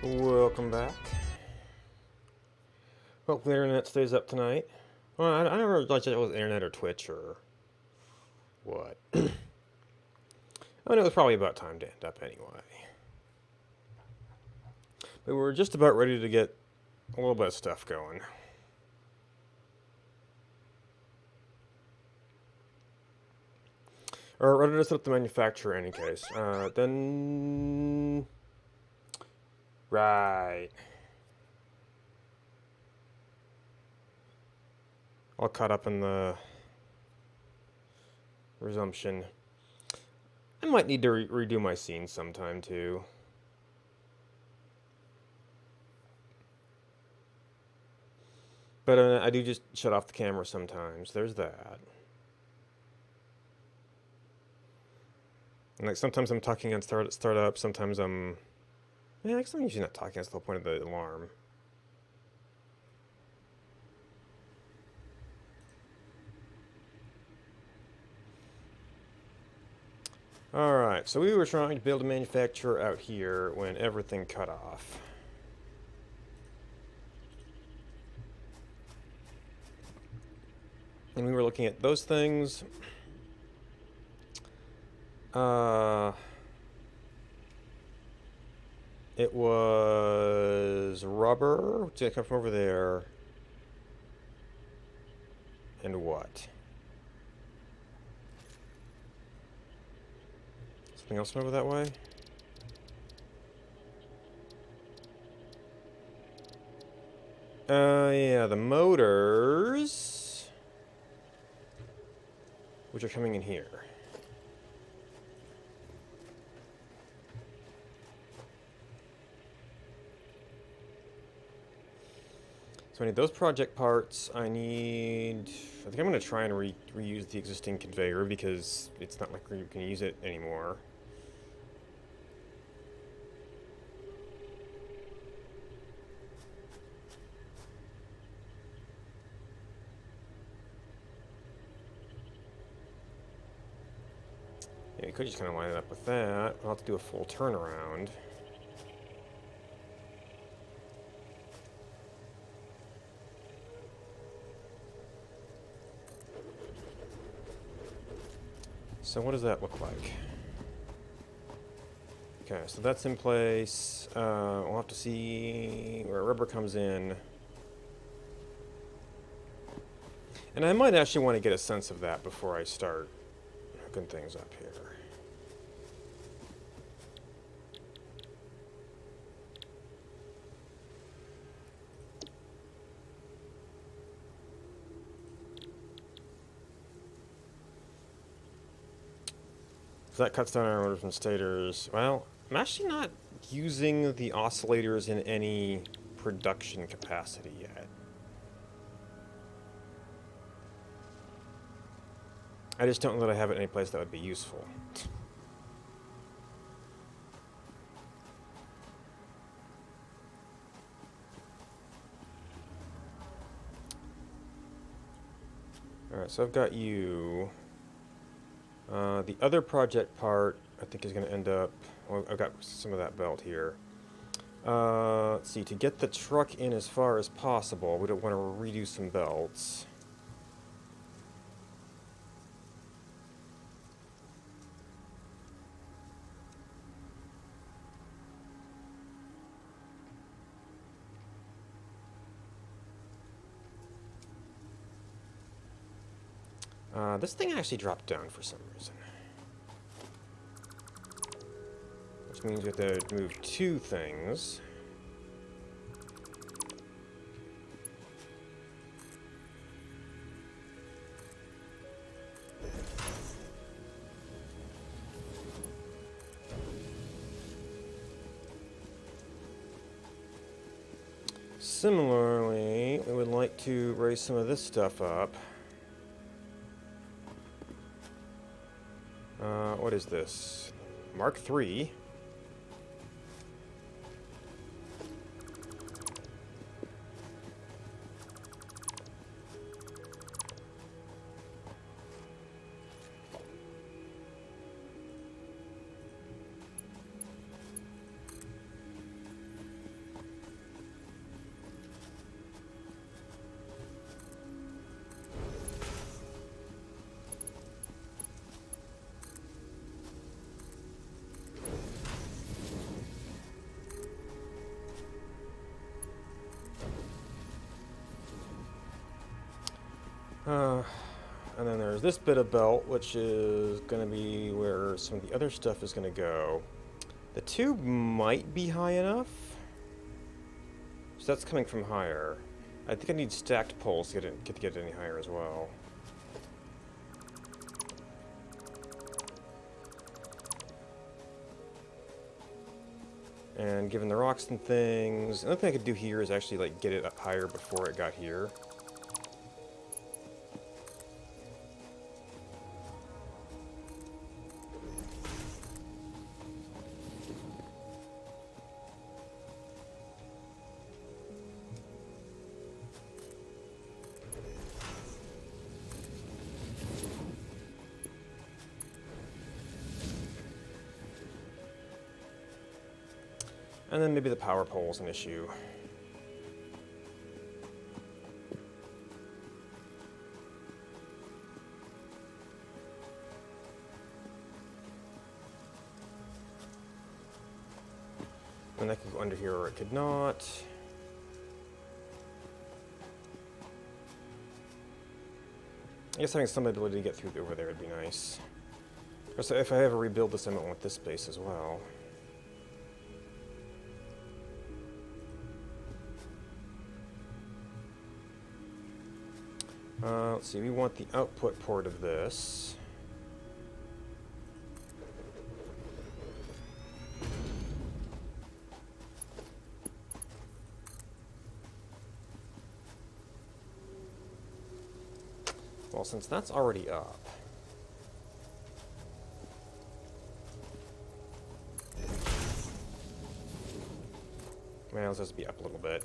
Welcome back. Hope the internet stays up tonight. Well, I never realized it was internet or Twitch or what. I mean, it was probably about time to end up anyway. But we're just about ready to get a little bit of stuff going. Or ready to set up the manufacturer in any case. Then... Right. All caught up in the resumption. I might need to redo my scenes sometime too. But I do just shut off the camera sometimes. There's that. And like sometimes I'm talking on startup. Sometimes I'm... Yeah, I guess I'm usually not talking. That's the whole point of the alarm. Alright, so we were trying to build a manufacturer out here when everything cut off. And we were looking at those things. It was rubber. Did it come from over there? And what? Something else from over that way? Yeah, the motors, which are coming in here. So I need those project parts. I think I'm going to try and reuse the existing conveyor because it's not like you can use it anymore. Yeah, you could just kind of line it up with that. I'll have to do a full turnaround. So what does that look like? Okay, so that's in place. We'll have to see where rubber comes in. And I might actually want to get a sense of that before I start hooking things up here. So that cuts down our motors and stators. Well, I'm actually not using the oscillators in any production capacity yet. I just don't know that I have it in any place that would be useful. Alright, so I've got you. The other project part, I think, is going to end up... Well, I've got some of that belt here. Let's see, to get the truck in as far as possible, we don't want to redo some belts. This thing actually dropped down for some reason. Which means we have to move two things. Similarly, we would like to raise some of this stuff up. What is this? Mark III. Uh, and then there's this bit of belt, which is going to be where some of the other stuff is going to go. The tube might be high enough. So that's coming from higher. I think I need stacked poles to get it any higher as well. And given the rocks and things, another thing I could do here is actually like get it up higher before it got here. And then maybe the power pole's an issue. And that could go under here or it could not. I guess having some ability to get through over there would be nice. So if I ever rebuild this, I might want this space as well. Let's see, we want the output port of this. Well, since that's already up, well, let's just be up a little bit.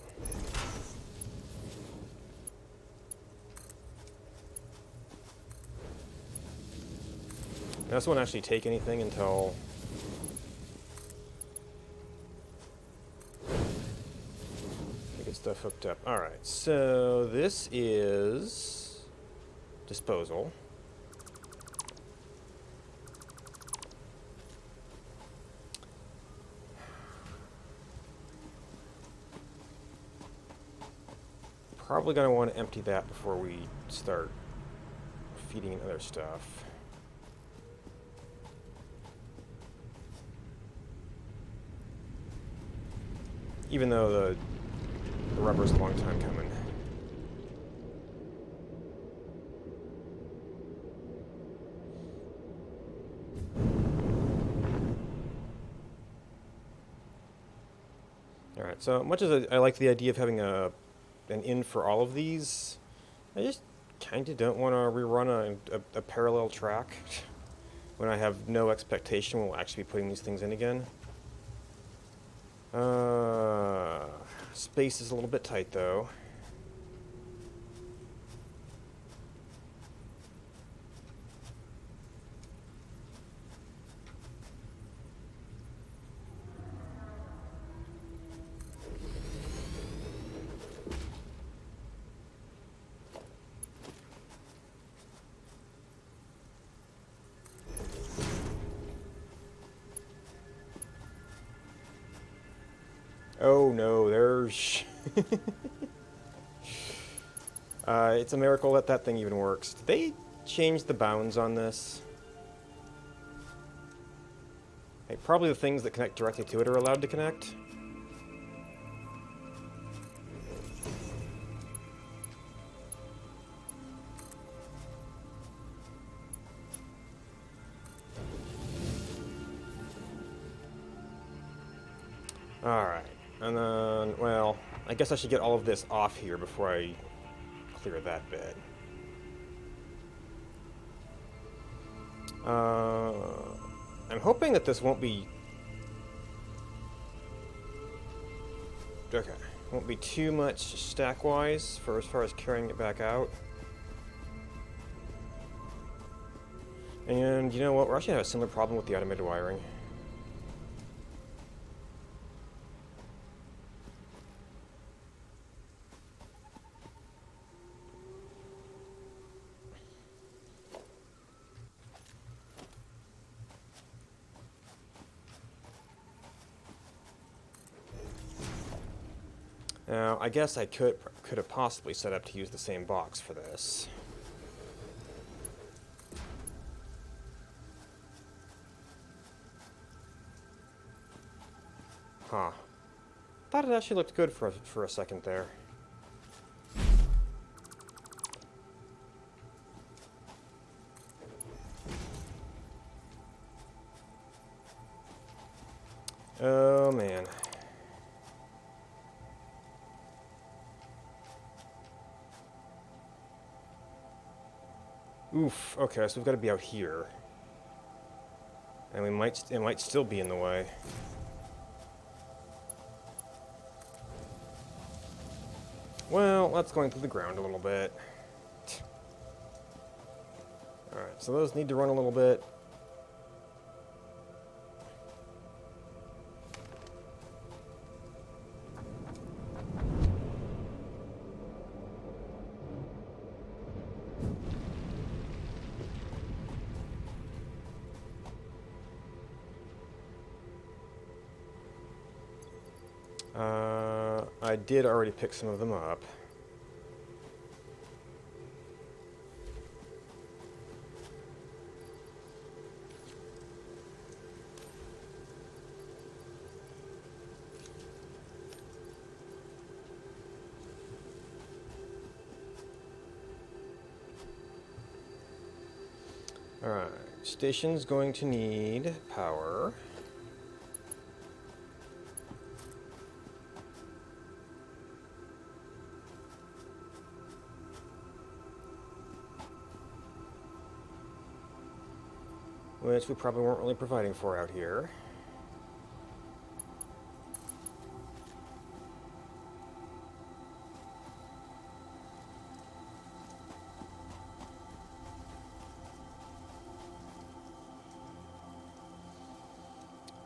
Now, this won't actually take anything until we get stuff hooked up. Alright, so this is disposal. Probably going to want to empty that before we start feeding in other stuff. Even though the rubber's a long time coming. Alright, so much as I like the idea of having an in for all of these, I just kind of don't want to rerun a parallel track when I have no expectation we'll actually be putting these things in again. Space is a little bit tight, though. Oh no, there's... it's a miracle that that thing even works. Did they change the bounds on this? Hey, probably the things that connect directly to it are allowed to connect. Alright, and then, well, I guess I should get all of this off here before I clear that bit. I'm hoping that this won't be... Okay, won't be too much stack-wise for as far as carrying it back out. And you know what, we're actually having a similar problem with the automated wiring. Now, I guess I could have possibly set up to use the same box for this. Huh. Thought it actually looked good for a second there. Oh, man. Oof. Okay, so we've got to be out here. And it might still be in the way. Well, that's going through the ground a little bit. Alright, so those need to run a little bit. I did already pick some of them up. Alright, station's going to need power. Which we probably weren't really providing for out here.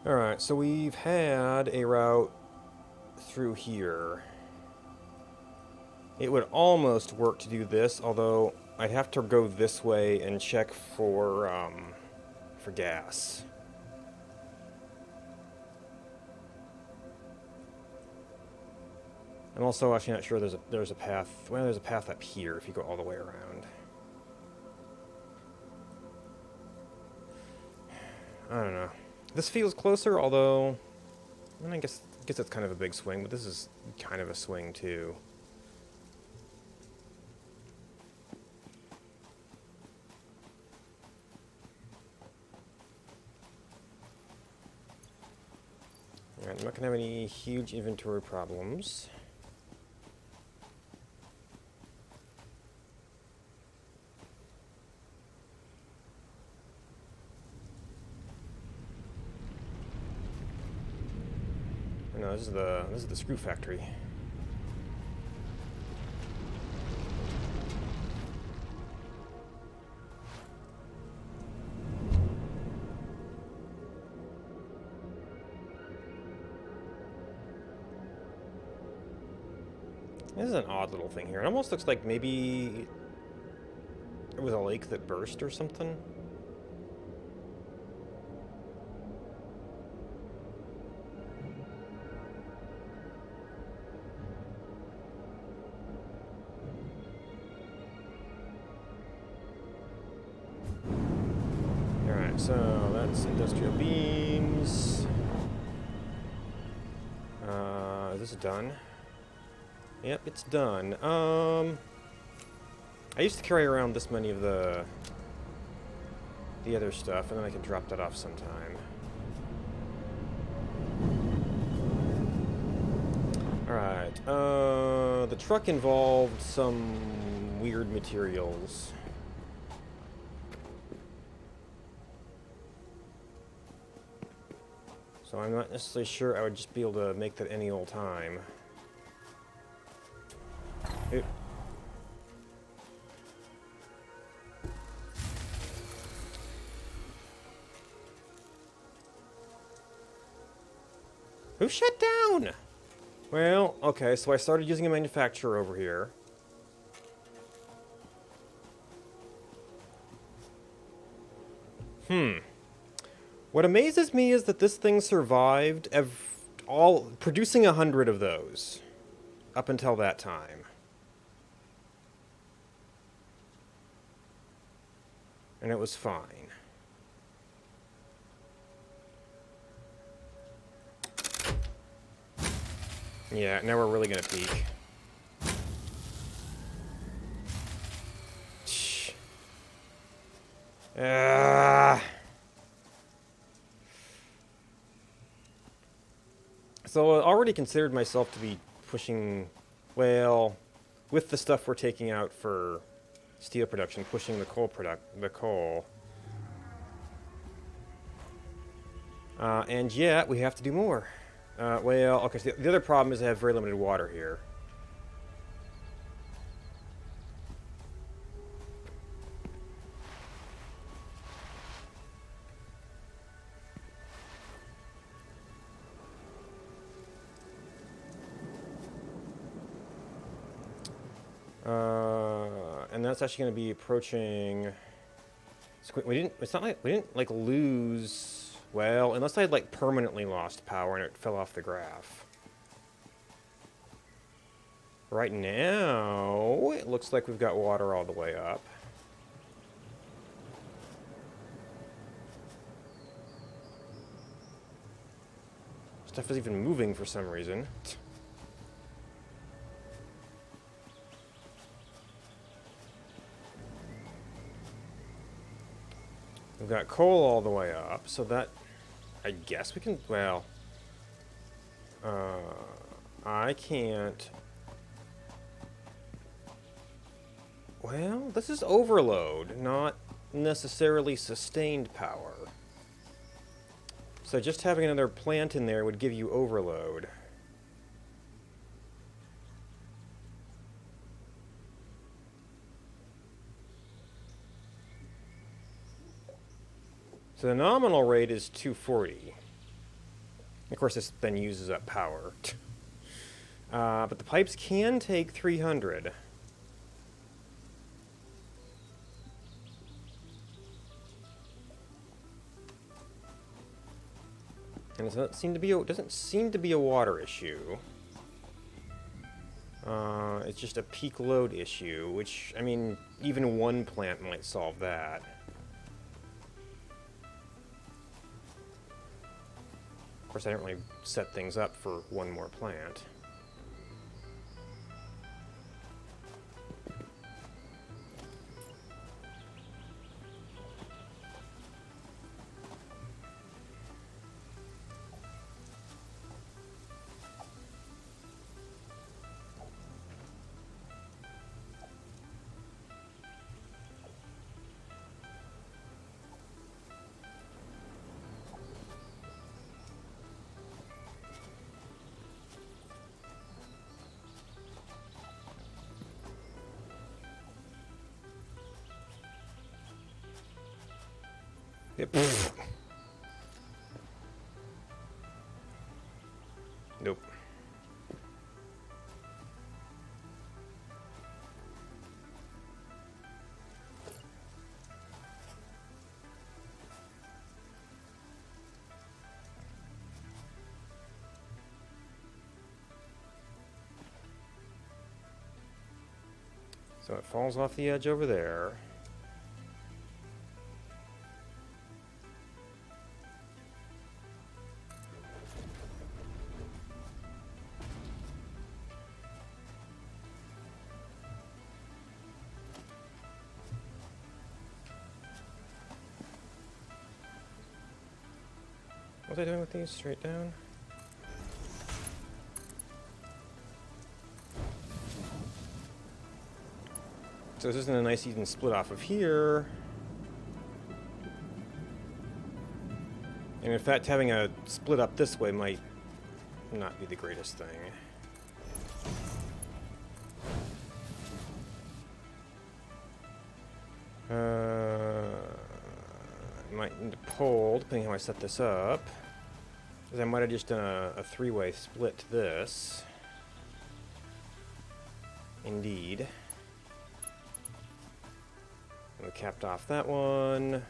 Alright, so we've had a route through here. It would almost work to do this, although I'd have to go this way and check for gas. I'm also actually not sure there's a path. Well, there's a path up here if you go all the way around. I don't know. This feels closer, although I guess it's kind of a big swing, but this is kind of a swing too. Alright, I'm not gonna have any huge inventory problems. No, this is the screw factory. This is an odd little thing here. It almost looks like maybe it was a lake that burst or something. Alright, so that's industrial beams. Is this done? Yep, it's done. I used to carry around this many of the other stuff, and then I could drop that off sometime. Alright, the truck involved some weird materials. So I'm not necessarily sure I would just be able to make that any old time. Oop. Who shut down? Well, okay, so I started using a manufacturer over here. What amazes me is that this thing survived producing 100 of those up until that time. And it was fine. Yeah, now we're really gonna peak. So I already considered myself to be pushing, well, with the stuff we're taking out for steel production, pushing the coal. And yet, we have to do more. Well, okay, so the other problem is I have very limited water here. And that's actually going to be approaching. We didn't. It's not like we didn't like lose. Well, unless I had like permanently lost power and it fell off the graph. Right now, it looks like we've got water all the way up. Stuff is even moving for some reason. We've got coal all the way up, so that, I guess we can, well, I can't, well, this is overload, not necessarily sustained power. So just having another plant in there would give you overload. So the nominal rate is 240. Of course, this then uses up power. But the pipes can take 300. And it doesn't seem to be a water issue. It's just a peak load issue, which, I mean, even one plant might solve that. Of course, I didn't really set things up for one more plant. Yep. Nope. So it falls off the edge over there. What was I doing with these? Straight down? So this isn't a nice even split off of here. And in fact, having a split up this way might not be the greatest thing. Might need to pull, depending how I set this up. Because I might have just done a three-way split to this. Indeed. And we capped off that one.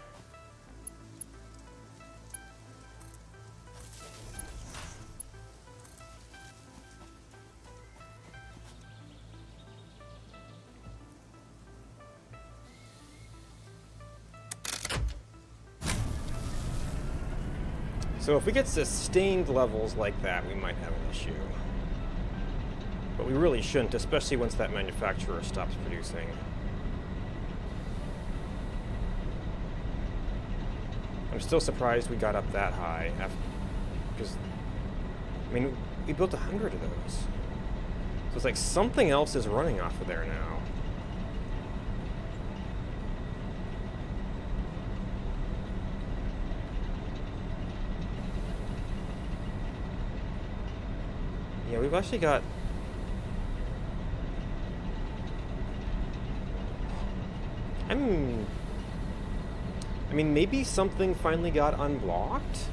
So if we get sustained levels like that, we might have an issue. we really shouldn't, especially once that manufacturer stops producing. I'm still surprised we got up that high, because, I mean, we built 100 of those. So it's like something else is running off of there now. Yeah, we've actually got... I mean, maybe something finally got unblocked?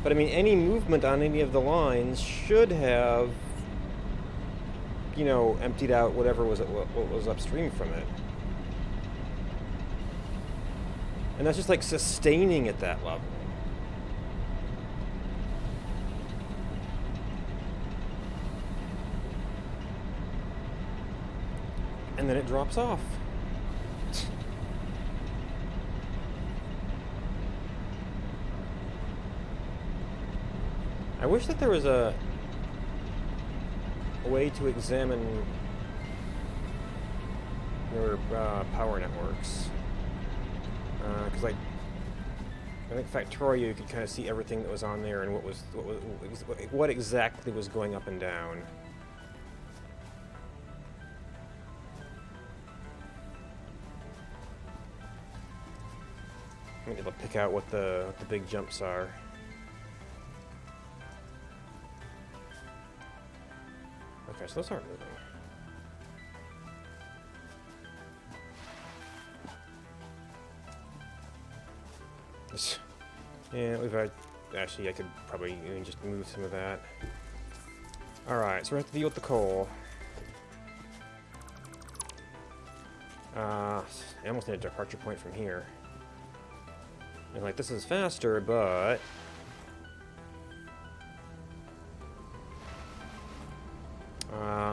But I mean, any movement on any of the lines should have, you know, emptied out whatever was what was upstream from it. And that's just like sustaining at that level. And then it drops off. I wish that there was a way to examine your power networks. Because like, I think Factorio, you could kind of see everything that was on there and what exactly was going up and down. I'm able to pick out what the big jumps are. Okay, so those aren't moving. Yeah, we've had... Actually, I could probably even just move some of that. Alright, so we have to deal with the coal. I almost need a departure point from here. And like, this is faster, but...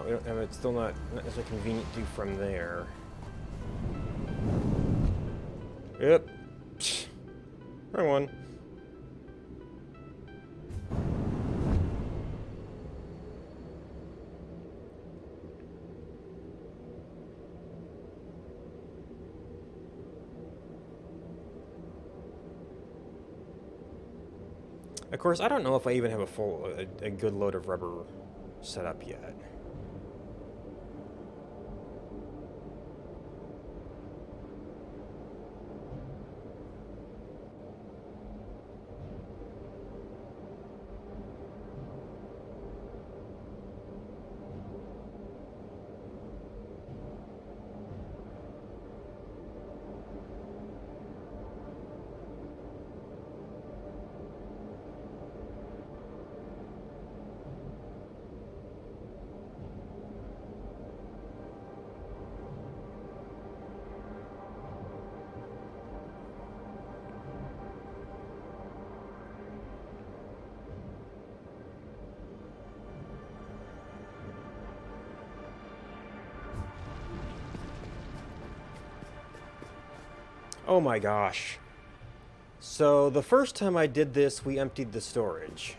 we don't have it's still not necessarily convenient to do from there. Yep. Wrong one. Of course, I don't know if I even have a good load of rubber set up yet. Oh my gosh. So the first time I did this, we emptied the storage.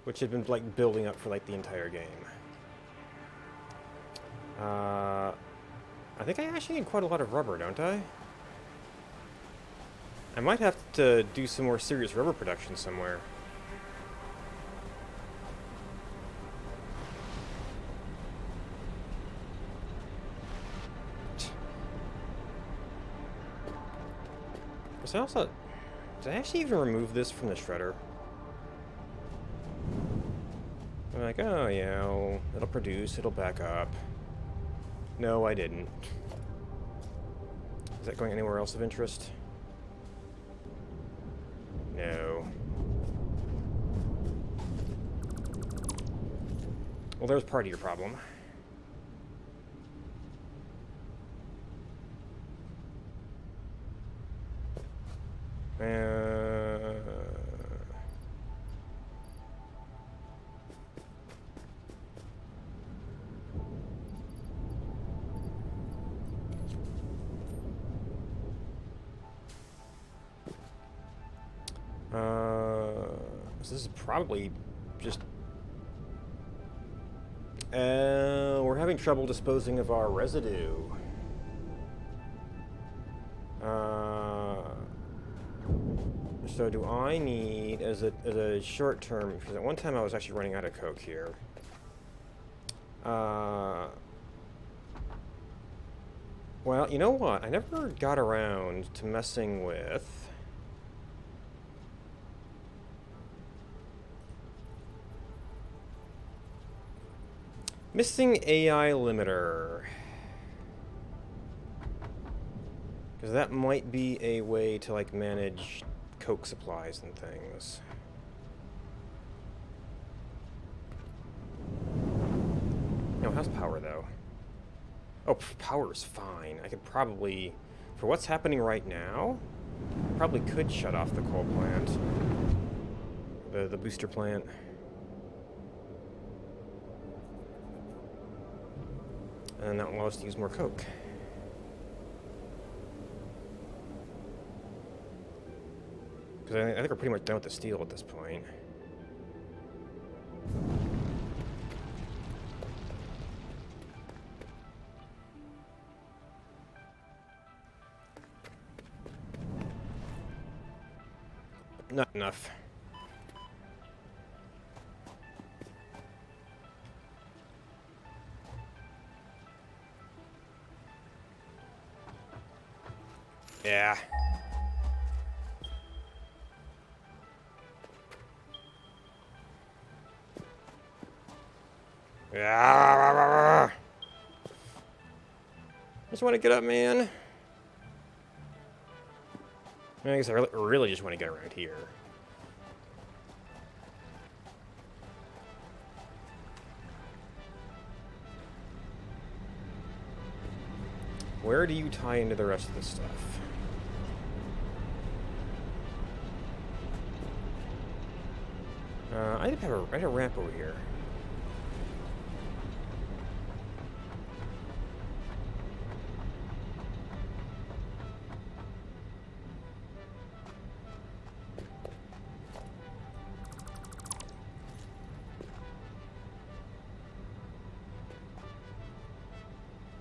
Which had been like building up for like the entire game. I think I actually need quite a lot of rubber, don't I? I might have to do some more serious rubber production somewhere. Also, did I actually even remove this from the shredder? I'm like, oh yeah, it'll produce, it'll back up. No, I didn't. Is that going anywhere else of interest? No. Well, there's part of your problem. So this is probably just... we're having trouble disposing of our residue. So do I need, as a short term, because at one time I was actually running out of coke here. Well, you know what? I never got around to messing with... Missing AI limiter. Because that might be a way to, like, manage coke supplies and things. No, how's power, though? Oh, power is fine. I could probably... For what's happening right now, I probably could shut off the coal plant. The booster plant. And that will allow us to use more coke. Because I think we're pretty much done with the steel at this point. Not enough. Yeah. Yeah. Just want to get up, man. I guess I really just want to get around here. Where do you tie into the rest of this stuff? I did have a ramp over here.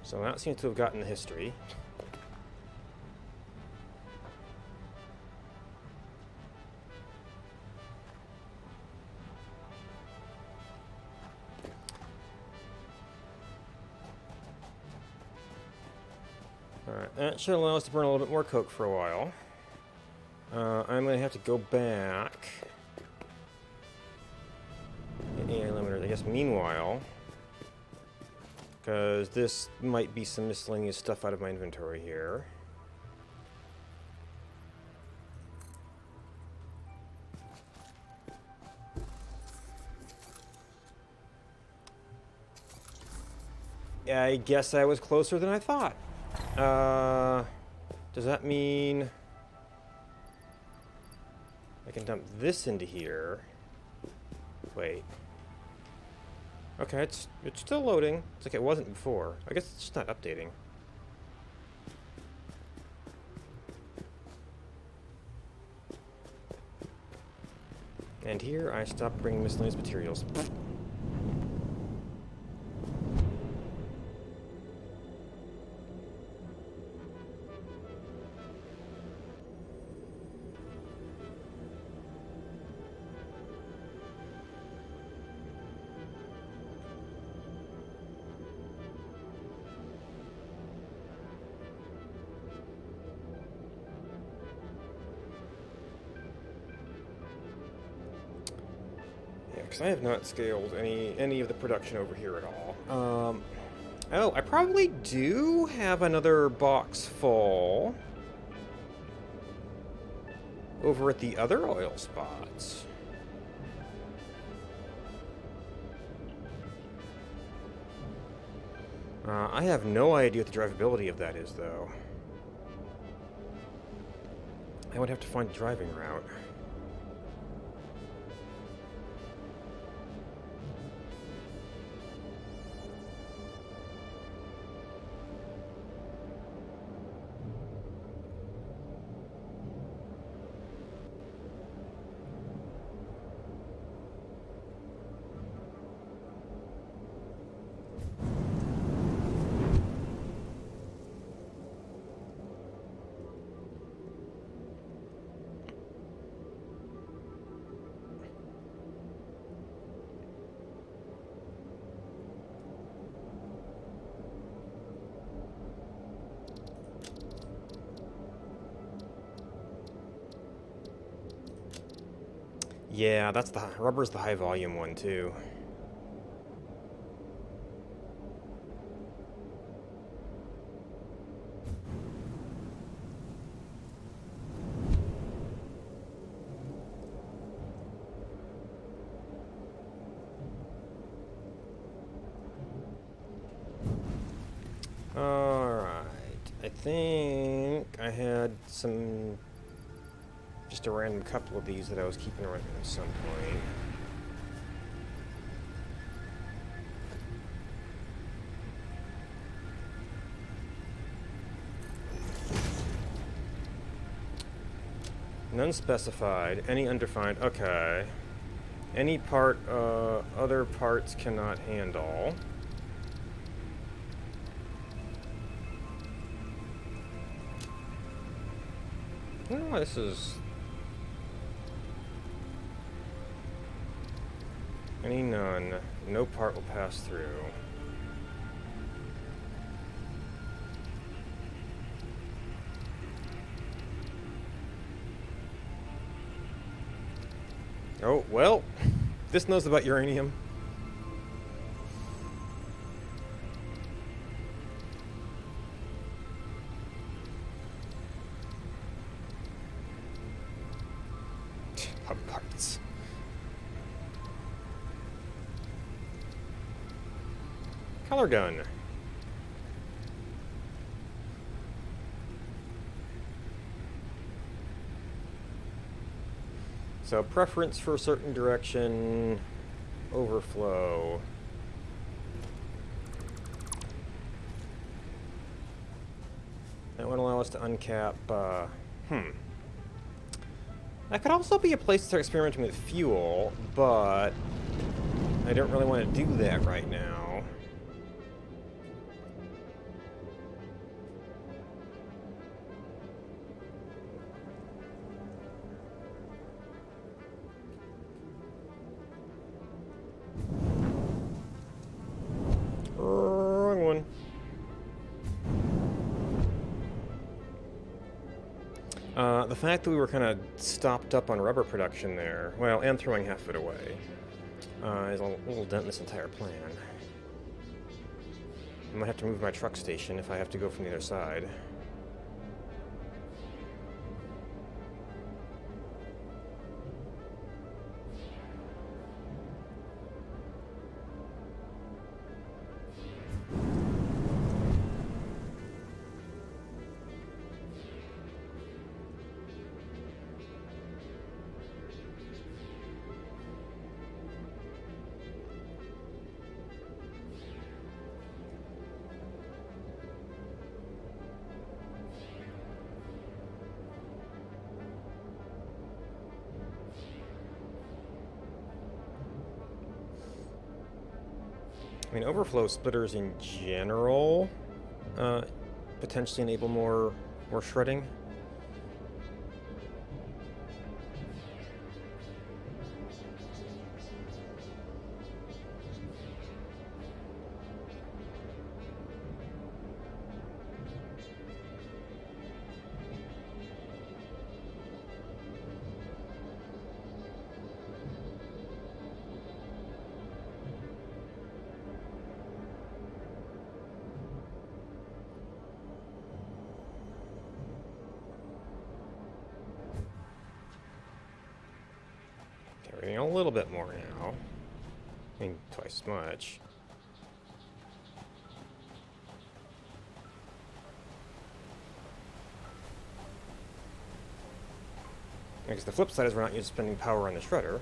So that seems to have gotten the history. Alright, that should allow us to burn a little bit more coke for a while. I'm going to have to go back. AI limiters, I guess, meanwhile. Because this might be some miscellaneous stuff out of my inventory here. I guess I was closer than I thought. Does that mean I can dump this into here? Wait. Okay, it's still loading. It's like it wasn't before. I guess it's just not updating. And here I stopped bringing miscellaneous materials. Because I have not scaled any of the production over here at all. Oh, I probably do have another box full over at the other oil spots. I have no idea what the drivability of that is, though. I would have to find the driving route. Yeah, that's the rubber's the high volume one too. Alright, I think I had just a random couple of these that I was keeping around at some point. None specified, any undefined, okay. Any part other parts cannot handle. I don't know why this is... Any none. No part will pass through. Oh, well. This knows about uranium. Hub parts. Color gun. So preference for a certain direction, overflow. That would allow us to uncap, That could also be a place to start experimenting with fuel, but I don't really want to do that right now. Wrong one. The fact that we were kind of stopped up on rubber production there, well, and throwing half of it away, is a little dent in this entire plan. I might have to move my truck station if I have to go from the other side. I mean, overflow splitters in general potentially enable more shredding. We're getting a little bit more now. I mean, twice as much. Because the flip side is we're not spending power on the shredder.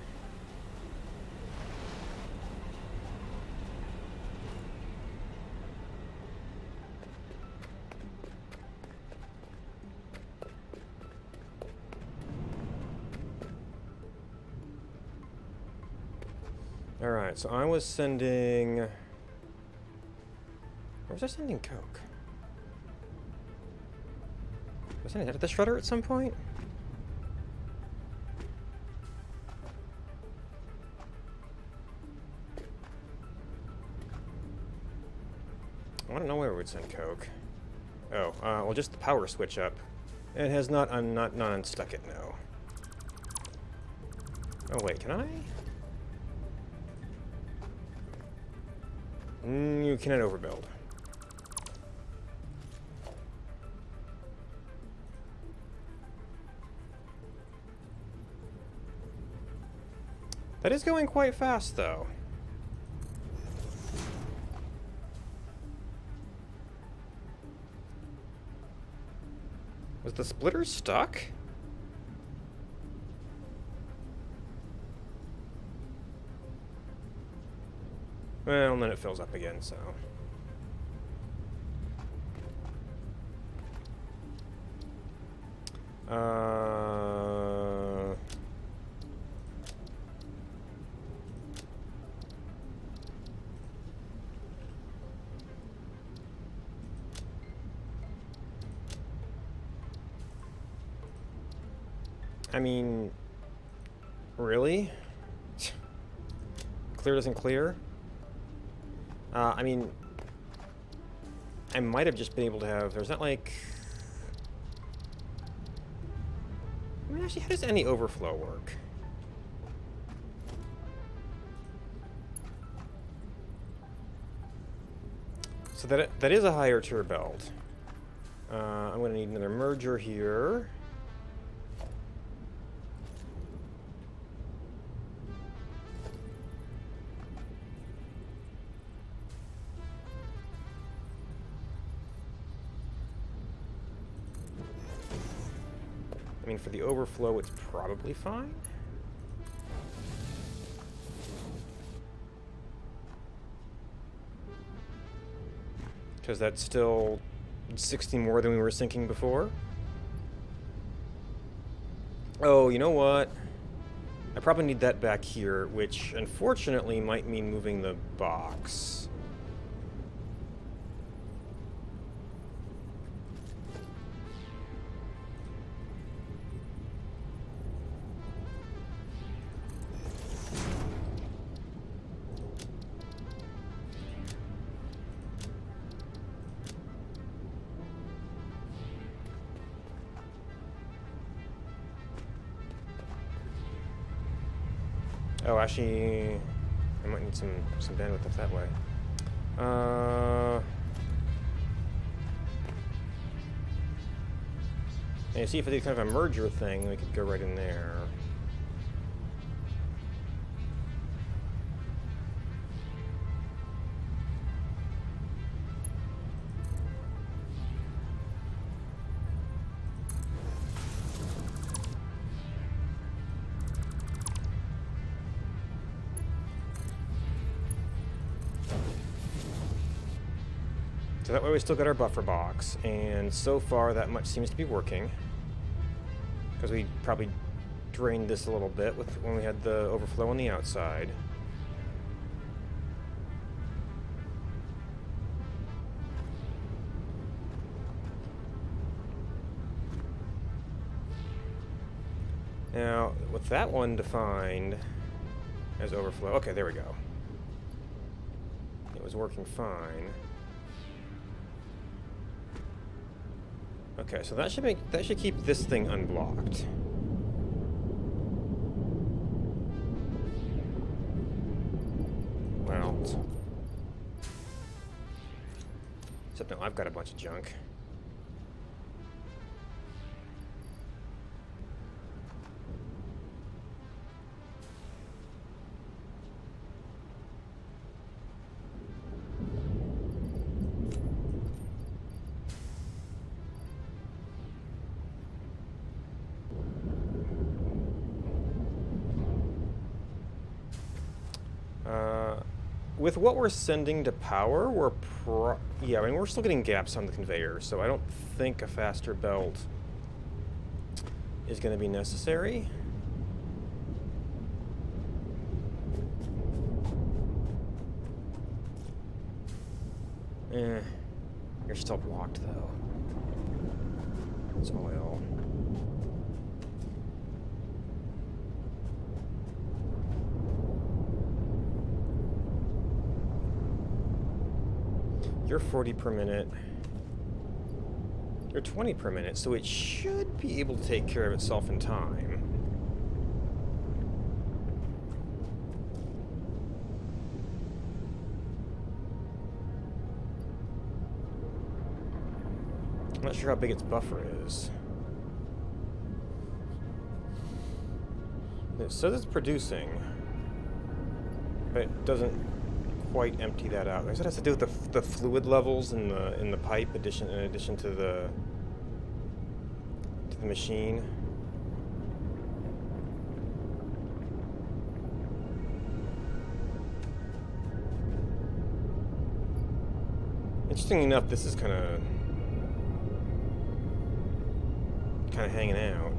Alright, so I was sending... Where was I sending coke? Was I sending that to the shredder at some point? I want to know where we would send coke. Oh, well, just the power switch up. It has not unstuck it, no. Oh wait, can I? You cannot overbuild. That is going quite fast, though. Was the splitter stuck? Well, and then it fills up again, so... I mean... Really? Clear doesn't clear? I mean... I might have just been able to have... There's not like... I mean, actually, how does any overflow work? So that is a higher tier belt. I'm going to need another merger here. I mean, for the overflow, it's probably fine. Because that's still 60 more than we were sinking before. Oh, you know what? I probably need that back here, which unfortunately might mean moving the box. Oh, actually, I might need some bandwidth up that way. And you see if I do kind of a merger thing, we could go right in there. So that way we still got our buffer box, and so far that much seems to be working. Because we probably drained this a little bit with when we had the overflow on the outside. Now, with that one defined as overflow, okay, there we go. It was working fine. Okay, so that should keep this thing unblocked. Well, except no, I've got a bunch of junk. With what we're sending to power, yeah, I mean, we're still getting gaps on the conveyor, so I don't think a faster belt is going to be necessary. You're still blocked, though. It's oil. You're 40 per minute. You're 20 per minute, so it should be able to take care of itself in time. I'm not sure how big its buffer is. It says it's producing, but it doesn't quite empty that out. I guess it has to do with the fluid levels in the pipe, in addition to the machine. Interesting enough, this is kind of hanging out.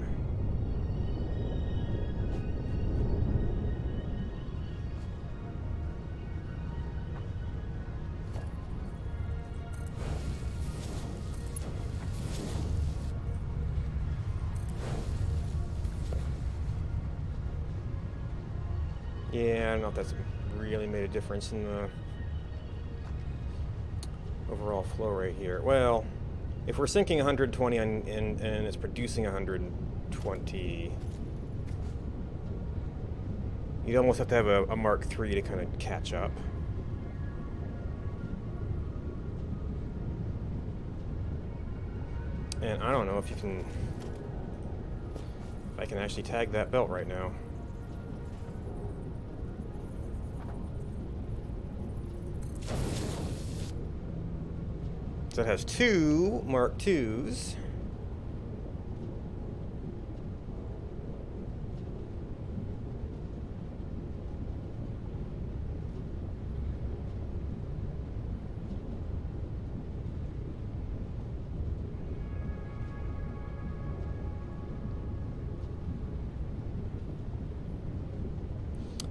Yeah, I don't know if that's really made a difference in the overall flow rate here. Well, if we're sinking 120 and it's producing 120, you'd almost have to have a Mark III to kind of catch up. And I don't know if I can actually tag that belt right now. So it has 2 Mark IIs.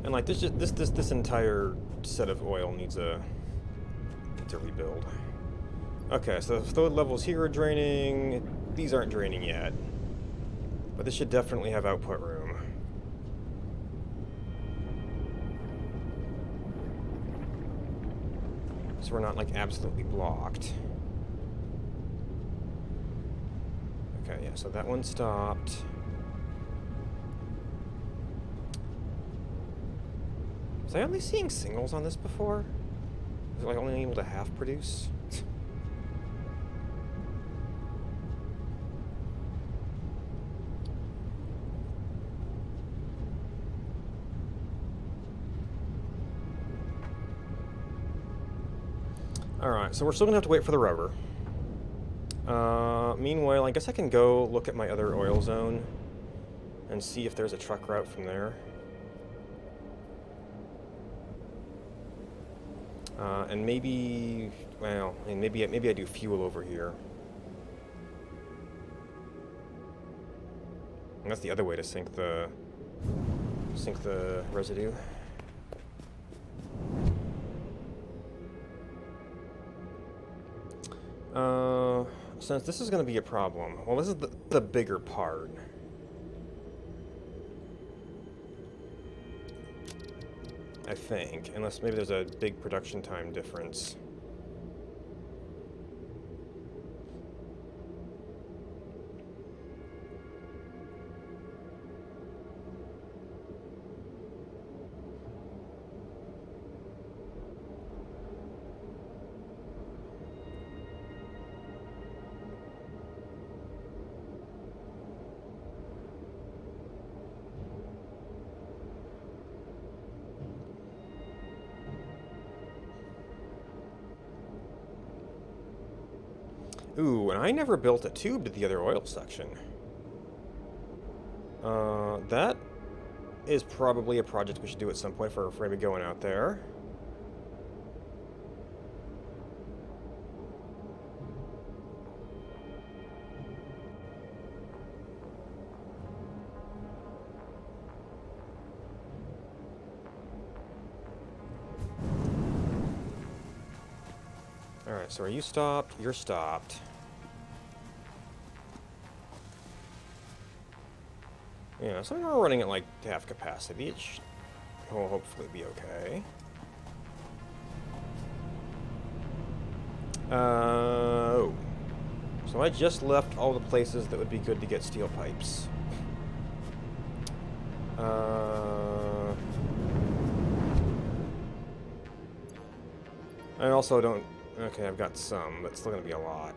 And like this entire set of oil needs a rebuild. Okay, so the fluid levels here are draining. These aren't draining yet. But this should definitely have output room. So we're not like absolutely blocked. Okay, yeah, so that one stopped. Was I only seeing singles on this before? Was it like only able to half produce? Alright, so we're still going to have to wait for the rubber. Meanwhile, I guess I can go look at my other oil zone and see if there's a truck route from there. And maybe, well, I mean, maybe I do fuel over here. And that's the other way to sink the residue. Since this is going to be a problem, well, this is the bigger part. I think, unless maybe there's a big production time difference. Ooh, and I never built a tube to the other oil section. That is probably a project we should do at some point for maybe going out there. Alright, so are you stopped? You're stopped. Yeah, so we're running at like half capacity. It should hopefully be okay. Oh. So I just left all the places that would be good to get steel pipes. I also don't... Okay, I've got some, but it's still going to be a lot.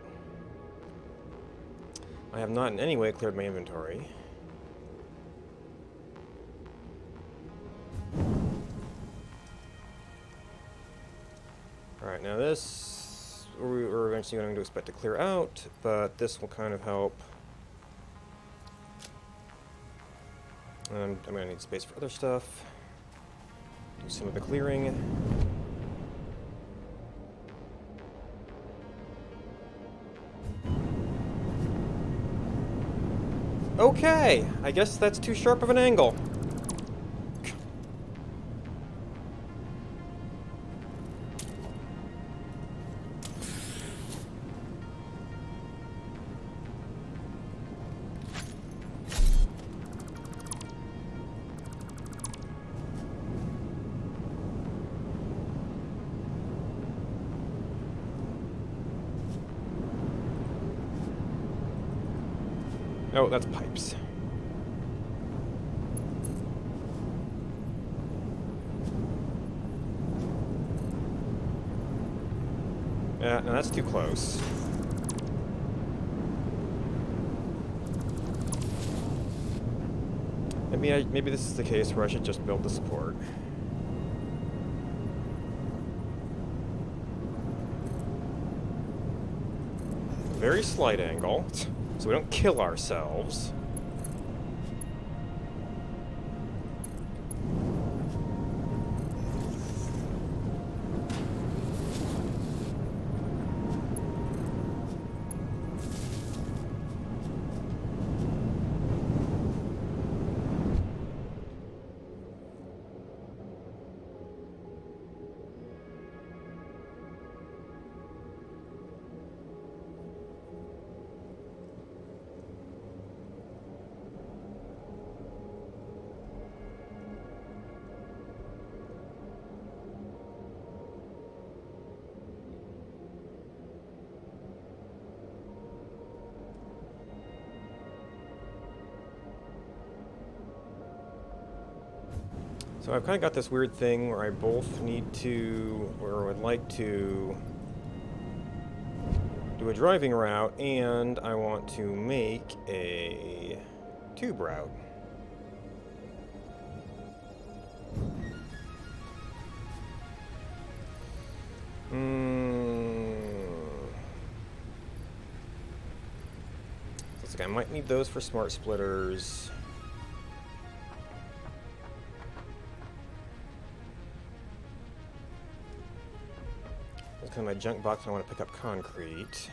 I have not in any way cleared my inventory. Alright, now this we're eventually going to expect to clear out, but this will kind of help. I'm going to need space for other stuff. Do some of the clearing. Okay, I guess that's too sharp of an angle. Oh, that's pipes. Yeah, no, that's too close. Maybe this is the case where I should just build the support. Very slight angle, so we don't kill ourselves. So I've kind of got this weird thing where I both need to, or would like to, do a driving route, and I want to make a tube route. Looks like I might need those for smart splitters. That's kind of my junk box. I want to pick up concrete.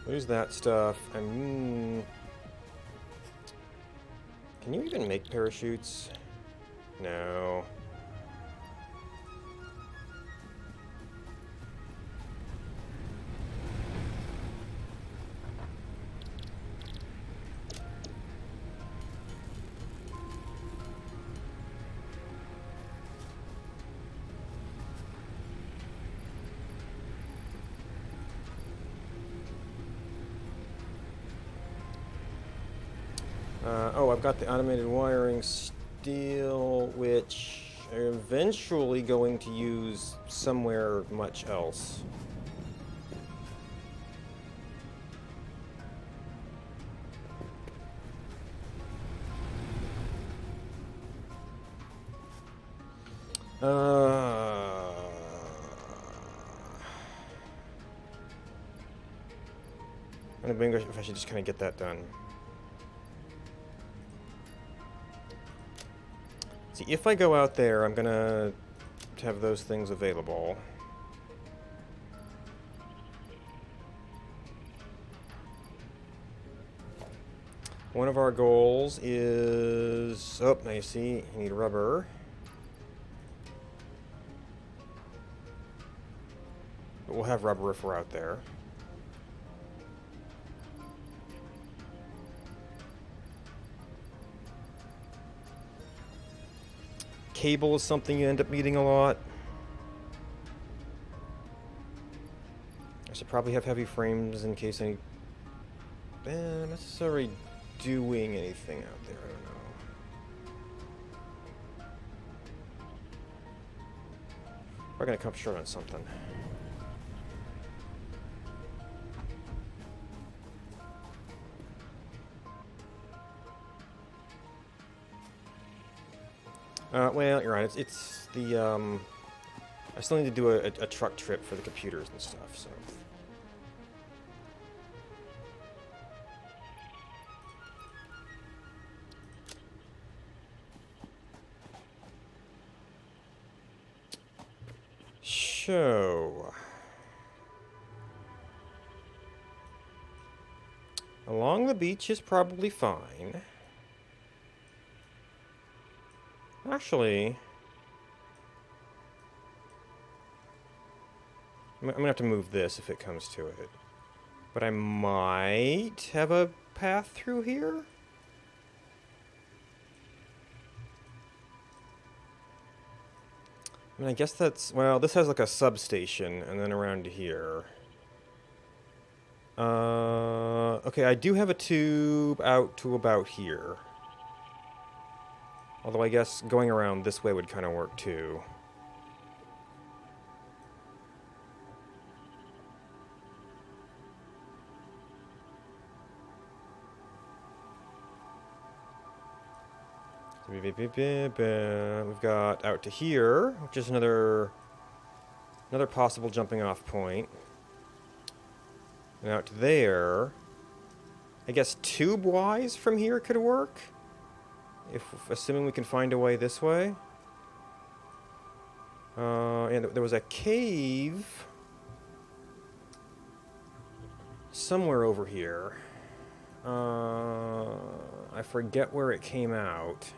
Lose that stuff. Can you even make parachutes? No. Oh, I've got the automated wiring steel, which I'm eventually going to use somewhere much else. I'm wondering if I should just kind of get that done. See, if I go out there, I'm gonna have those things available. One of our goals is... Oh, now you see, you need rubber. But we'll have rubber if we're out there. Cable is something you end up needing a lot. I should probably have heavy frames in case any... not necessarily doing anything out there, I don't know. We're gonna come short on something. Well, you're right. It's the I still need to do a truck trip for the computers and stuff. So. So. Along the beach is probably fine. Actually, I'm gonna have to move this if it comes to it. But I might have a path through here? I mean, I guess that's... Well, this has like a substation, and then around here. Okay, I do have a tube out to about here. Although I guess going around this way would kind of work too. We've got out to here, which is another possible jumping off point. And out to there. I guess tube-wise from here could work. Assuming we can find a way this way. And there was a cave somewhere over here. I forget where it came out.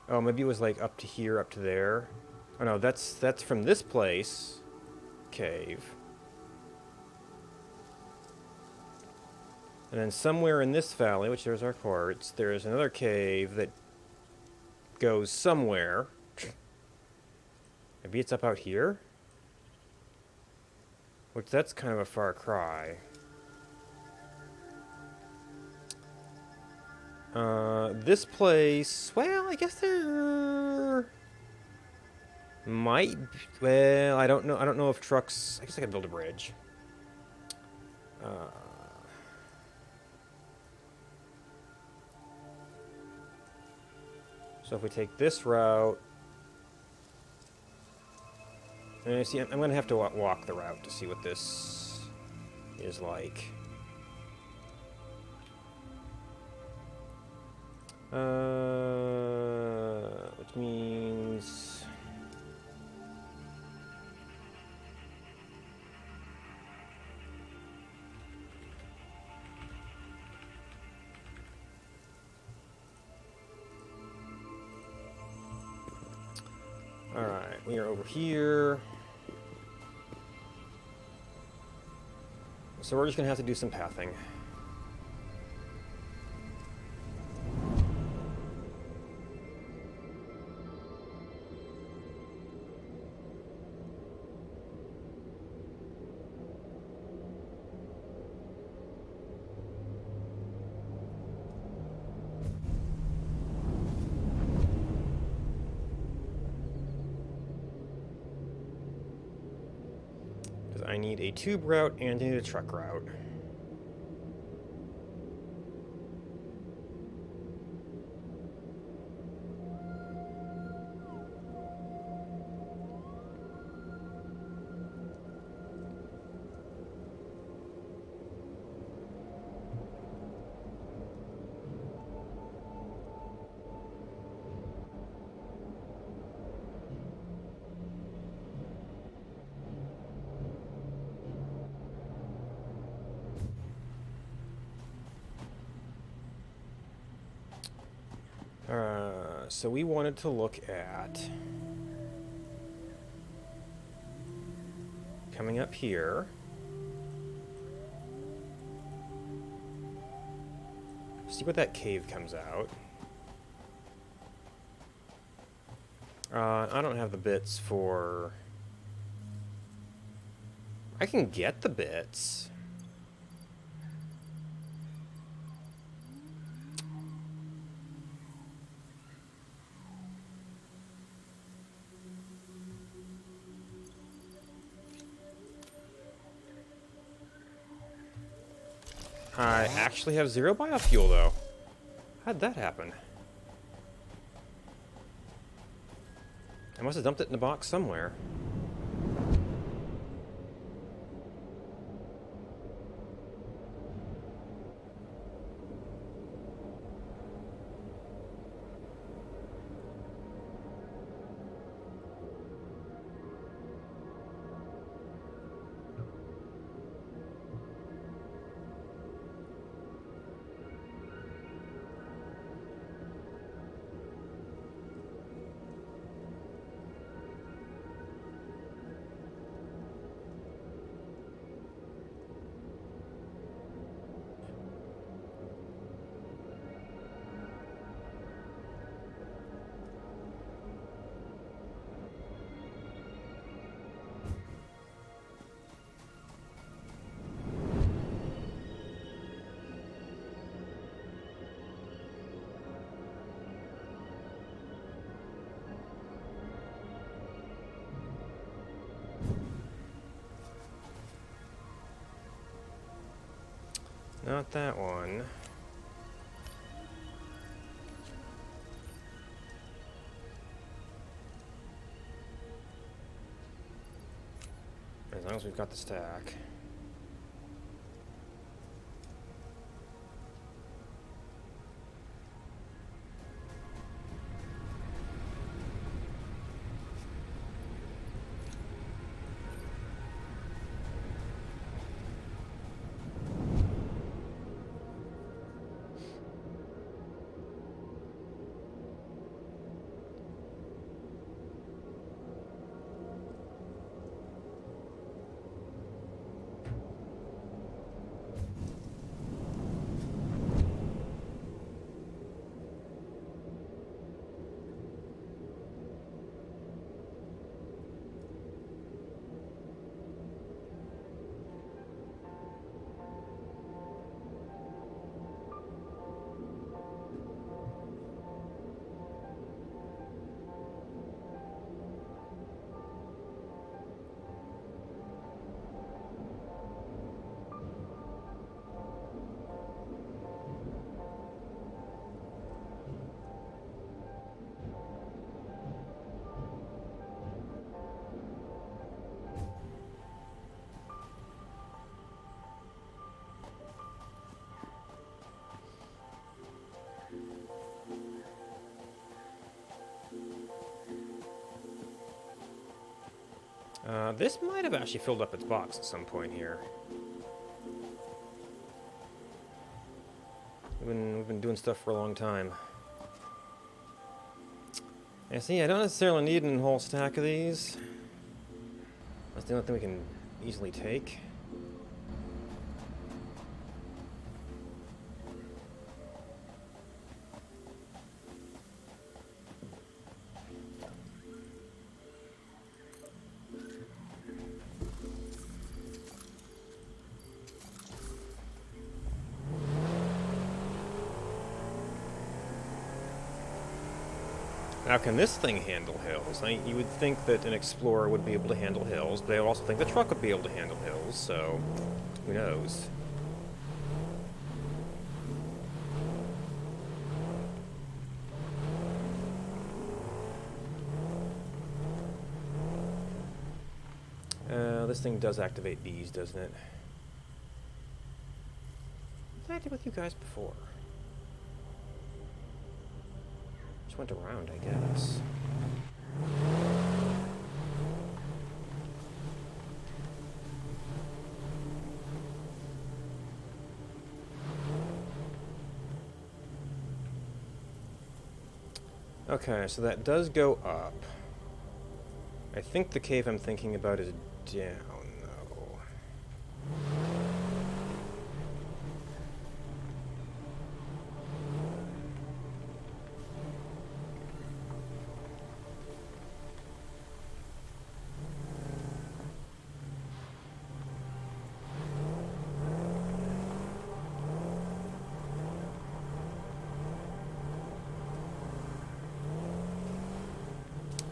Oh, maybe it was like up to here, up to there. Oh no, that's from this place. Cave. And then somewhere in this valley, which there's our quartz, there's another cave that goes somewhere. Maybe it's up out here? Which that's kind of a far cry. This place, well, I guess there might, well, I don't know if trucks, I guess I could build a bridge. So if we take this route, and see, I'm going to have to walk the route to see what this is like. Which means... Alright, we are over here. So we're just going to have to do some pathing. I need a tube route and I need a truck route. So we wanted to look at coming up here. See what that cave comes out. I don't have the bits for... I can get the bits. I actually have 0 biofuel, though. How'd that happen? I must have dumped it in a box somewhere. Not that one. As long as we've got the stack. This might have actually filled up its box at some point here. We've been doing stuff for a long time. Yeah, see, I don't necessarily need a whole stack of these. That's the only thing we can easily take. Now, can this thing handle hills? You would think that an Explorer would be able to handle hills, but I also think the truck would be able to handle hills, so who knows? This thing does activate these, doesn't it? What did I do with you guys before? Just went around, I guess. Okay, so that does go up. I think the cave I'm thinking about is down, though.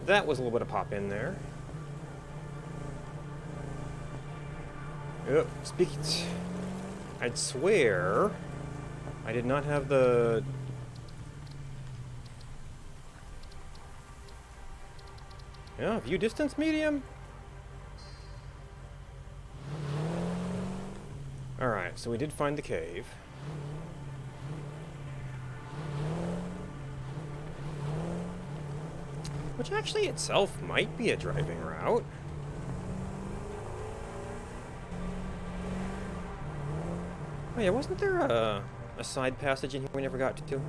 That was a little bit of pop in there. Yep, speak it. I'd swear I did not have the... Yeah, view distance medium? Alright, so we did find the cave. Which actually itself might be a driving route. Oh yeah, wasn't there a side passage in here we never got to?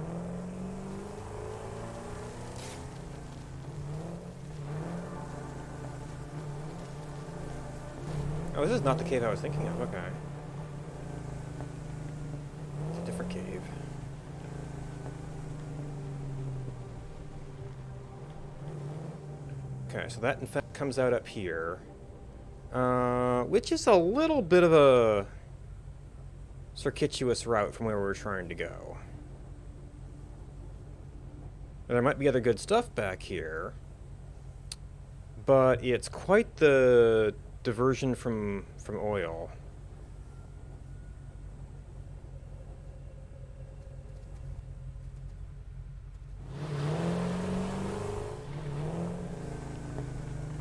Oh, this is not the cave I was thinking of, okay. It's a different cave. Okay, so that in fact comes out up here. Which is a little bit of a circuitous route from where we were trying to go. Now, there might be other good stuff back here, but it's quite the diversion from oil.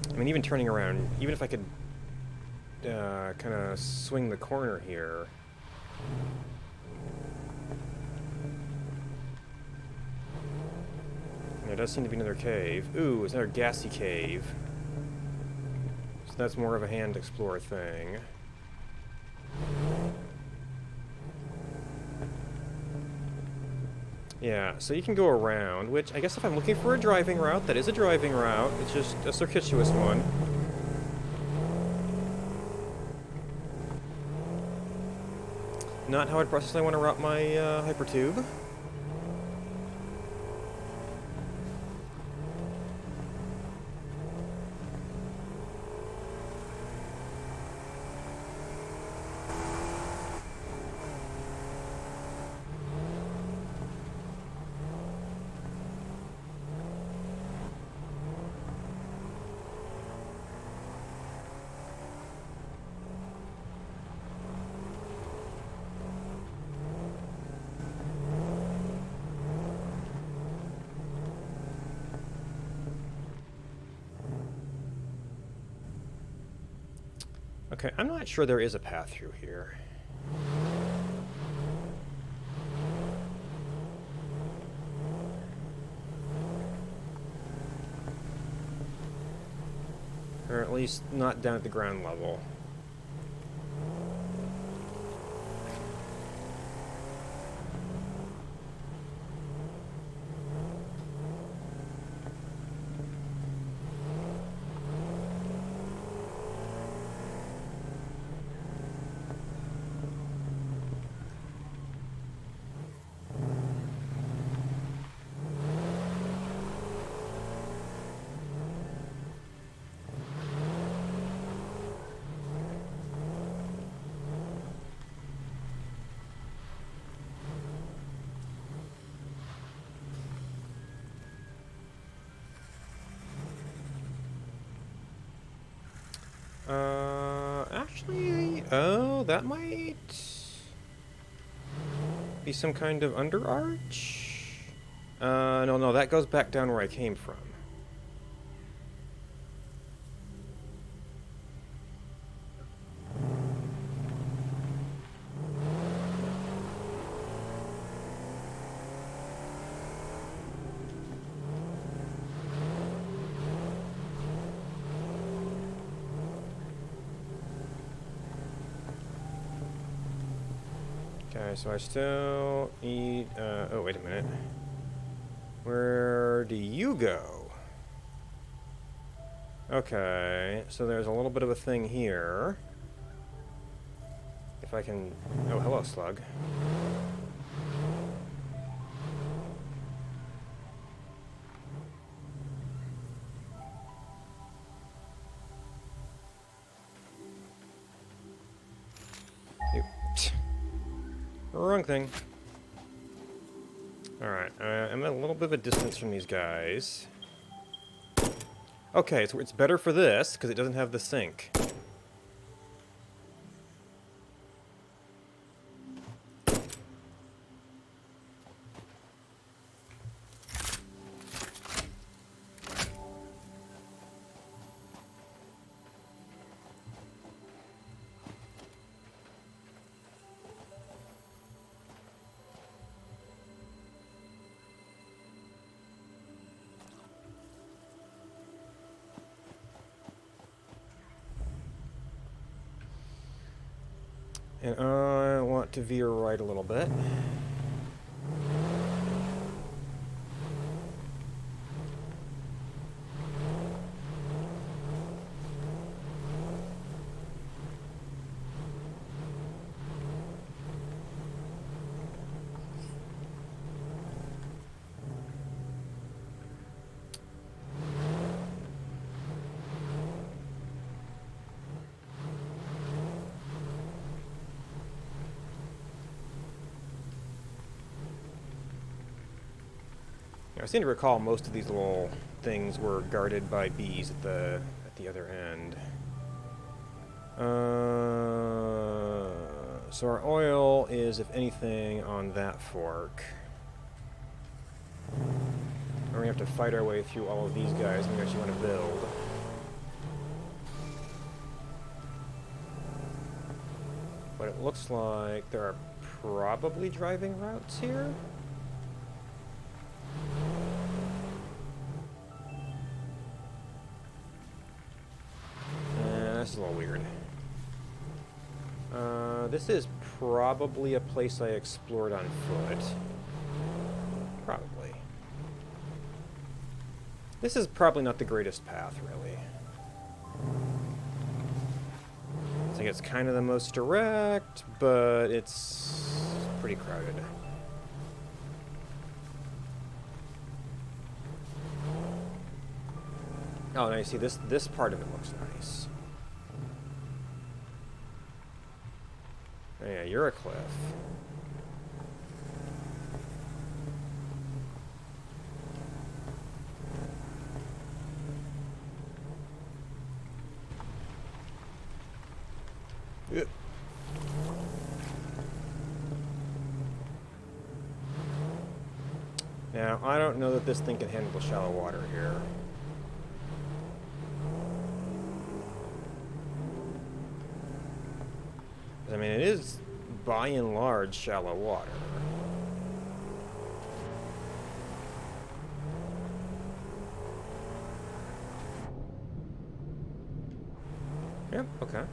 I mean, even turning around, even if I could kind of swing the corner here. There does seem to be another cave. Ooh, it's another gassy cave. So that's more of a hand explore thing. Yeah, so you can go around, which I guess if I'm looking for a driving route, that is a driving route. It's just a circuitous one. Not how I'd process I want to route my hypertube. Okay, I'm not sure there is a path through here. Or at least not down at the ground level. Actually, oh, that might be some kind of underarch? No, that goes back down where I came from. Okay, so I still need, oh, wait a minute. Where do you go? Okay, so there's a little bit of a thing here. If I can, oh, hello, slug. Wrong thing. Alright, I'm at a little bit of a distance from these guys. Okay, so it's better for this, because it doesn't have the sink. And I want to veer right a little bit. I seem to recall most of these little things were guarded by bees at the other end. So our oil is, if anything, on that fork. We're gonna have to fight our way through all of these guys when we actually want to build. But it looks like there are probably driving routes here. That's a little weird. This is probably a place I explored on foot. Probably. This is probably not the greatest path, really. I think it's kind of the most direct, but it's pretty crowded. Oh, now you see this part of it looks nice. Oh, yeah, you're a cliff. Ugh. Now, I don't know that this thing can handle the shallow water here. I mean, it is, by and large, shallow water. Yep, okay.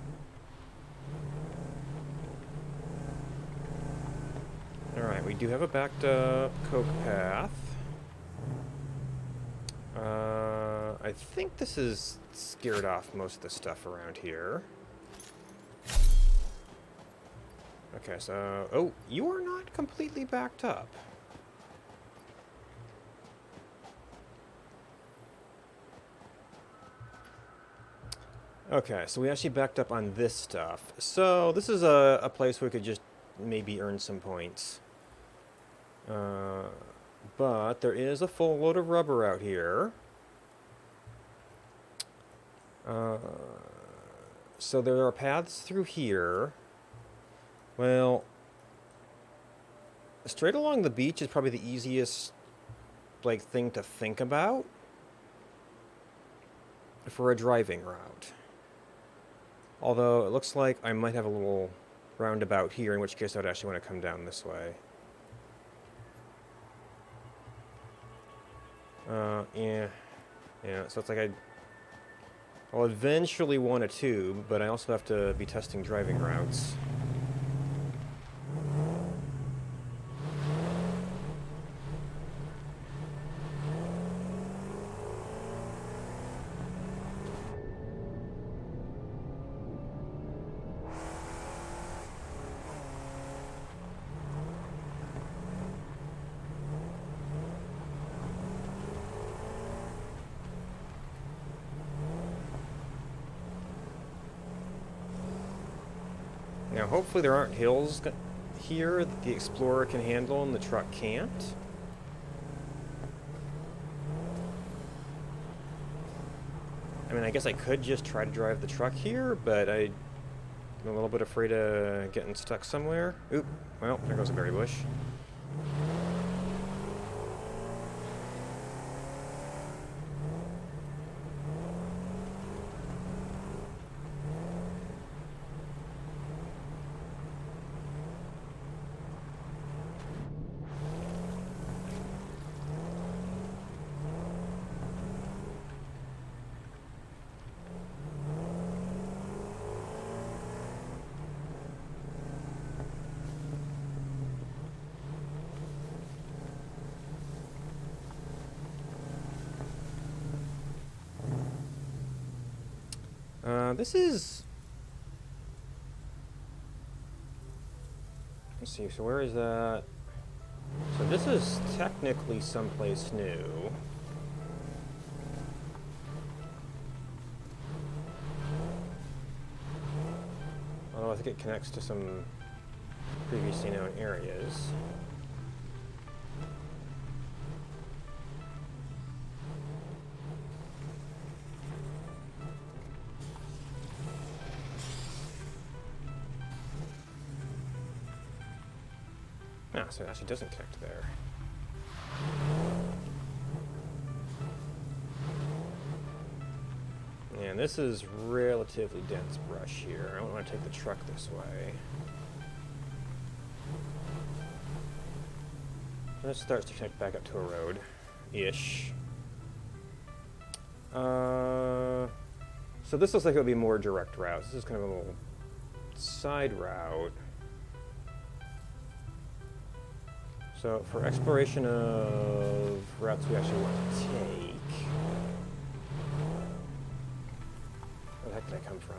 Alright, we do have a backed up coke path. I think this has scared off most of the stuff around here. Okay, so... Oh, you are not completely backed up. Okay, so we actually backed up on this stuff. So this is a place where we could just maybe earn some points. But there is a full load of rubber out here. So there are paths through here. Well, straight along the beach is probably the easiest, like, thing to think about for a driving route. Although it looks like I might have a little roundabout here, in which case I'd actually want to come down this way. Yeah, so it's like I'll eventually want a tube, but I also have to be testing driving routes. Now, hopefully there aren't hills here that the Explorer can handle and the truck can't. I mean, I guess I could just try to drive the truck here, but I'm a little bit afraid of getting stuck somewhere. Oop, well, there goes a berry bush. This is... Let's see, so where is that? So this is technically someplace new. Although I think it connects to some previously known areas. Ah, so it actually doesn't connect there. And this is relatively dense brush here. I don't want to take the truck this way. This starts to connect back up to a road-ish. So this looks like it would be more direct routes. This is kind of a little side route. So for exploration of routes we actually want to take... Where the heck did I come from?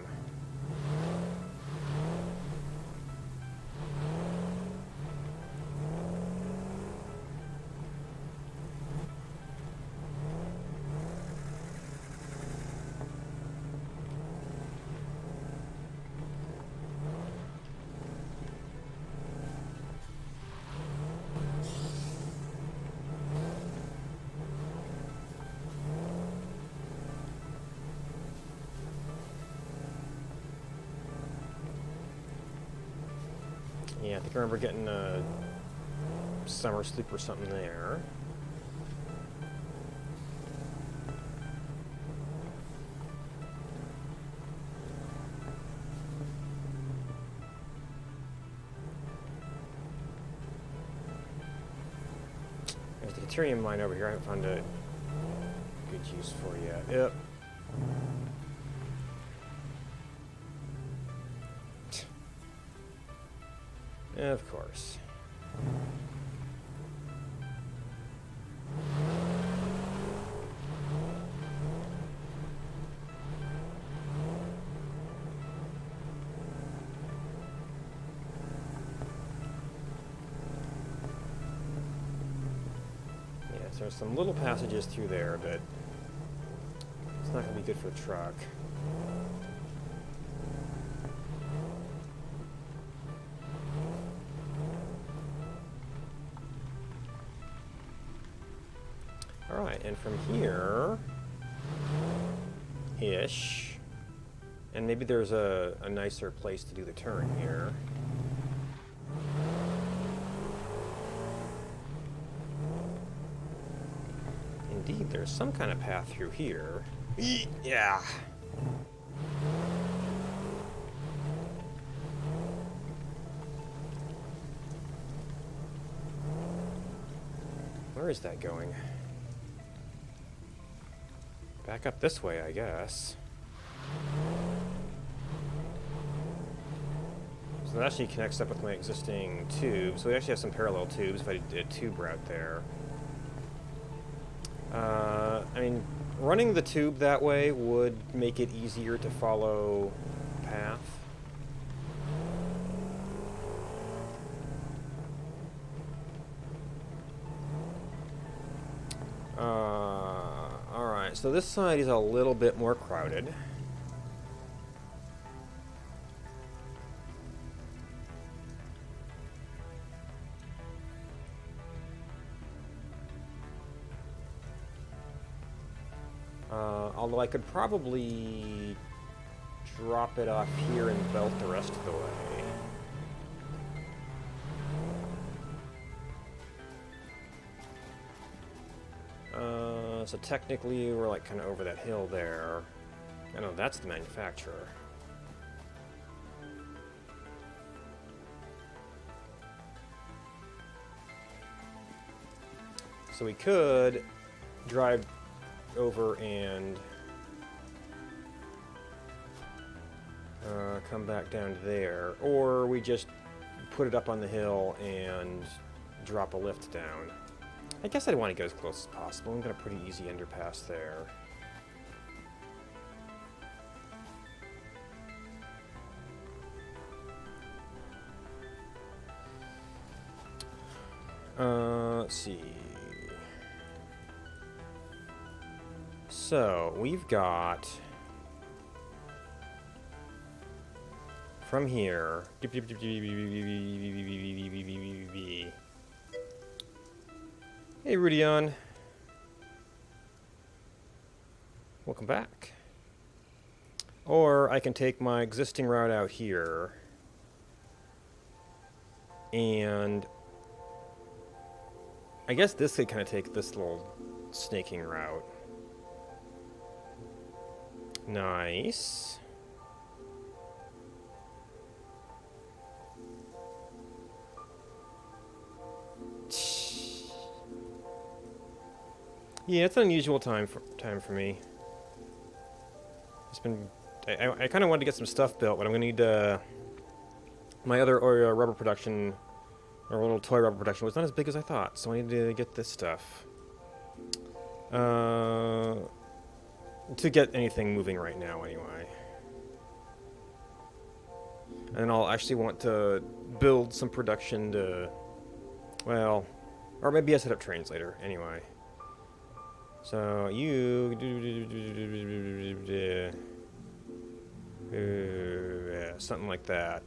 Yeah, I think I remember getting a summer sleep or something there. There's the deuterium mine over here. I haven't found a good use for yet. Yep. Of course. Yeah, so there's some little passages through there, but it's not going to be good for the truck. Alright, and from here-ish, and maybe there's a nicer place to do the turn here. Indeed, there's some kind of path through here. Yeah. Where is that going? Back up this way, I guess. So that actually connects up with my existing tube. So we actually have some parallel tubes if I did a tube route there. I mean, running the tube that way would make it easier to follow path. Alright, so this side is a little bit more crowded. Although I could probably drop it off here and belt the rest of the way. So technically we're like kind of over that hill there. I know that's the manufacturer. So we could drive over and come back down to there, or we just put it up on the hill and drop a lift down. I guess I'd want to go as close as possible. We've got a pretty easy underpass there. Let's see. So, we've got... From here... Hey, Rudion. Welcome back. Or I can take my existing route out here and I guess this could kind of take this little snaking route. Nice. Yeah, it's an unusual time for me. It's been I kind of wanted to get some stuff built, but I'm gonna need my other rubber production, or little toy rubber production, was not as big as I thought, so I need to get this stuff to get anything moving right now, anyway. And then I'll actually want to build some production to, well, or maybe I set up trains later. Anyway. So you something like that.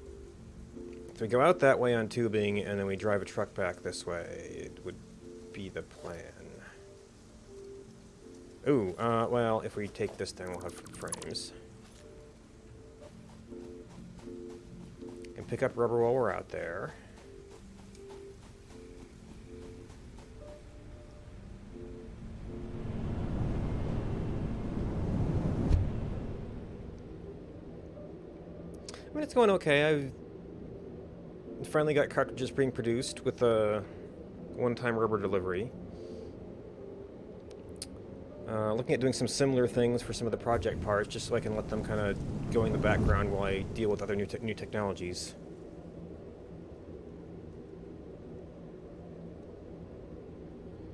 If we go out that way on tubing and then we drive a truck back this way, it would be the plan. Ooh, well, if we take this down, we'll have frames. And pick up rubber while we're out there. I mean, it's going okay. I've finally got cartridges being produced with a one-time rubber delivery. Looking at doing some similar things for some of the project parts, just so I can let them kind of go in the background while I deal with other new technologies.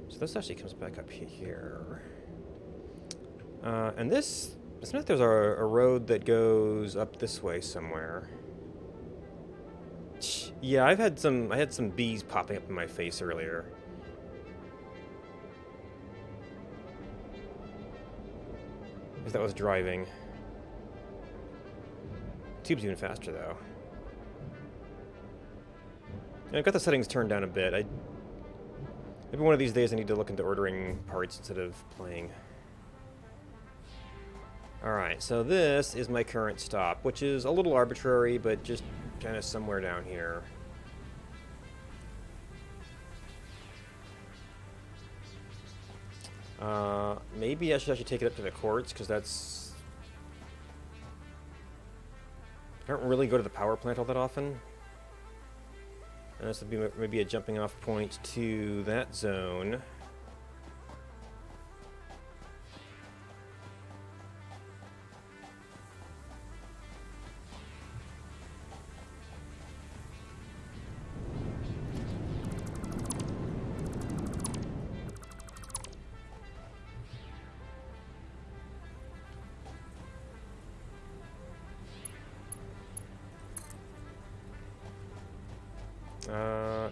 So this actually comes back up here. And this... It's not like there's a road that goes up this way somewhere. Yeah, I had some bees popping up in my face earlier. Because that was driving. Tube's even faster though. And I've got the settings turned down a bit. Maybe one of these days I need to look into ordering parts instead of playing. Alright, so this is my current stop, which is a little arbitrary, but just kind of somewhere down here. Maybe I should actually take it up to the courts, because that's... I don't really go to the power plant all that often. And this would be maybe a jumping off point to that zone.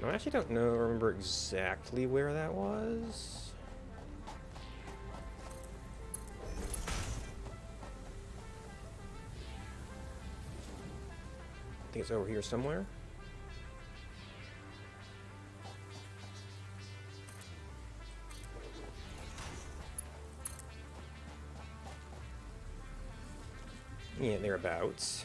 No, I actually don't remember exactly where that was. I think it's over here somewhere. Yeah, thereabouts.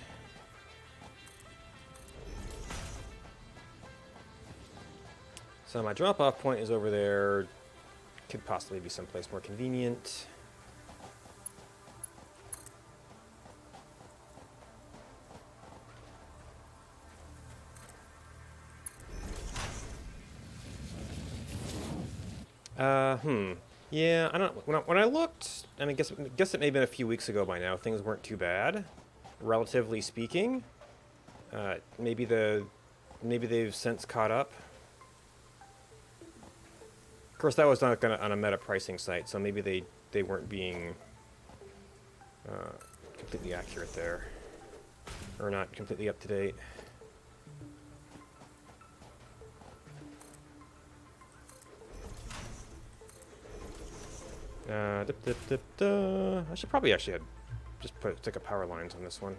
So my drop-off point is over there. Could possibly be someplace more convenient. Yeah, I don't. When I looked, and I guess it may have been a few weeks ago by now. Things weren't too bad, relatively speaking. Maybe they've since caught up. Of course, that was not on a meta pricing site, so maybe they weren't being completely accurate there, or not completely up to date. I should probably actually just stick a power lines on this one.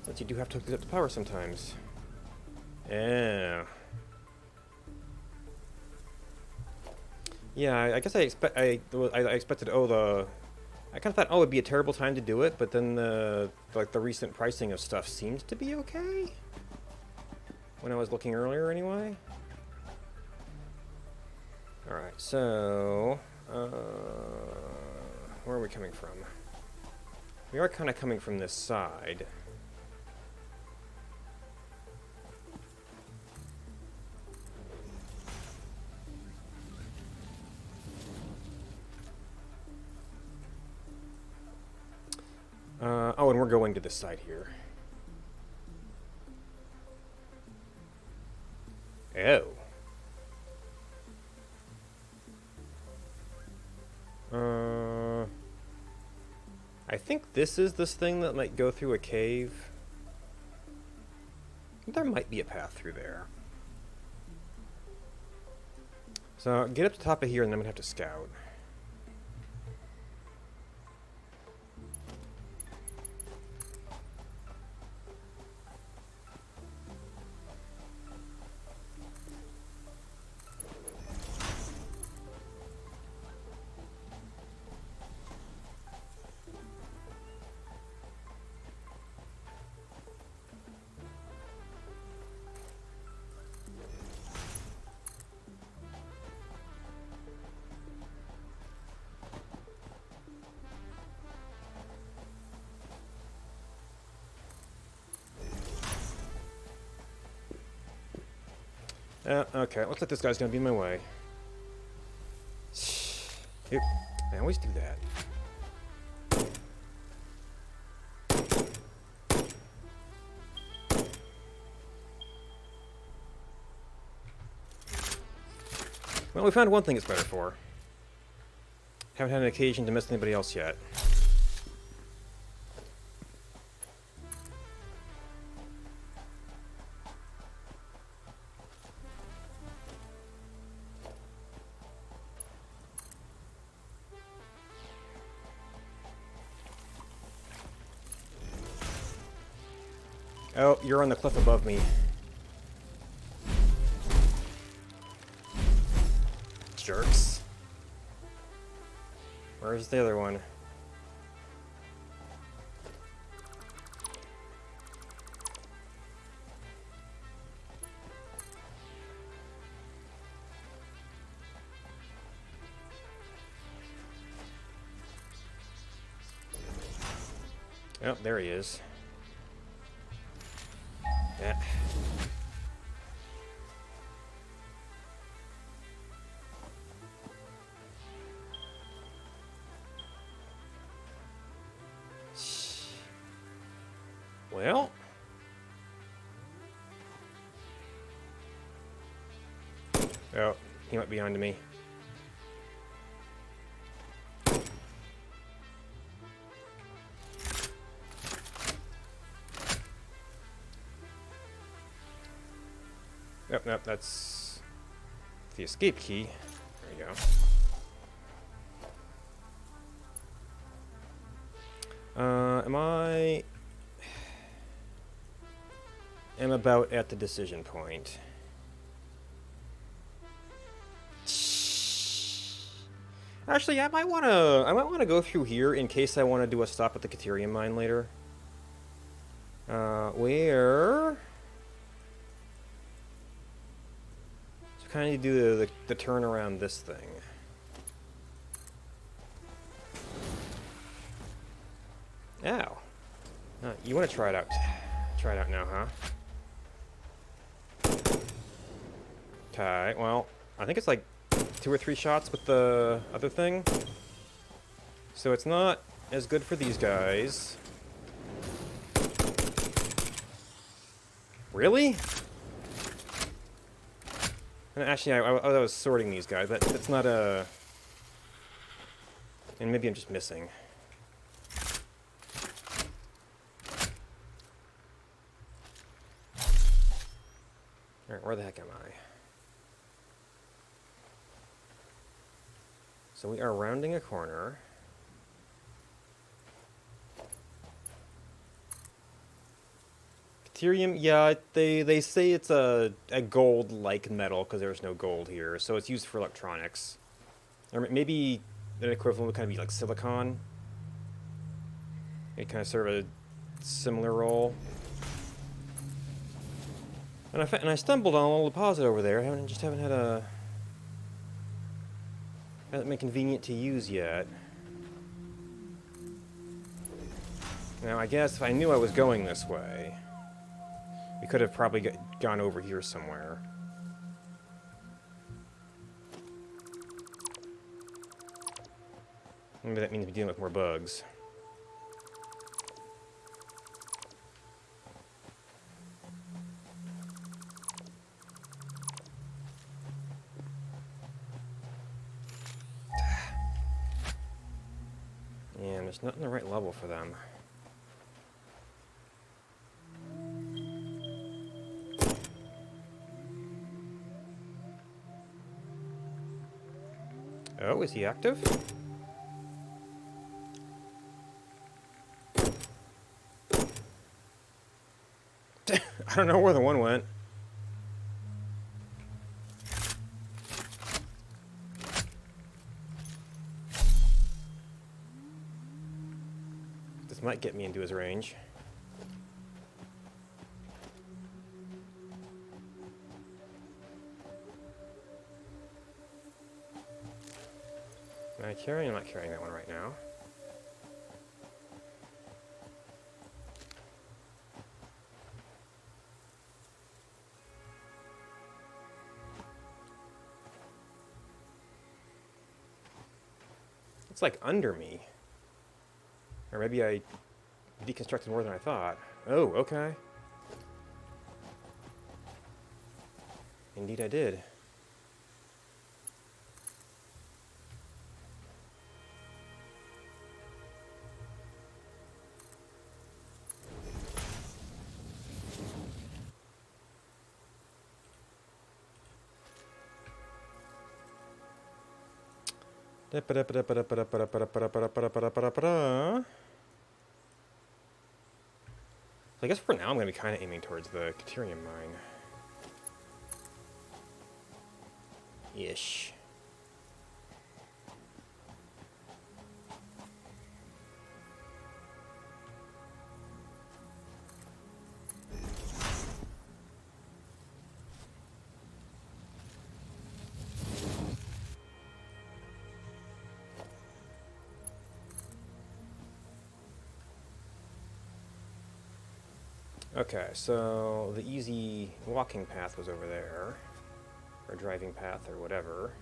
Since you do have to hook it up to power sometimes. Yeah. Yeah, I guess I expected, I kind of thought, it'd be a terrible time to do it, but then the recent pricing of stuff seems to be okay. When I was looking earlier, anyway. All right, so where are we coming from? We are kind of coming from this side. Oh, and we're going to this side here. Oh. I think this is this thing that might go through a cave. There might be a path through there. So get up to the top of here and then I'm gonna have to scout. Okay, looks like this guy's gonna be in my way. Yep, I always do that. Well, we found one thing it's better for. Haven't had an occasion to miss anybody else yet. Oh, you're on the cliff above me. Jerks. Where's the other one? Oh, there he is. Yeah. Well. Oh, he might be onto me. Nope, that's the escape key. There you go. I'm about at the decision point. Actually, I might wanna go through here in case I want to do a stop at the Caterium mine later. Where? So kind of do the turn around this thing. Ow. You want to try it out? Try it out now, huh? Okay, well, I think it's like 2 or 3 shots with the other thing. So it's not as good for these guys. Really? And actually, I was sorting these guys, but it's not a... And maybe I'm just missing. Alright, where the heck am I? So we are rounding a corner. Caterium, yeah, they say it's a gold-like metal because there's no gold here, so it's used for electronics. Or maybe an equivalent would kind of be like silicon. It kind of serve a similar role. And I stumbled on a little deposit over there. I haven't had a hasn't been convenient to use yet. Now I guess if I knew I was going this way, we could have probably gone over here somewhere. Maybe that means we're dealing with more bugs. And there's nothing the right level for them. Oh, is he active? I don't know where the one went. This might get me into his range. Am I carrying? I'm not carrying that one right now. It's like under me. Or maybe I deconstructed more than I thought. Oh, okay. Indeed I did. I guess for now I'm going to be kind of aiming towards the Caterium mine. Ish. Okay, so the easy walking path was over there. Or driving path, or whatever.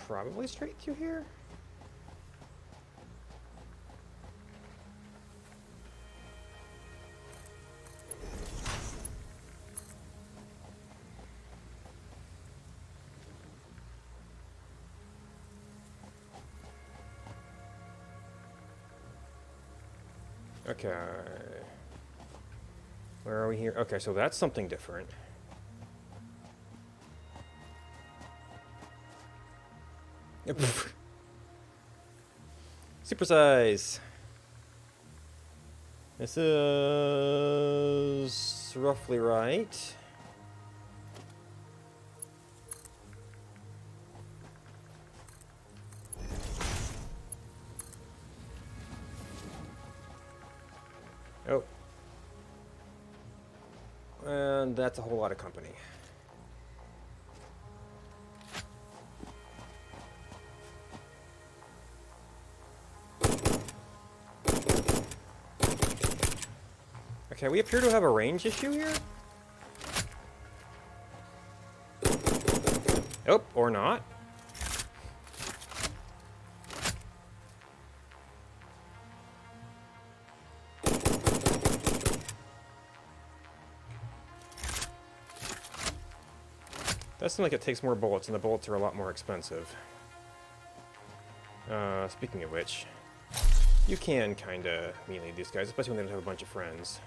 Probably straight through here? Okay. Where are we here? Okay, so that's something different. Super size. This is roughly right. Oh. And that's a whole lot of company. Okay, we appear to have a range issue here. Oh, or not. That seems like it takes more bullets, and the bullets are a lot more expensive. Speaking of which... You can kind of melee these guys, especially when they don't have a bunch of friends.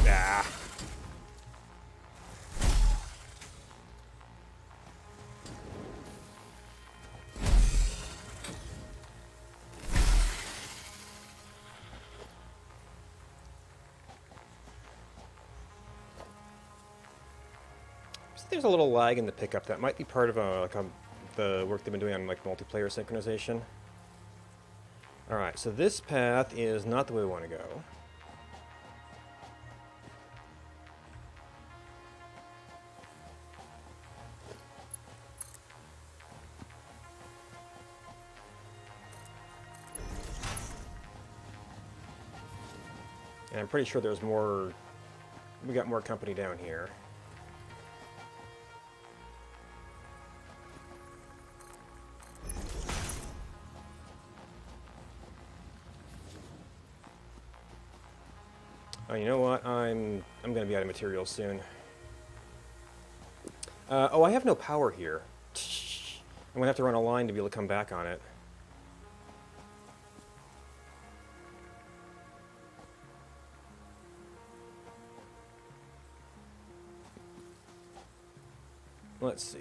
Ah. There's a little lag in the pickup. That might be part of the work they've been doing on like multiplayer synchronization. Alright, so this path is not the way we want to go. And I'm pretty sure there's more... We got more company down here. Oh, you know what? I'm gonna be out of materials soon. Oh, I have no power here. I'm gonna have to run a line to be able to come back on it. Let's see.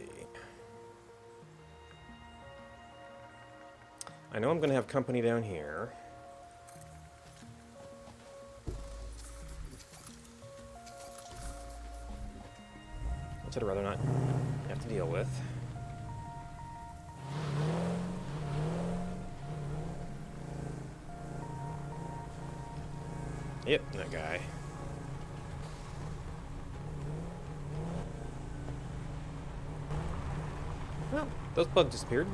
I know I'm gonna have company down here. Which I'd rather not have to deal with. Yep, that guy. Well, those bugs disappeared.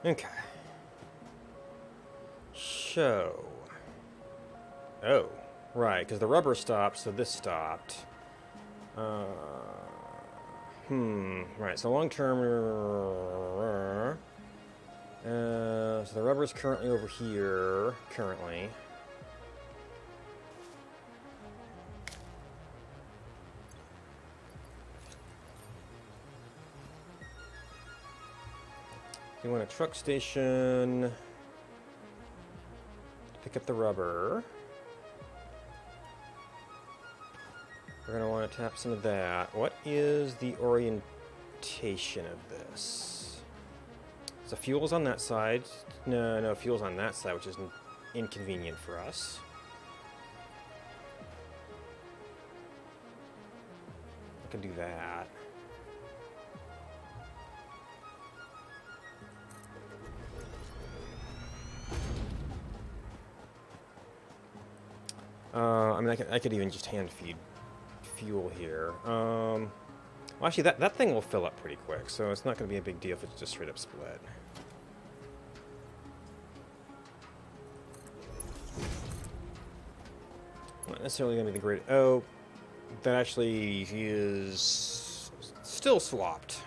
Okay. So. Oh, right, because the rubber stopped, so this stopped. Right, so long term. So the rubber is currently over here. Currently. You want a truck station to pick up the rubber. We're going to want to tap some of that. What is the orientation of this? So fuel's on that side. No, fuel's on that side, which is inconvenient for us. I could do that. I mean, I could even just hand feed fuel here. Well, actually, that thing will fill up pretty quick, so it's not going to be a big deal if it's just straight up split. Not necessarily going to be the great... Oh, that actually is still swapped.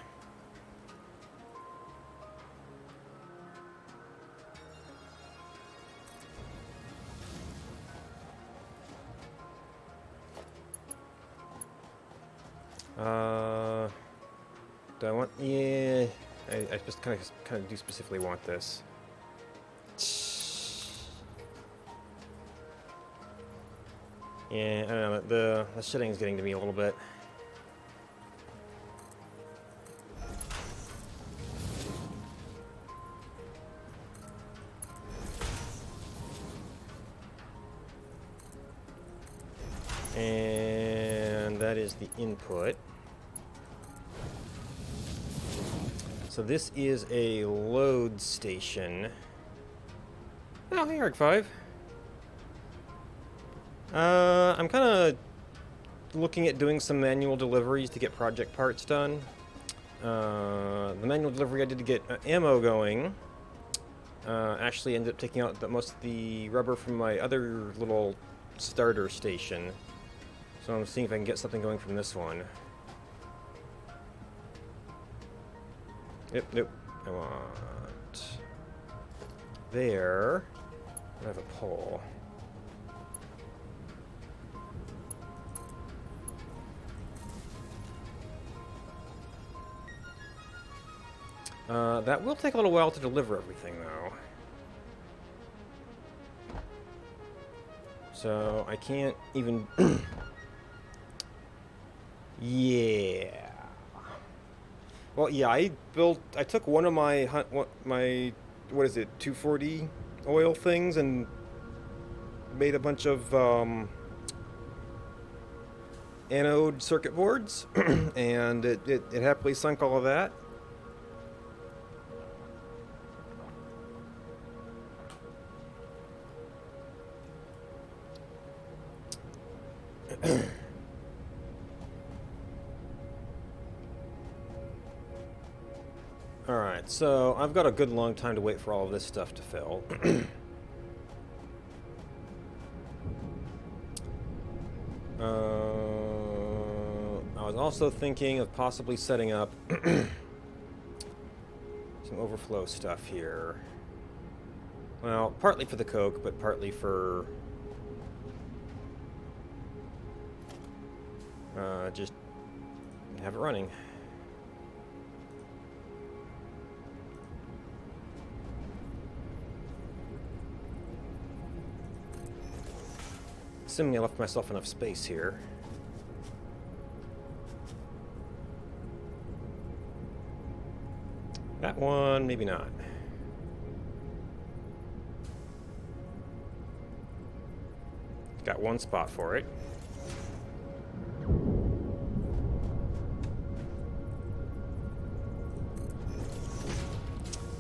Do I want? Yeah, I just kind of do specifically want this. Yeah, I don't know. The shitting's getting to me a little bit. And that is the input. So this is a load station. Oh, hey, Arc5. I'm kind of looking at doing some manual deliveries to get project parts done. The manual delivery I did to get ammo going actually ended up taking out most of the rubber from my other little starter station. So I'm seeing if I can get something going from this one. Nope. I want... There. I have a pole. That will take a little while to deliver everything, though. So, I can't even... Yeah. Well, yeah, I took one of my, what is it, 240 oil things and made a bunch of, anode circuit boards, and it happily sunk all of that. Alright, so I've got a good long time to wait for all of this stuff to fill. I was also thinking of possibly setting up some overflow stuff here. Well, partly for the coke, but partly for just have it running. Assuming I left myself enough space here. That one, maybe not. Got one spot for it.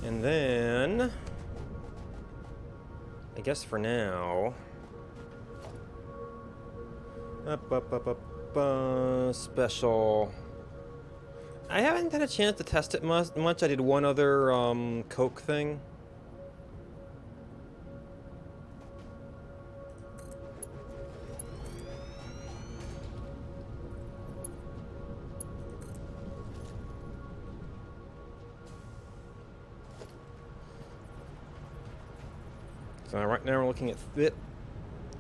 And then, I guess for now, special. I haven't had a chance to test it much. I did one other coke thing. So right now we're looking at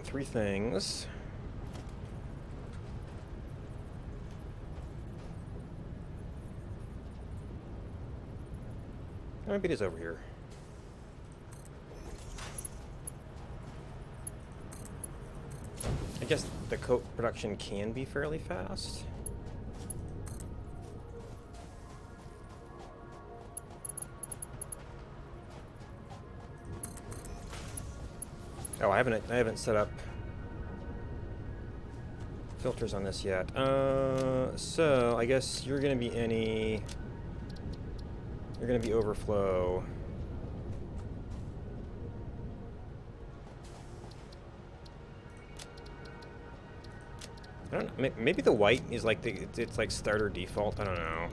three things. Maybe it is over here. I guess the coke production can be fairly fast. Oh, I haven't set up filters on this yet. So I guess you're gonna be you're gonna be overflow. I don't know. Maybe the white is like it's like starter default. I don't know.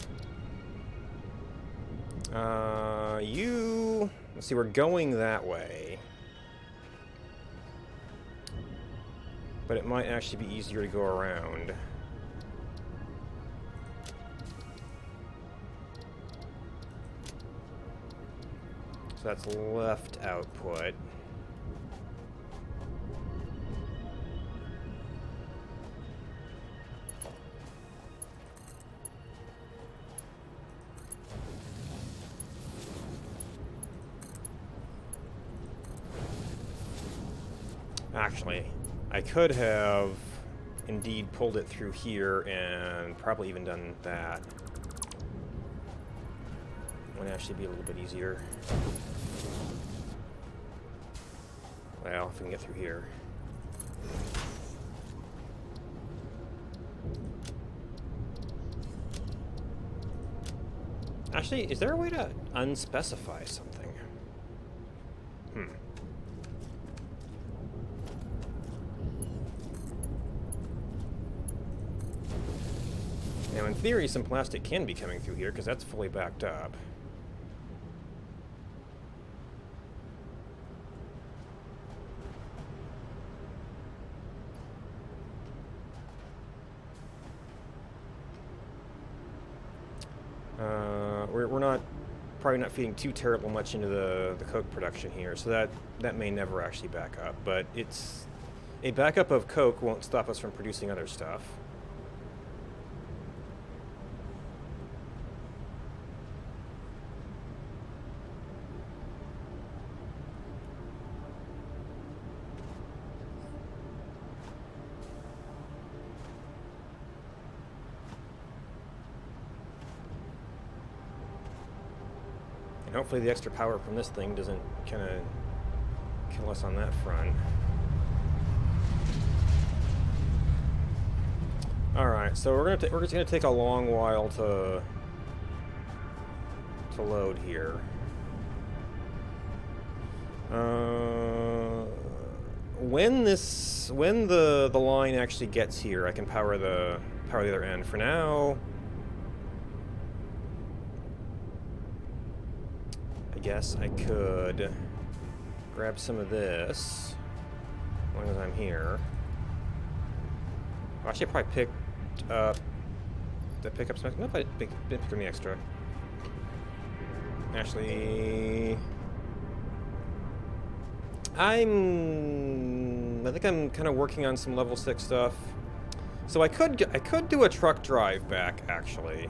Let's see. We're going that way, but it might actually be easier to go around. So that's left output. Actually, I could have indeed pulled it through here and probably even done that. Would actually be a little bit easier. Well, if we can get through here. Actually, is there a way to unspecify something? Now, in theory, some plastic can be coming through here because that's fully backed up. We're probably not feeding too terrible much into the coke production here, so that may never actually back up. But a backup of coke won't stop us from producing other stuff. And hopefully the extra power from this thing doesn't kind of kill us on that front. All right, so we're just gonna take a long while to load here. When the line actually gets here, I can power the other end. For now, I guess I could grab some of this as long as I'm here. Actually, I probably picked up. Did I pick up some? Nope, I didn't pick up any extra. Actually, I think I'm kind of working on some level 6 stuff. So I could do a truck drive back, actually.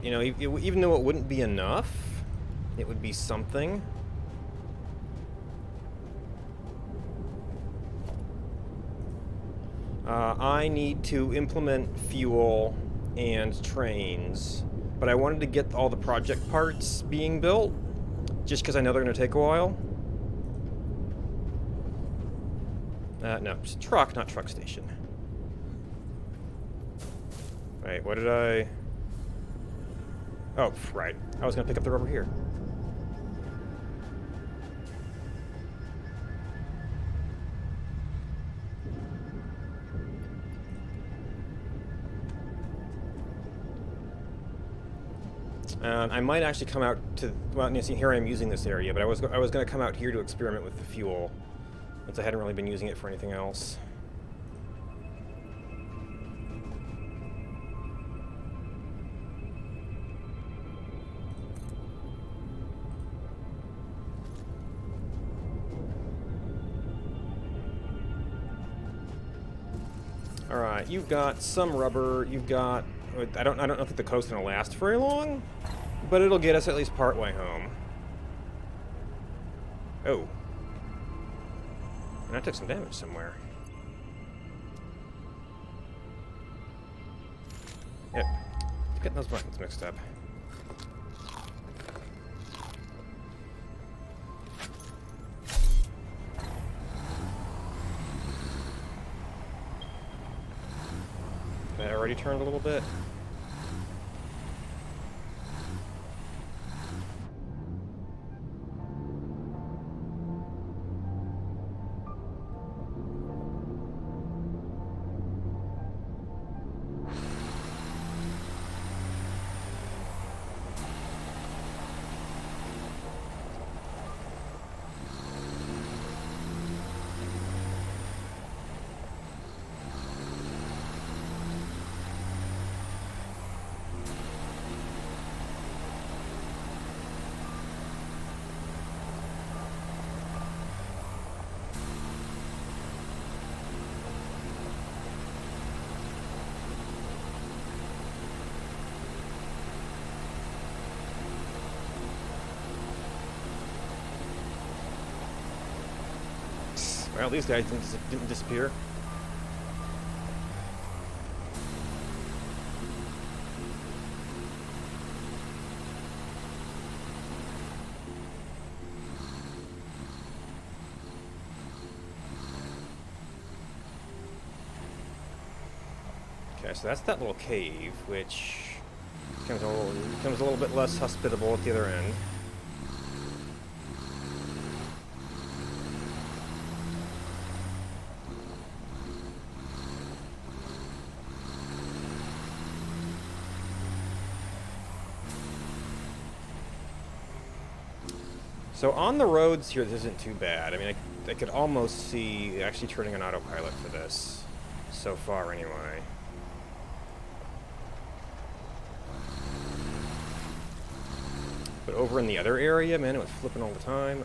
You know, even though it wouldn't be enough, it would be something. I need to implement fuel and trains, but I wanted to get all the project parts being built, just because I know they're going to take a while. No, it's truck, not truck station. Wait, what did I... Oh, right. I was going to pick up the rubber here. I might actually come out to... Well, you see, here I am using this area, but I was going to come out here to experiment with the fuel, since I hadn't really been using it for anything else. All right, you've got some rubber. You've got... I don't think the coast's gonna last very long, but it'll get us at least part way home. Oh. And I took some damage somewhere. Yep. Getting those buttons mixed up. I already turned a little bit. Well, these guys didn't disappear. Okay, so that's that little cave, which becomes a little bit less hospitable at the other end. So on the roads here, this isn't too bad. I mean, I could almost see actually turning on autopilot for this. So far, anyway. But over in the other area, man, it was flipping all the time.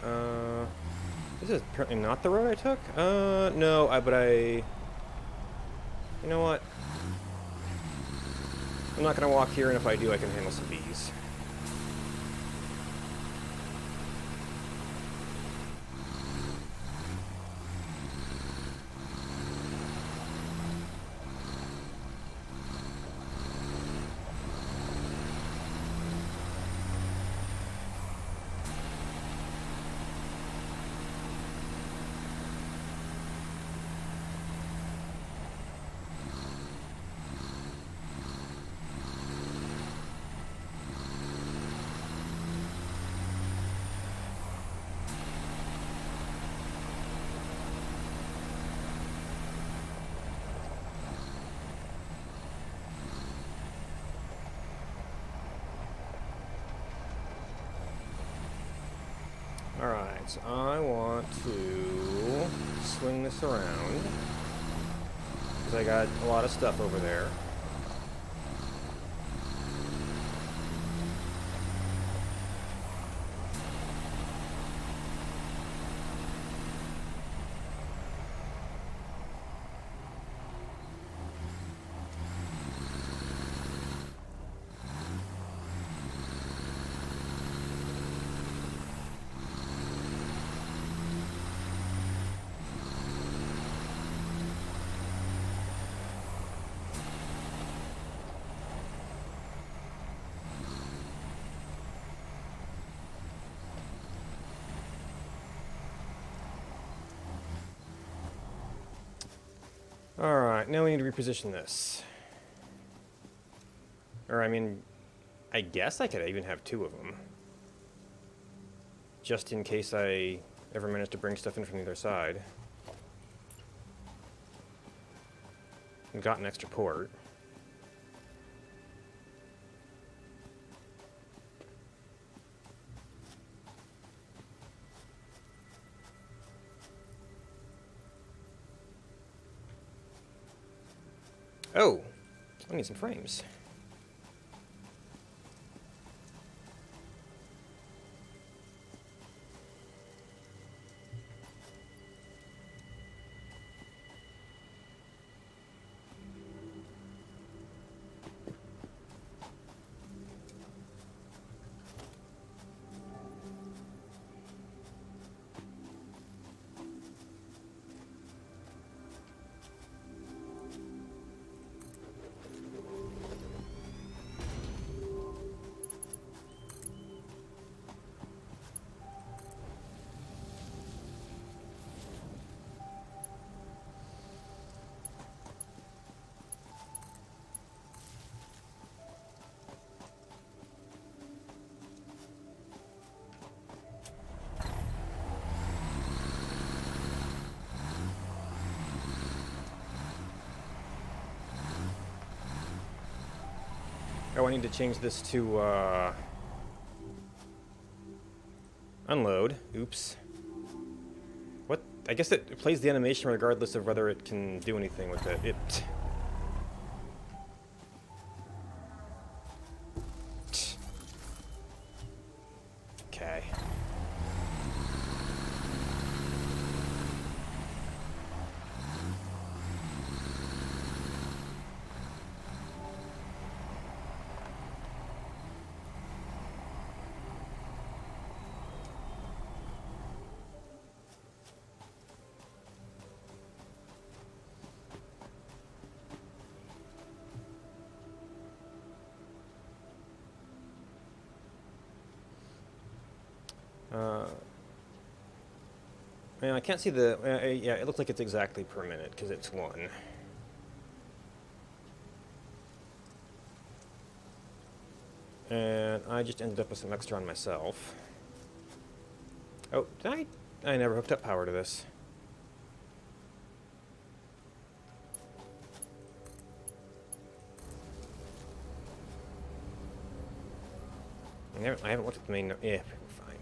This is apparently not the road I took? No, but I... You know what? I'm not gonna walk here, and if I do, I can handle some bees. Alright, so I want to swing this around, because I got a lot of stuff over there. Alright, now we need to reposition this. Or, I mean, I guess I could even have two of them. Just in case I ever manage to bring stuff in from the other side. I've got an extra port. Oh, I need some frames. Oh, I need to change this to, unload. Oops. What? I guess it plays the animation regardless of whether it can do anything with it. Okay. Man, I can't see the... yeah, it looks like it's exactly per minute, because it's 1. And I just ended up with some extra on myself. Oh, did I never hooked up power to this. I haven't looked at the main... Yeah, fine.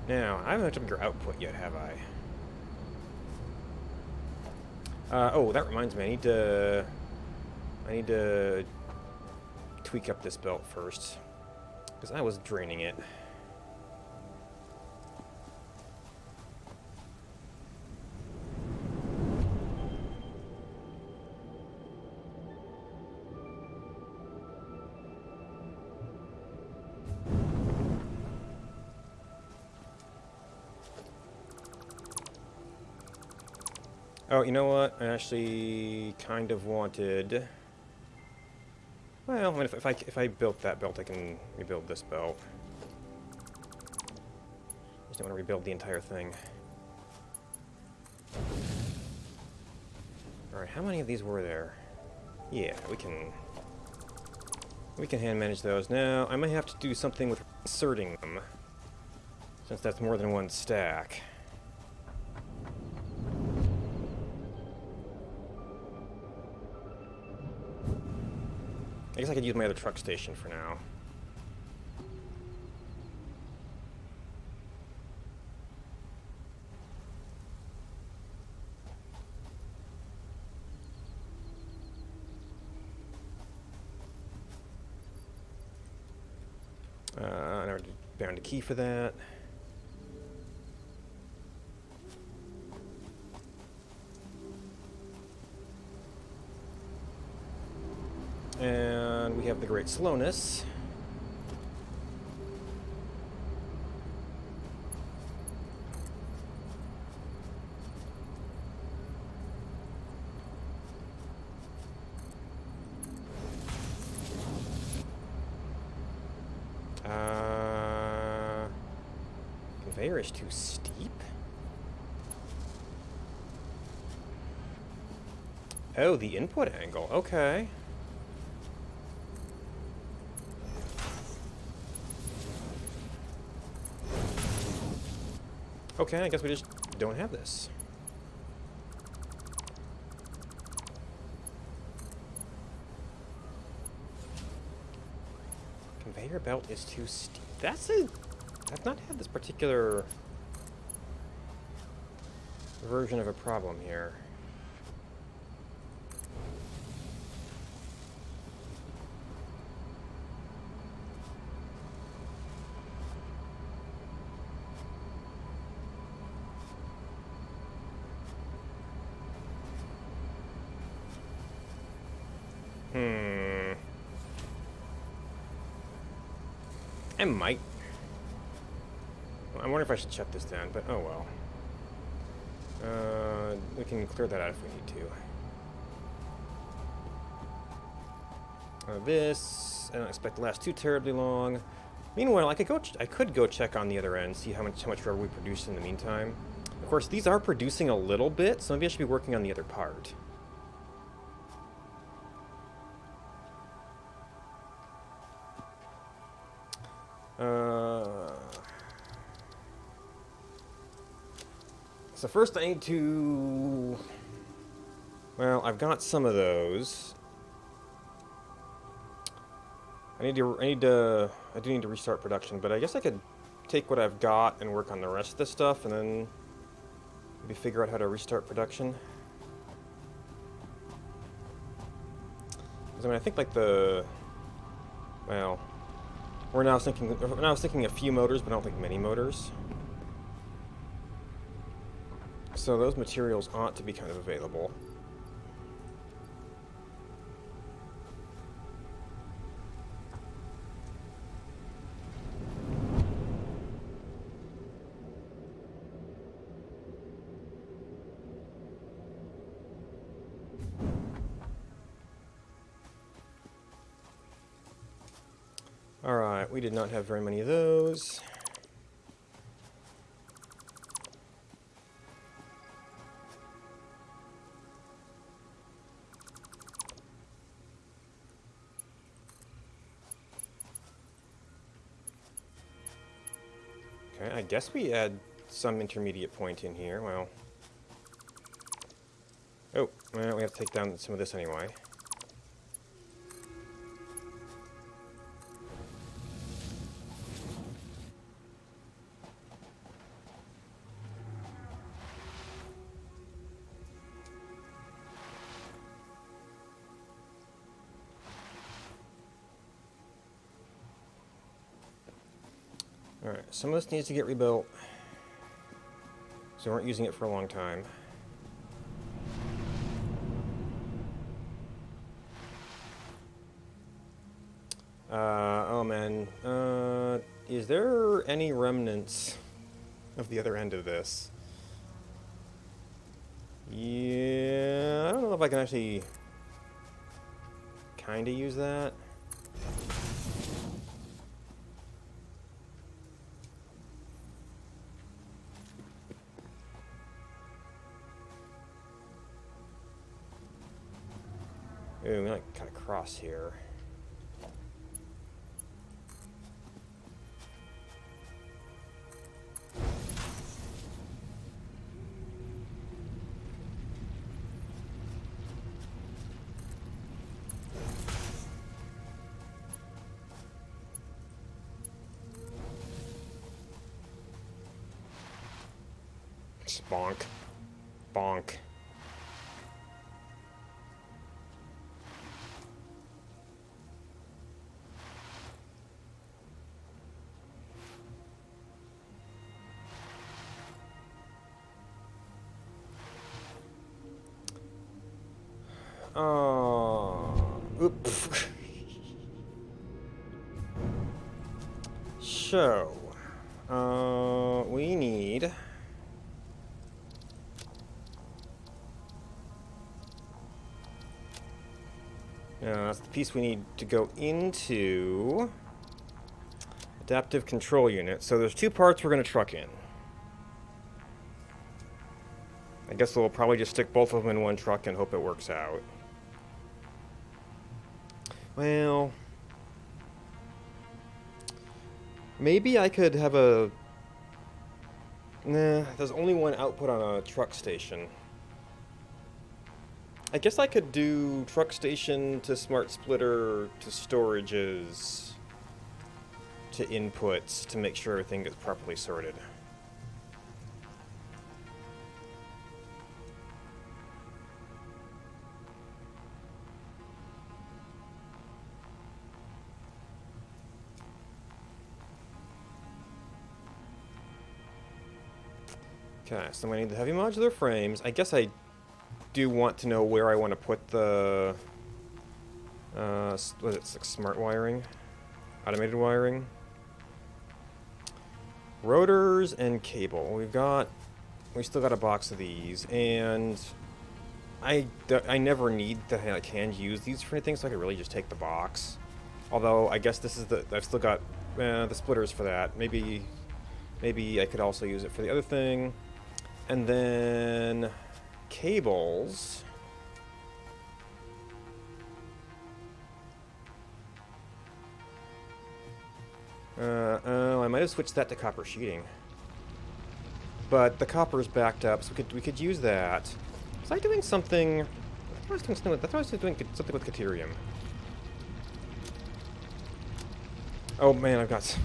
Now, I haven't hooked up your output yet, have I? Oh, that reminds me. I need to tweak up this belt first, because I was draining it. Oh, you know what? I actually kind of wanted. Well, I mean, if I built that belt, I can rebuild this belt. I just don't want to rebuild the entire thing. All right, how many of these were there? Yeah, we can hand manage those. Now, I might have to do something with inserting them, since that's more than one stack. I guess I could use my other truck station for now. I already bound a key for that. And we have the Great Slowness. Conveyor is too steep. Oh, the input angle. Okay. Okay, I guess we just don't have this. Conveyor belt is too steep. I've not had this particular version of a problem here. I might. I wonder if I should shut this down, but oh well. We can clear that out if we need to. This, I don't expect to last too terribly long. Meanwhile, I could go check on the other end, see how much rubber we produce in the meantime. Of course, these are producing a little bit, so maybe I should be working on the other part. So first I need to... Well, I've got some of those. I do need to restart production, but I guess I could take what I've got and work on the rest of the stuff, and then maybe figure out how to restart production. Because I mean, I think like well, we're now thinking a few motors, but I don't think many motors. So those materials ought to be kind of available. Alright, we did not have very many of those. Okay, I guess we add some intermediate point in here. Well, we have to take down some of this anyway. Alright, some of this needs to get rebuilt. So we weren't using it for a long time. Oh man. Is there any remnants of the other end of this? Yeah, I don't know if I can actually kinda use that. Ooh, we might cut across here. Bonk. Bonk. Oh. Oops. So, we need... that's the piece we need to go into adaptive control unit. So there's two parts we're going to truck in. I guess we'll probably just stick both of them in one truck and hope it works out. Well, maybe I could have a... Nah, there's only one output on a truck station. I guess I could do truck station to smart splitter to storages to inputs to make sure everything gets properly sorted. Okay, so I need the heavy modular frames. I guess I do want to know where I want to put the what is it, like smart wiring, automated wiring, rotors and cable. We still got a box of these, and I never need to hand use these for anything, so I could really just take the box. Although I guess this is I've still got the splitters for that. Maybe I could also use it for the other thing, and then cables. I might have switched that to copper sheeting, but the copper's backed up, so we could use that. Was I doing something? I thought I was doing something with Caterium. Oh man, I've got.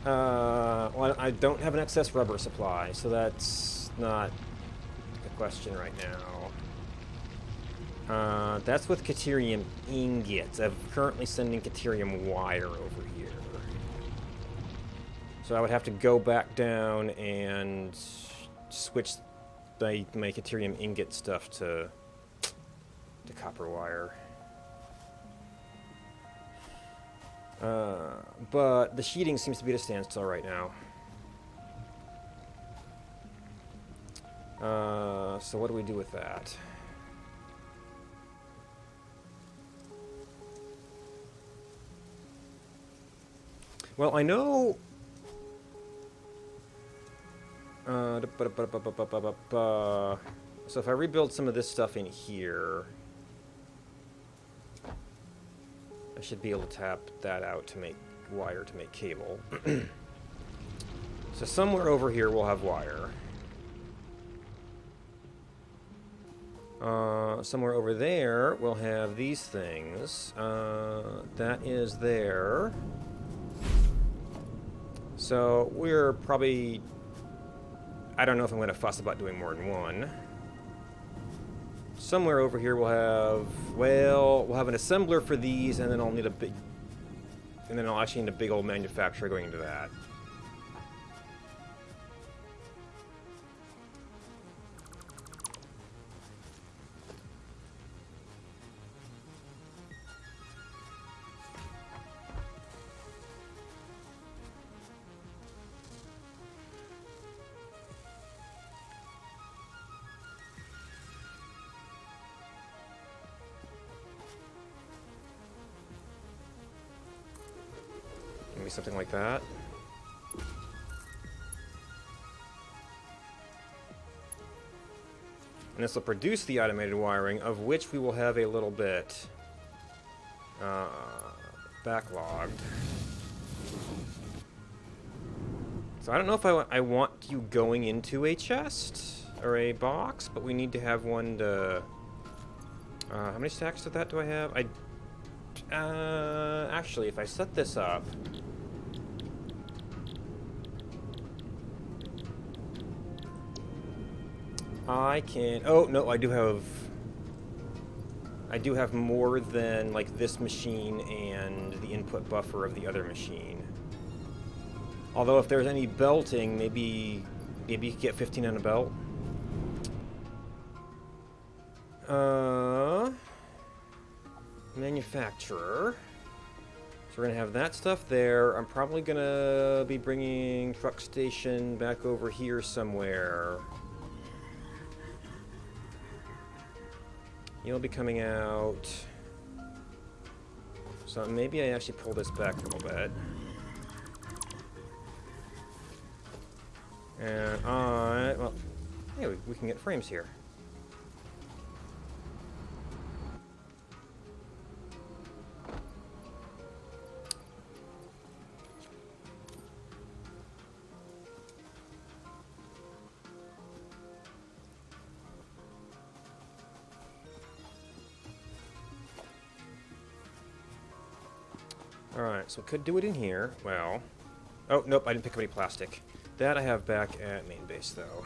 Well, I don't have an excess rubber supply, so that's not the question right now. That's with Caterium ingots. I'm currently sending Caterium wire over here. So I would have to go back down and switch my Caterium ingot stuff to copper wire. But the sheeting seems to be at a standstill right now. So what do we do with that? Well, I know... So if I rebuild some of this stuff in here, I should be able to tap that out to make wire to make cable. So somewhere over here we'll have wire. Somewhere over there we'll have these things. That is there. So we're probably... I don't know if I'm going to fuss about doing more than one. Somewhere over here we'll have... Well, we'll have an assembler for these, and then I'll need a big... and then I'll actually need a big old manufacturer going into that. Maybe something like that. And this will produce the automated wiring, of which we will have a little bit backlogged. So I don't know if I want you going into a chest or a box, but we need to have one to... how many stacks of that do I have? Actually, if I set this up... I can... Oh, no, I do have more than, like, this machine and the input buffer of the other machine. Although if there's any belting, maybe you could get 15 on a belt. Manufacturer. So we're gonna have that stuff there. I'm probably gonna be bringing truck station back over here somewhere. You'll be coming out. So maybe I actually pull this back a little bit. And well, hey, we can get frames here. Alright, so we could do it in here. Well, oh, nope, I didn't pick up any plastic. That I have back at main base, though.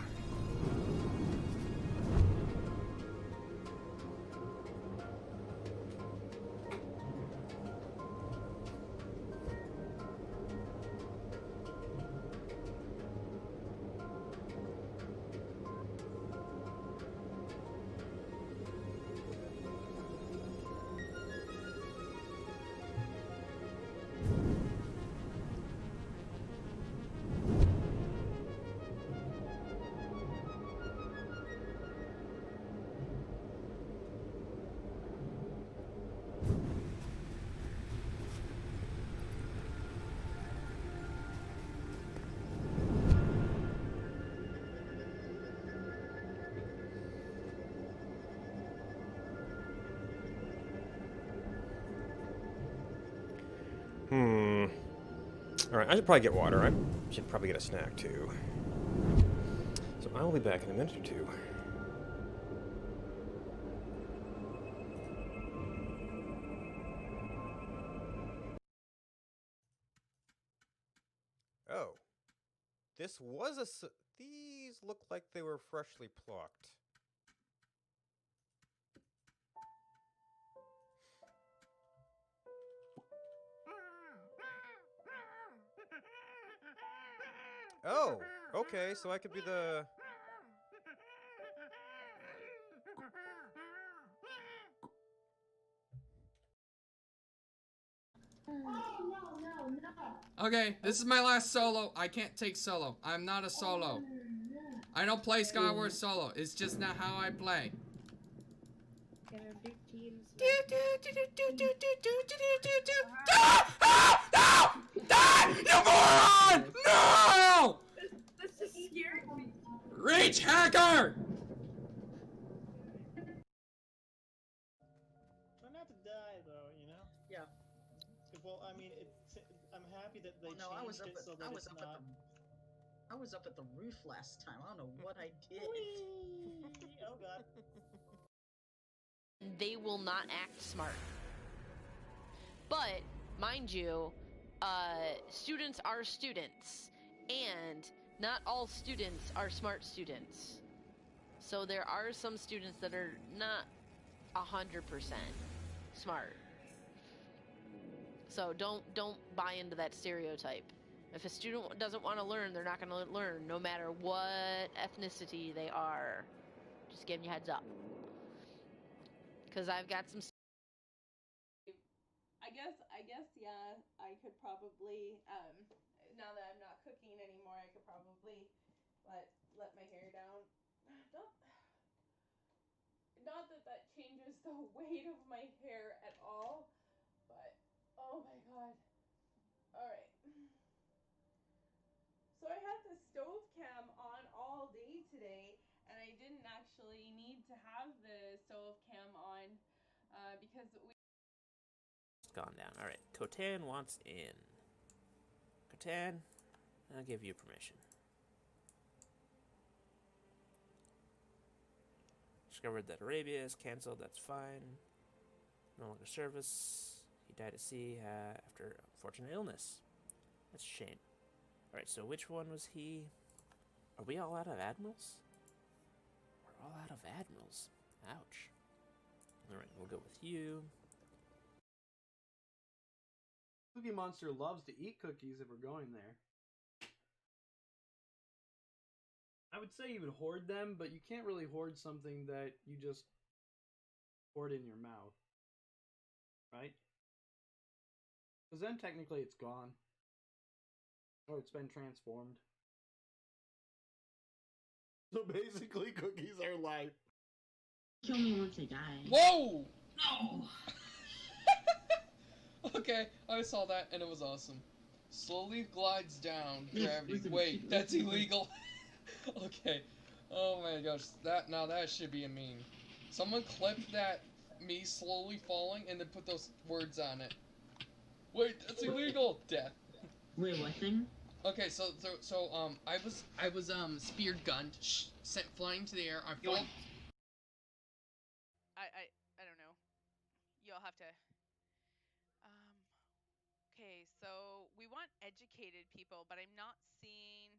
Alright, I should probably get water. I should probably get a snack, too. So I will be back in a minute or two. Oh. This was a... These look like they were freshly plucked. Oh, okay, so I could be the... Okay, this is my last solo. I can't take solo. I'm not a solo. I don't play Skyward solo. It's just not how I play. You moron! No! This just scared me. Reach hacker! Try not to die, though, you know? Yeah. Well, I mean, I'm happy that they No, I was changed up it so at, that I was it's up not... at the I was up at the roof last time. I don't know what I did. Whee! Oh god. They will not act smart. But, mind you, students are students, and not all students are smart students. So there are some students that are not 100% smart. So don't buy into that stereotype. If a student doesn't want to learn, they're not going to learn, no matter what ethnicity they are. Just giving you a heads up. Because I've got some. I guess, yeah, I could probably, now that I'm not cooking anymore, I could probably let my hair down. Not that that changes the weight of my hair at all, but, oh my god. Alright. So I had the stove cam on all day today, and I didn't actually need to have the stove cam on, because we Gone down. All right, Cotan wants in. Cotan, I'll give you permission. Discovered that Arabia is canceled. That's fine. No longer service. He died at sea after unfortunate illness. That's a shame. All right, so which one was he? Are we all out of admirals? We're all out of admirals. Ouch. All right, we'll go with you. Cookie Monster loves to eat cookies if we're going there. I would say you would hoard them, but you can't really hoard something that you just hoard in your mouth. Right? Because then technically it's gone. Or it's been transformed. So basically cookies are life. Kill me once I die. Whoa! No! Okay, I saw that and it was awesome. Slowly glides down. Yes, Gravity. listen, Wait, that's listen. illegal. Okay. Oh my gosh, that should be a meme. Someone clip that me slowly falling and then put those words on it. Wait, that's illegal. Death. Wait, what thing? Okay, so I was speared gunned, sent flying to the air. I fell. I don't know. You'll have to. Okay, so we want educated people, but I'm not seeing.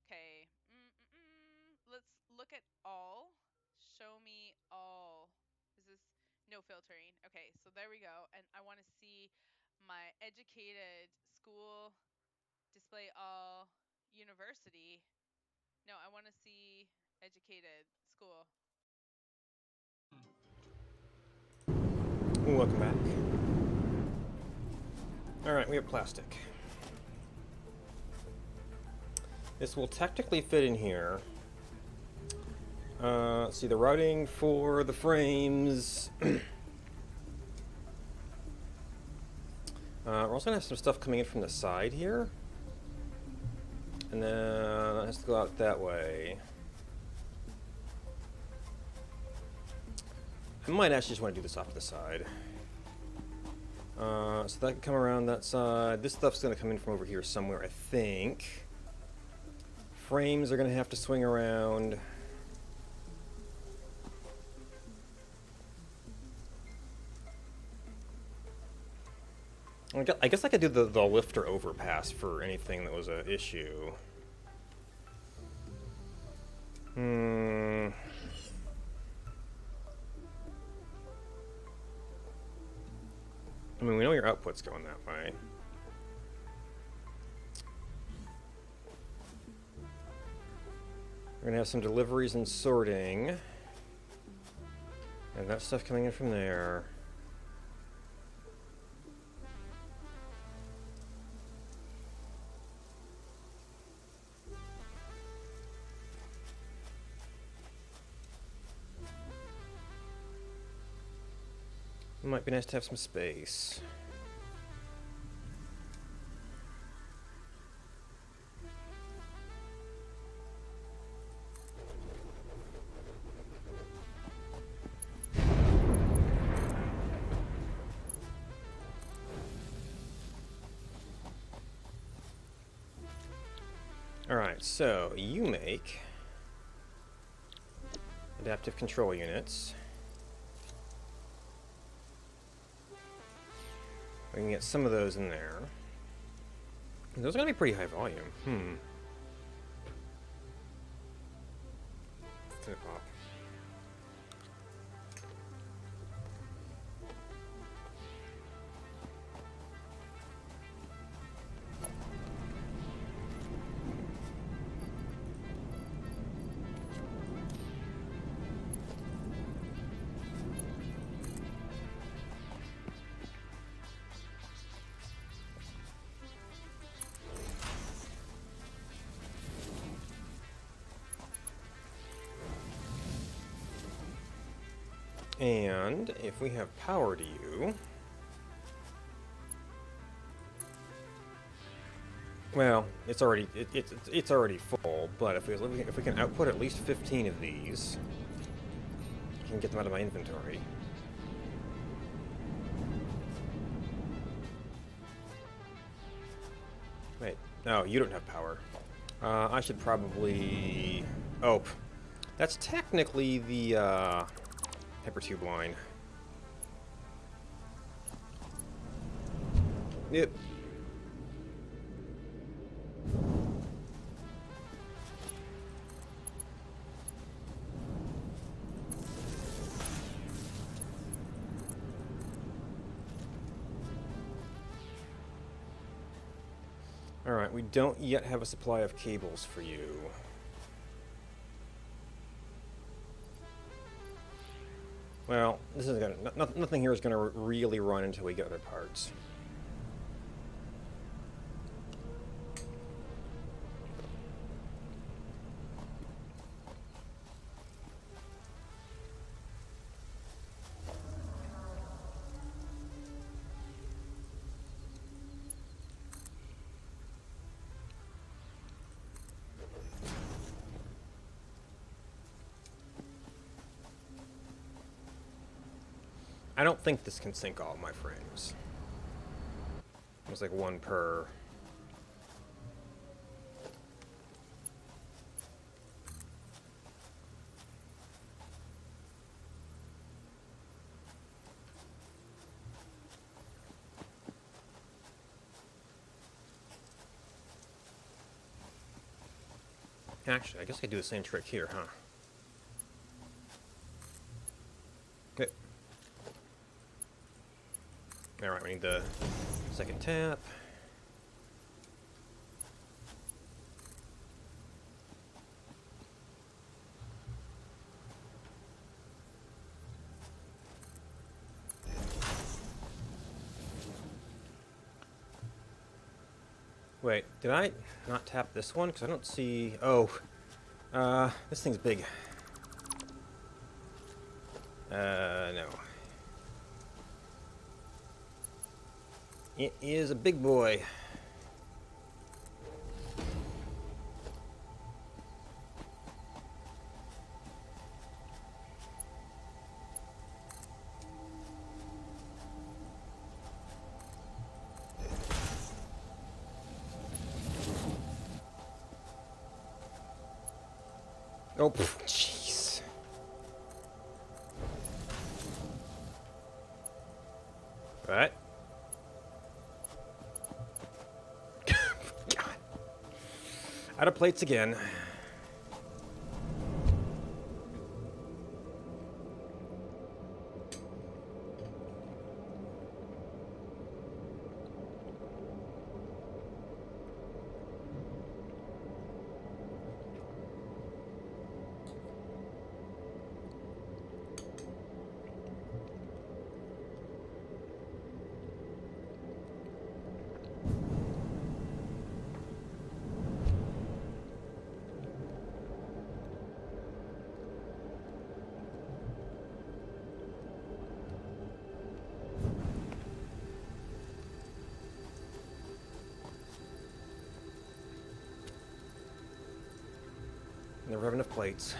Okay. Let's look at all. Show me all. Is this no filtering? Okay, so there we go. And I want to see my educated school, display all, university. No, I want to see educated school. Welcome back. Alright, we have plastic. This will technically fit in here. Let's see, the routing for the frames. We're also going to have some stuff coming in from the side here. And then it has to go out that way. I might actually just want to do this off to the side. So that can come around that side. This stuff's going to come in from over here somewhere, I think. Frames are going to have to swing around. I guess I could do the lifter overpass for anything that was an issue. I mean, we know your output's going that way. We're gonna have some deliveries and sorting. And that stuff coming in from there. It might be nice to have some space. Alright, so you make adaptive control units. We can get some of those in there. Those are going to be pretty high volume. It's gonna pop. And if we have power to you... Well, it's already it's already full, but if we can output at least 15 of these, I can get them out of my inventory. Wait, no, you don't have power. I should probably... Oh, that's technically the hypertube line. Yep. Alright, we don't yet have a supply of cables for you. Well, this is gonna... nothing here is gonna really run until we get other parts. I don't think this can sync all of my frames. It's like one per. Actually, I guess I could do the same trick here, huh? Okay. Alright, we need the second tap. Wait, did I not tap this one? Because I don't see... Oh, this thing's big. No. It is a big boy. Oh, jeez. What? God. Out of plates again. Never have enough plates.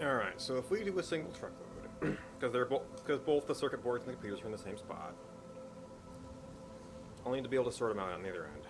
Alright, so if we do a single truckload, because both the circuit boards and the computers are in the same spot, I'll need to be able to sort them out on the other end.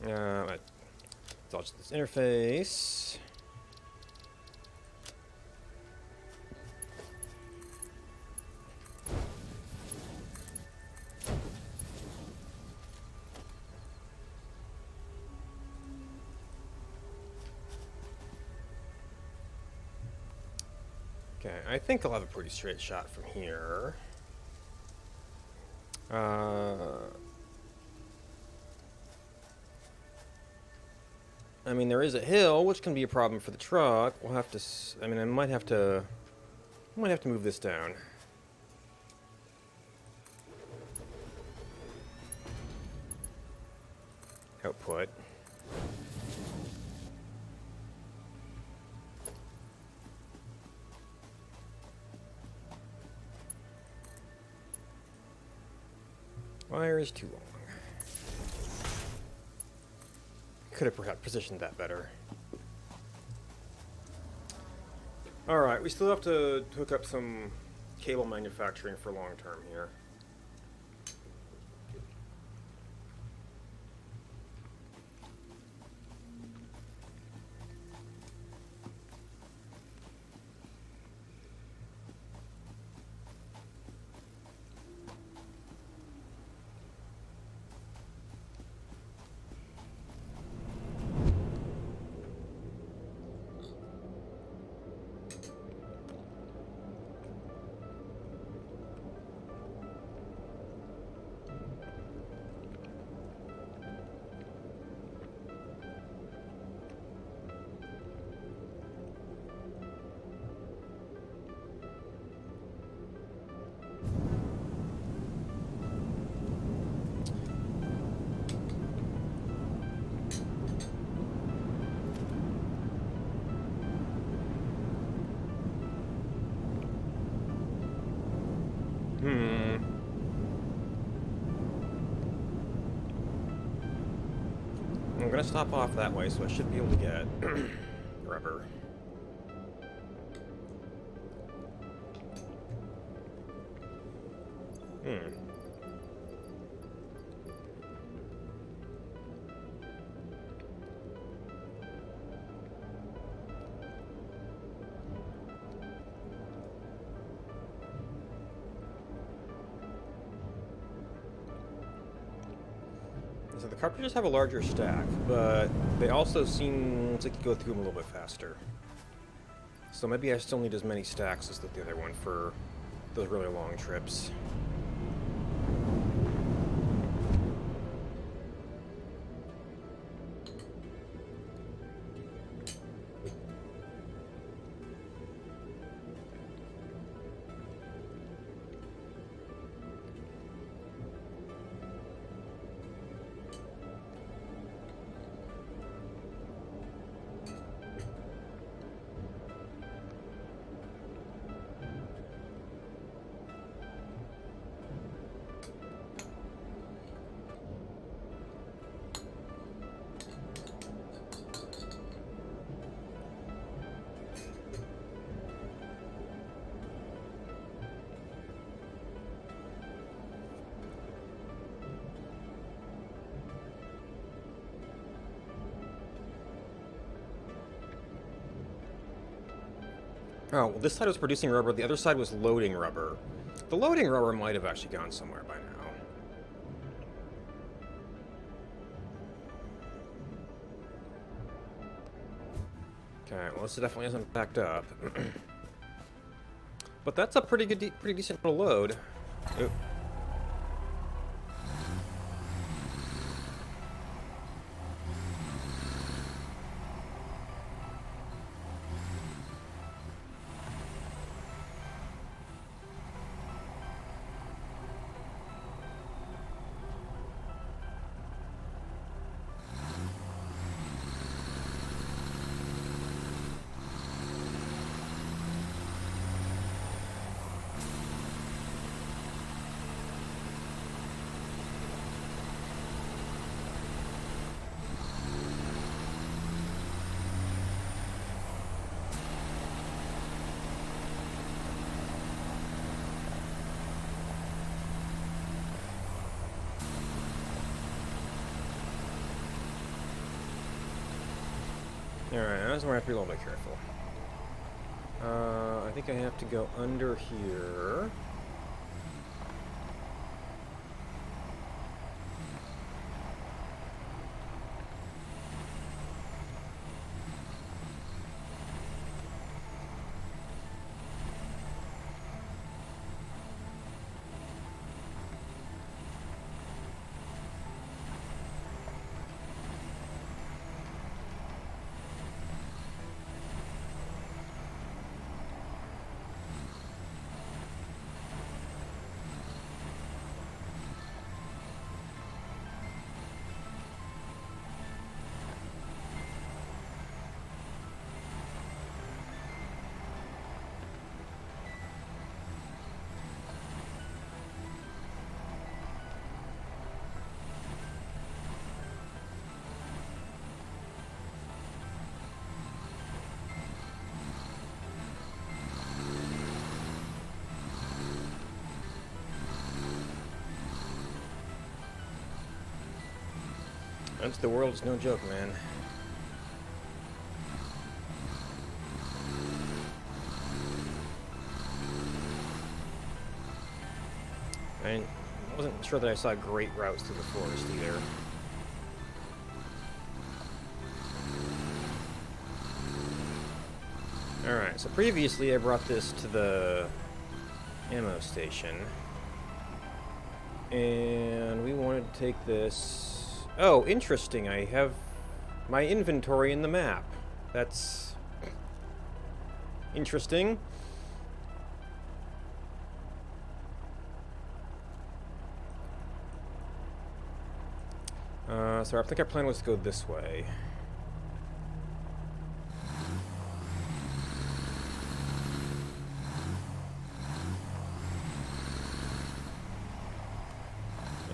It's all just this interface. Okay, I think I'll have a pretty straight shot from here. I mean, there is a hill, which can be a problem for the truck. We'll have to. I mean, I might have to move this down. Output. Wire is too long. Could have perhaps positioned that better. Alright, we still have to hook up some cable manufacturing for long term here. I'm gonna stop off that way, so I should be able to get rubber. So the cartridges have a larger stack, but they also seem like you go through them a little bit faster. So maybe I still need as many stacks as the other one for those really long trips. Oh, well, this side was producing rubber, the other side was loading rubber. The loading rubber might have actually gone somewhere by now. Okay, well, this definitely isn't backed up. But that's a pretty good, pretty decent little load. Oop. Alright, I just want to have to be a little bit careful. I think I have to go under here. The world is no joke, man. I wasn't sure that I saw great routes through the forest either. Alright, so previously I brought this to the ammo station. And we wanted to take this... Oh, interesting, I have my inventory in the map. That's interesting. So I think our plan was to go this way.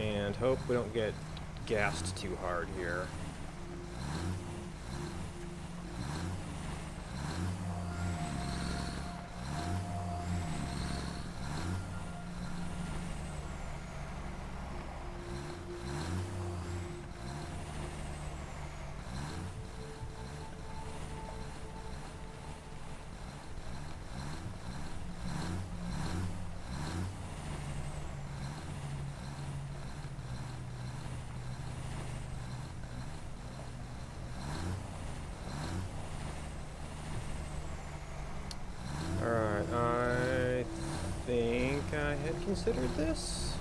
And hope we don't get gassed too hard here. Considered this?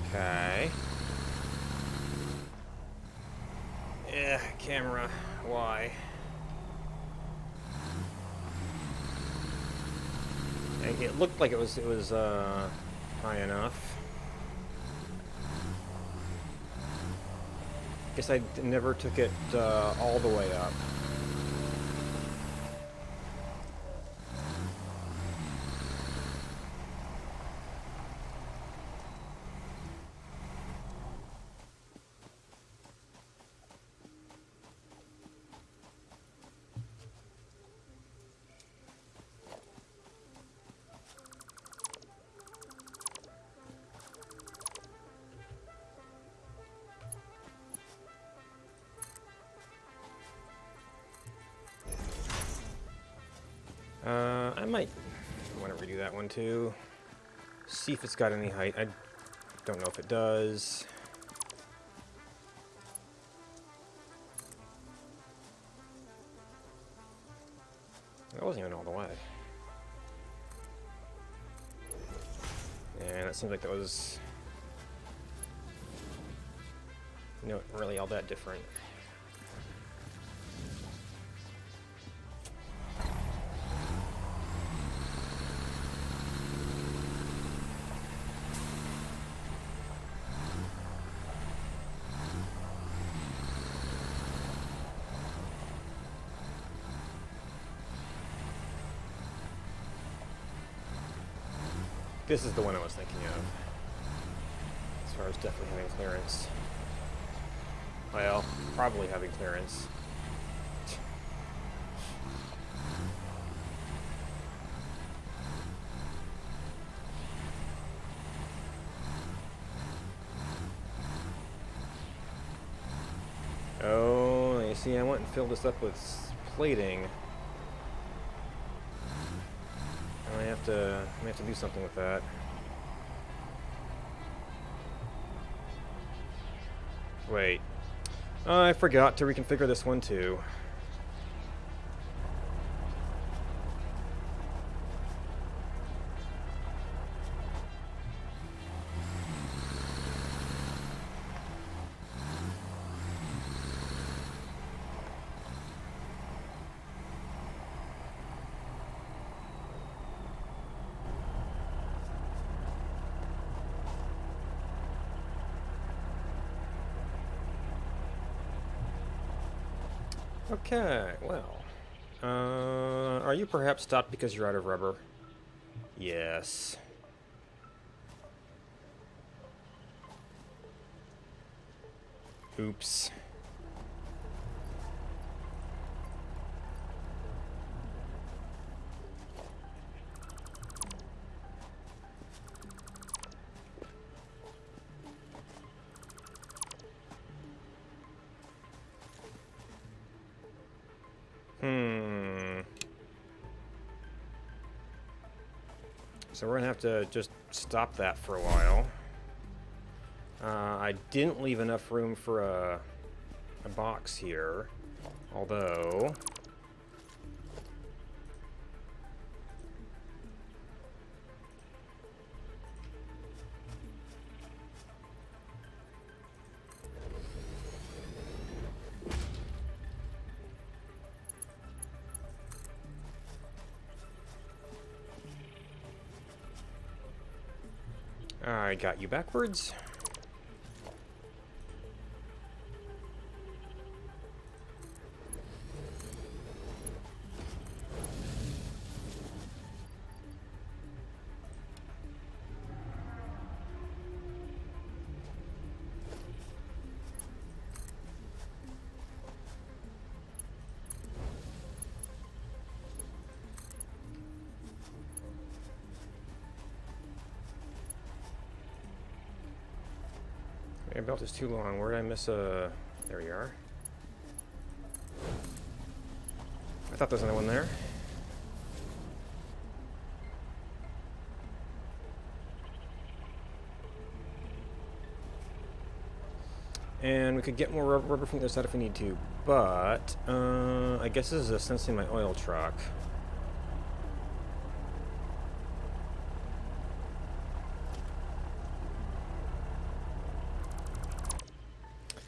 Okay. Yeah, camera. Why? It looked like it was high enough. Guess I never took it all the way up. I might want to redo that one too. See if it's got any height. I don't know if it does. That wasn't even all the way. And that seems like that was, not really all that different. This is the one I was thinking of, as far as definitely having clearance. Well, probably having clearance. see, I went and filled this up with plating. I have to do something with that. Wait. I forgot to reconfigure this one too. Okay, well. Are you perhaps stopped because you're out of rubber? Yes. Oops. So we're gonna have to just stop that for a while. I didn't leave enough room for a box here, although I got you backwards. My belt is too long. Where did I miss a... There you are. I thought there was another one there. And we could get more rubber from the other side if we need to, but I guess this is essentially my oil truck.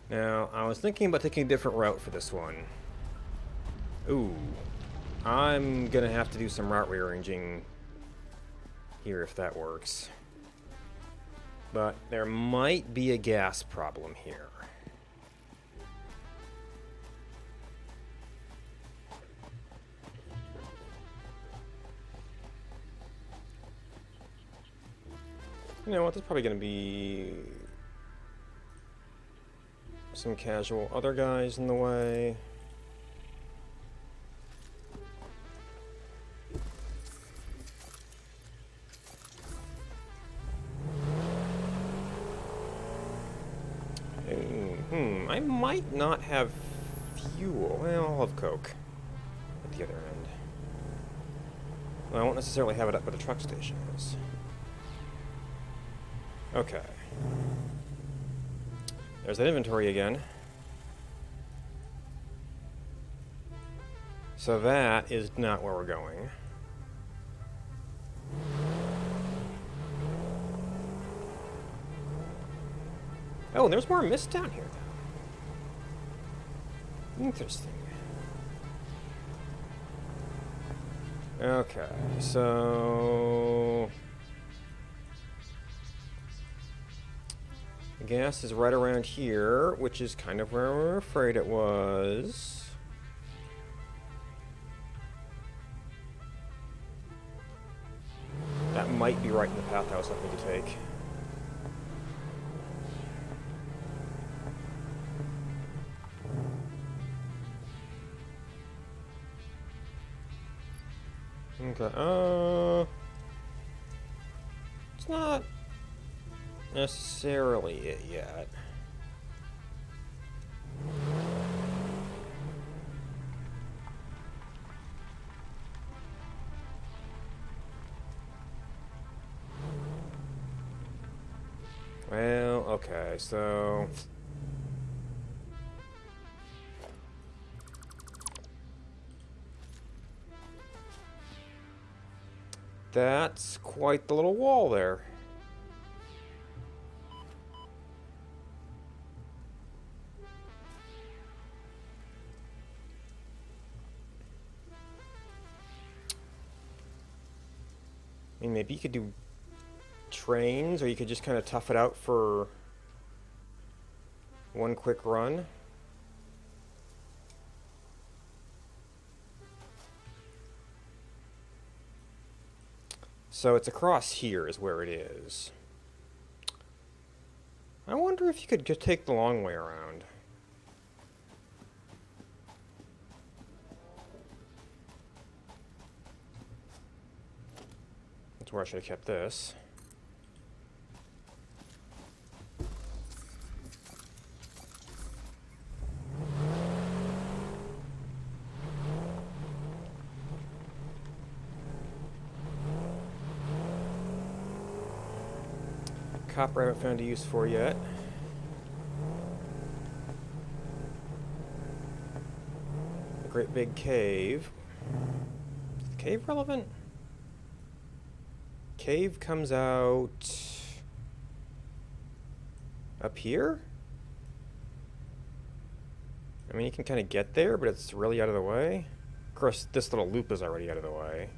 Now, I was thinking about taking a different route for this one. Ooh. I'm gonna have to do some route rearranging here if that works. But there might be a gas problem here. You know what, there's probably gonna be some casual other guys in the way. I might not have fuel. Well, I'll have coke at the other end. Well, I won't necessarily have it up where the truck station is. Okay. There's that inventory again. So that is not where we're going. Oh, there's more mist down here, though. Interesting. Okay, so... the gas is right around here, which is kind of where we're afraid it was. That might be right in the path I was hoping to take. Okay, it's not necessarily it yet. Okay, so... That's quite the little wall there. I mean, maybe you could do trains, or you could just kind of tough it out for one quick run. So it's across here is where it is. I wonder if you could just take the long way around. That's where I should have kept this. Copper I haven't found a use for yet. A great big cave. Is the cave relevant? Cave comes out up here? I mean, you can kind of get there, but it's really out of the way. Of course, this little loop is already out of the way.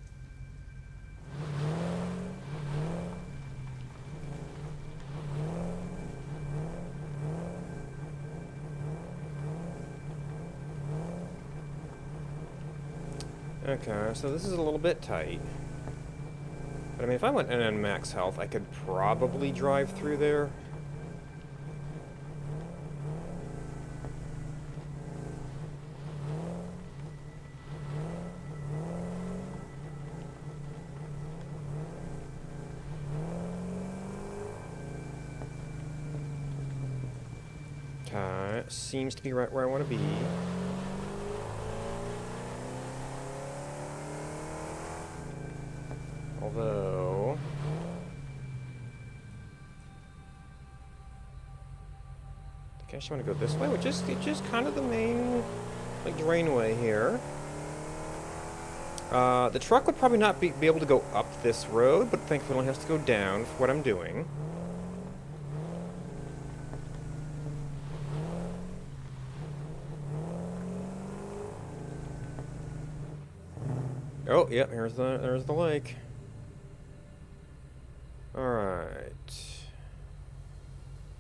Okay, so this is a little bit tight. But I mean, if I went in max health, I could probably drive through there. Okay, seems to be right where I want to be. Although... I think I actually want to go this way, which is just kind of the main, like, drainway here. The truck would probably not be able to go up this road, but thankfully it only has to go down for what I'm doing. Oh, yep, there's the lake. Alright.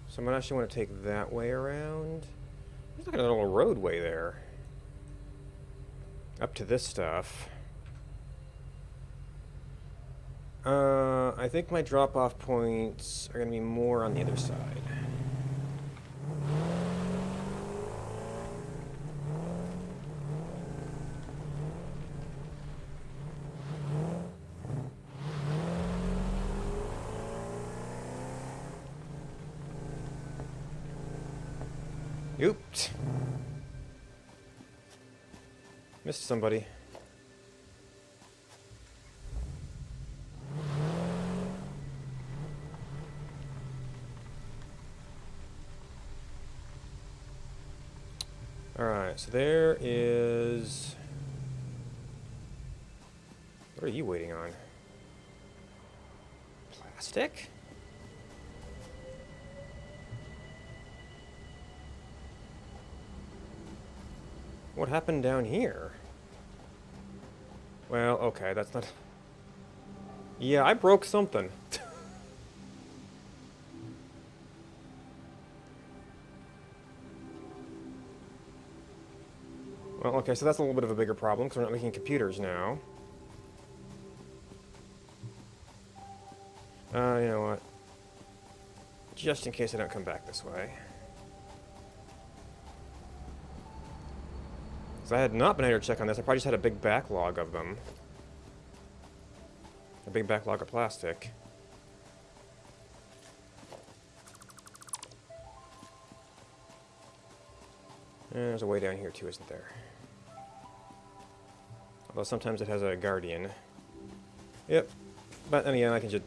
So I'm gonna actually want to take that way around. There's like a little roadway there. Up to this stuff. I think my drop-off points are gonna be more on the other side. Oops. Missed somebody. Alright, so there is... What are you waiting on? Plastic? What happened down here? Well, okay, that's not... Yeah, I broke something. Well, okay, so that's a little bit of a bigger problem, because we're not making computers now. You know what? Just in case I don't come back this way. Because I had not been able to check on this, I probably just had a big backlog of them. A big backlog of plastic. And there's a way down here too, isn't there? Although sometimes it has a guardian. Yep. But then again, I can just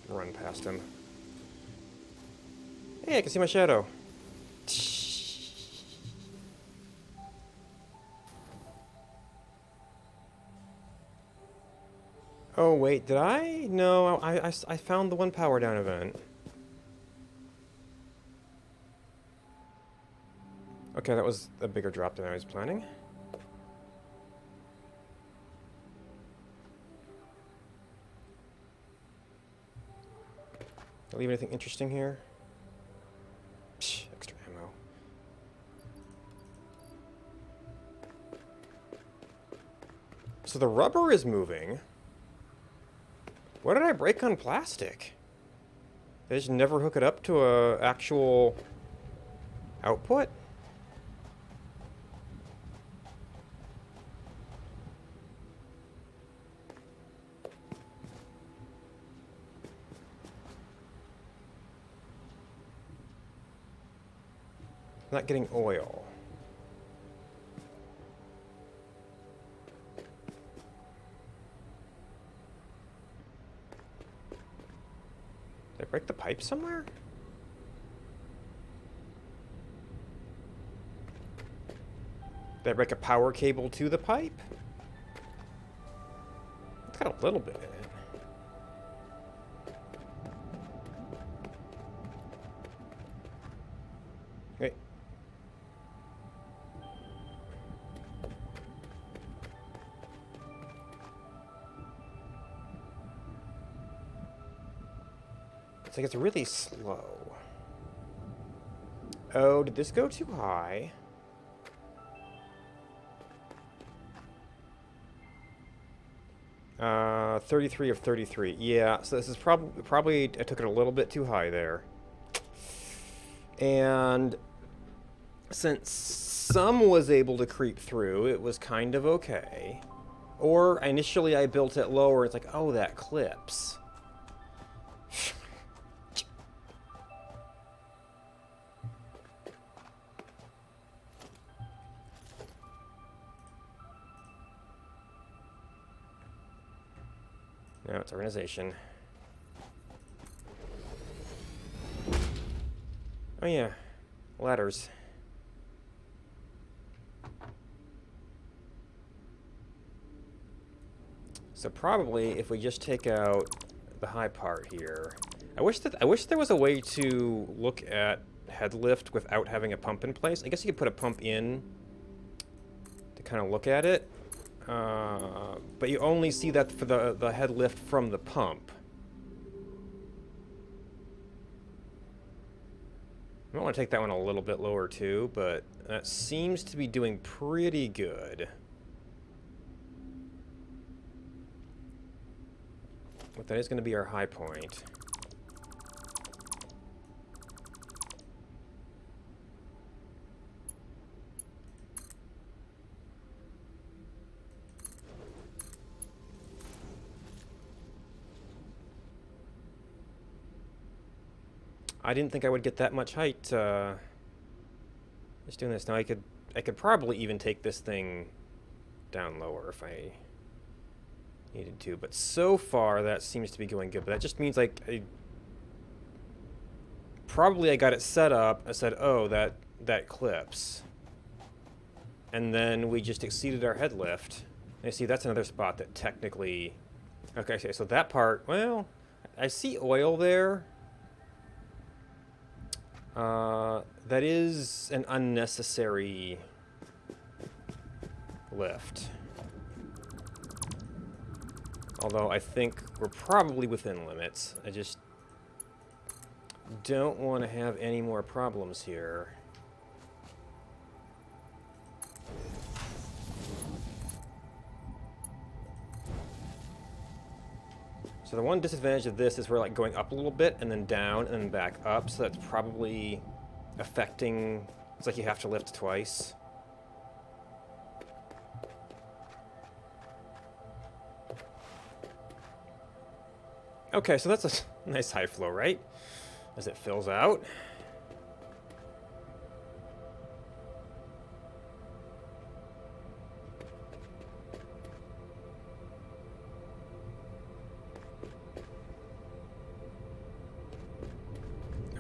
run past him. Hey, I can see my shadow. Oh, wait, did I? No, I found the one power down event. Okay, that was a bigger drop than I was planning. Did I leave anything interesting here? Psh, extra ammo. So the rubber is moving. What did I break on plastic? Did I just never hook it up to a actual output? Not getting oil. Did I break the pipe somewhere? Did I break a power cable to the pipe? It's got a little bit in it. Wait. It's like it's really slow. Oh, did this go too high? Uh, 33 of 33. Yeah, so this is probably I took it a little bit too high there. And since some was able to creep through, it was kind of okay. Or initially I built it lower, it's like, oh, that clips. No, it's organization. Oh yeah, ladders. So probably if we just take out the high part here, I wish there was a way to look at head lift without having a pump in place. I guess you could put a pump in to kind of look at it, but you only see that for the head lift from the pump. I might want to take that one a little bit lower too, but that seems to be doing pretty good. But that is going to be our high point. I didn't think I would get that much height just doing this. Now I could probably even take this thing down lower if I needed to, but so far that seems to be going good. But that just means like probably I got it set up. I said, oh, that clips, and then we just exceeded our head lift. And you see, that's another spot that technically. Okay, so that part. Well, I see oil there. That is an unnecessary lift. Although I think we're probably within limits. I just don't want to have any more problems here. So the one disadvantage of this is we're like going up a little bit and then down and then back up, so that's probably affecting. It's like you have to lift twice. Okay, so that's a nice high flow, right? As it fills out.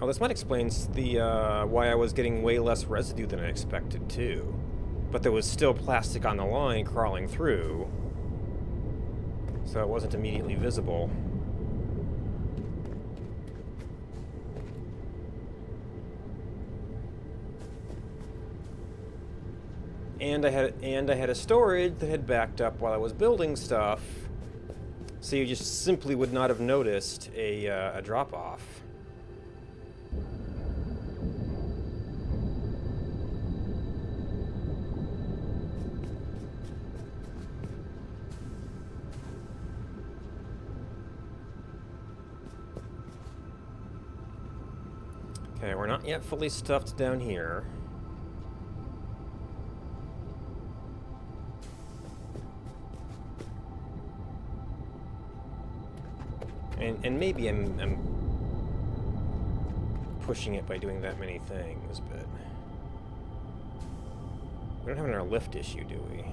Oh, this might explain the why I was getting way less residue than I expected too. But there was still plastic on the line crawling through, so it wasn't immediately visible. And I had a storage that had backed up while I was building stuff, so you just simply would not have noticed a drop off. Okay, we're not yet fully stuffed down here. And maybe I'm pushing it by doing that many things, but we don't have another lift issue, do we?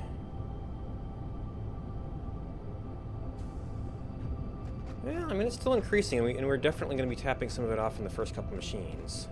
Yeah, I mean, it's still increasing, and we're definitely going to be tapping some of it off in the first couple machines.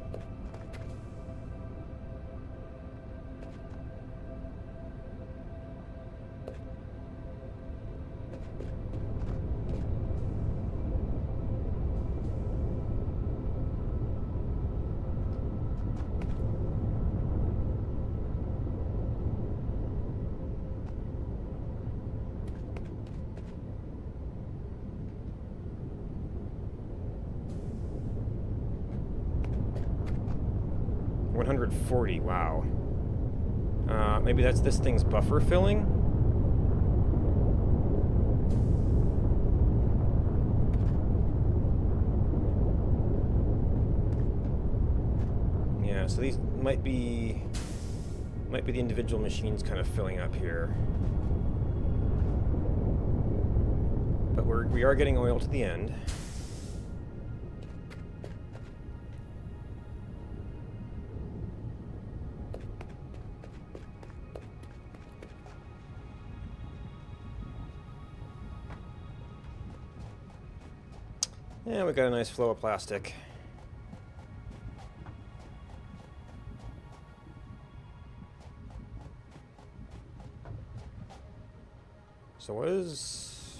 $140, wow. Maybe that's this thing's buffer filling? Yeah, so these might be the individual machines kind of filling up here. But we are getting oil to the end. Yeah, we got a nice flow of plastic. So what is...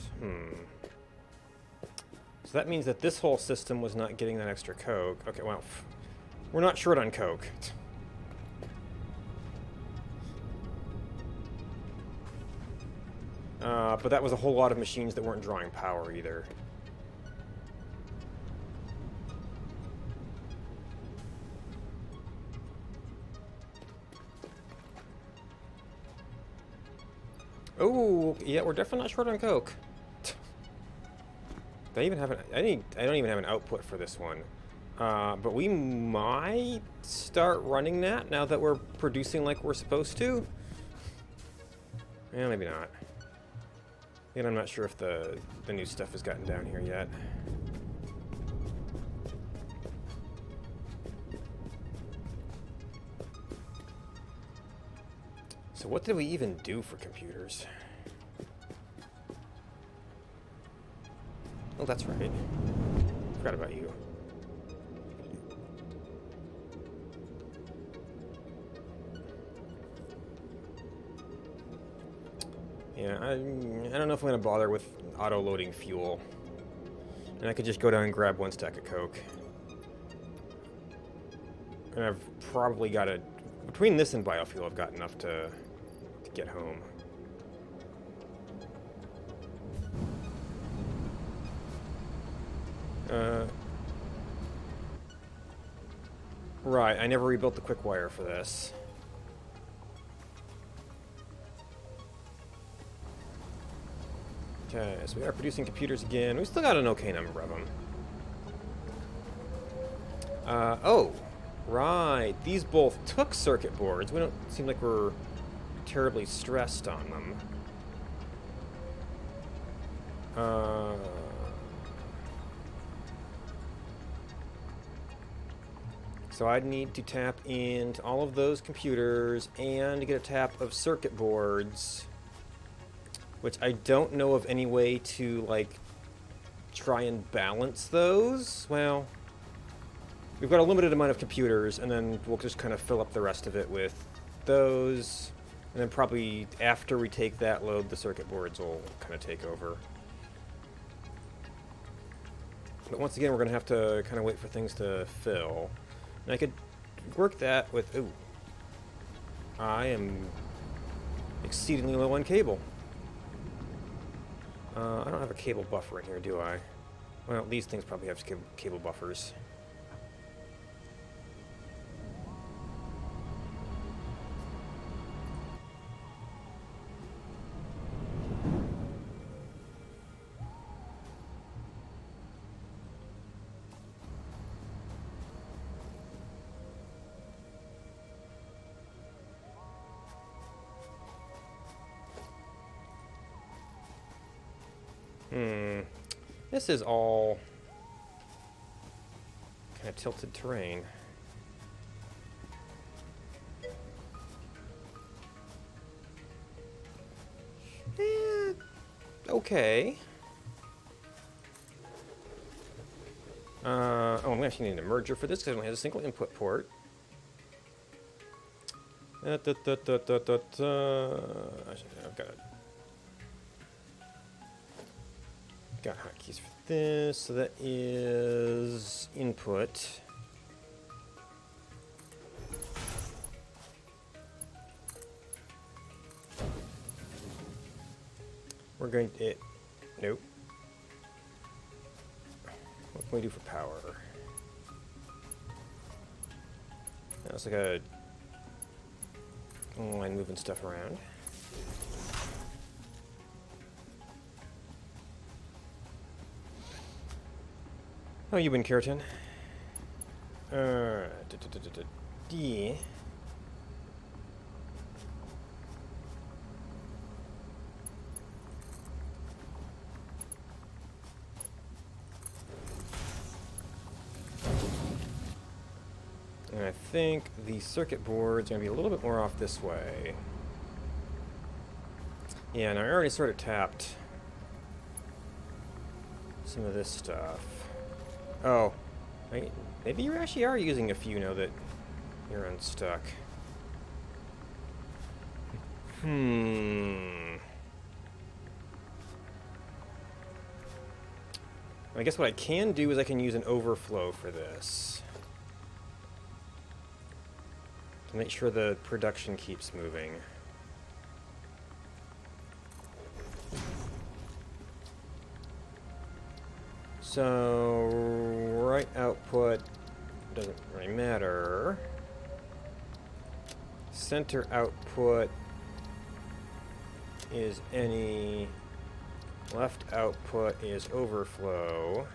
So that means that this whole system was not getting that extra coke. Okay, well, we're not short on coke. But that was a whole lot of machines that weren't drawing power either. Oh, yeah, we're definitely not short on coke. I even have I don't even have an output for this one. But we might start running that now that we're producing like we're supposed to. Yeah, maybe not. And I'm not sure if the new stuff has gotten down here yet. So what did we even do for computers? Oh, that's right. Forgot about you. Yeah, I don't know if I'm gonna bother with auto-loading fuel. And I could just go down and grab one stack of coke. And I've probably got a... Between this and biofuel, I've got enough to get home. Right, I never rebuilt the quick wire for this. Okay, so we are producing computers again. We still got an okay number of them. Oh, right. These both took circuit boards. We don't seem like we're terribly stressed on them. So I'd need to tap into all of those computers and get a tap of circuit boards, which I don't know of any way to, like, try and balance those. Well, we've got a limited amount of computers, and then we'll just kind of fill up the rest of it with those. And then probably after we take that load, the circuit boards will kind of take over. But once again, we're going to have to kind of wait for things to fill. And I could work that with... Ooh. I am exceedingly low on cable. I don't have a cable buffer in here, do I? Well, these things probably have cable buffers. This is all kind of tilted terrain. Okay. Oh, I'm actually need a merger for this because I only have a single input port. I've got hotkeys for this, so that is input. We're going to... Nope. What can we do for power? That's like a line moving stuff around. How you been, Keratin? D. And I think the circuit board's going to be a little bit more off this way. Yeah, and I already sort of tapped some of this stuff. Oh, maybe you actually are using a few now that you're unstuck. I guess what I can do is I can use an overflow for this to make sure the production keeps moving. So, right output doesn't really matter. Center output is any. Left output is overflow.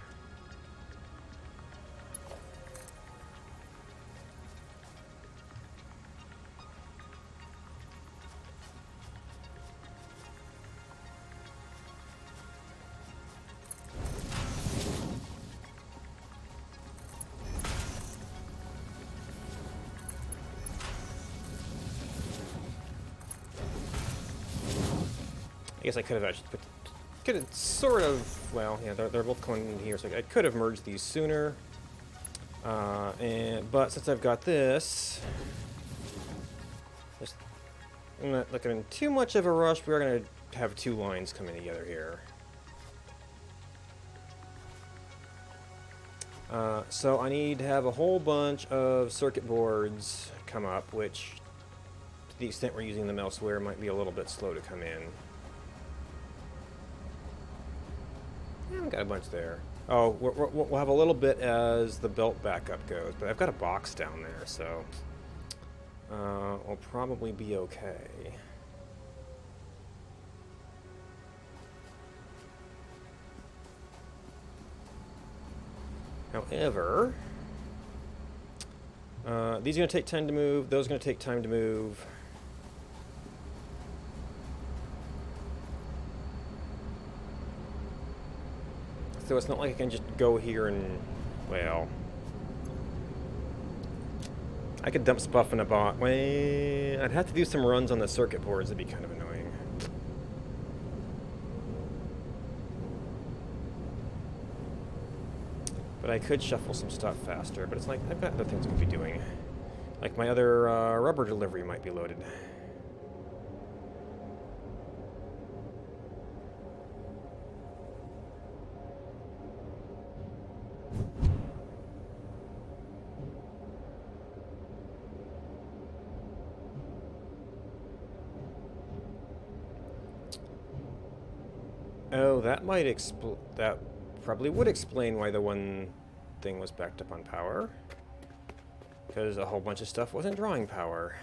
I guess I could have actually could have sort of, well, yeah, they're both going in here, so I could have merged these sooner. But since I've got this, I'm not looking in too much of a rush. We are going to have two lines coming together here. So I need to have a whole bunch of circuit boards come up, which, to the extent we're using them elsewhere, might be a little bit slow to come in. I've got a bunch there. Oh, we'll have a little bit as the belt backup goes, but I've got a box down there, so we'll probably be okay. However, these are going to take time to move, those are going to take time to move. So it's not like I can just go here and, well, I could dump stuff in a bot. Wait, I'd have to do some runs on the circuit boards. It'd be kind of annoying. But I could shuffle some stuff faster, but it's like, I've got other things I could be doing. Like my other rubber delivery might be loaded. Oh, that might that probably would explain why the one thing was backed up on power. Because a whole bunch of stuff wasn't drawing power.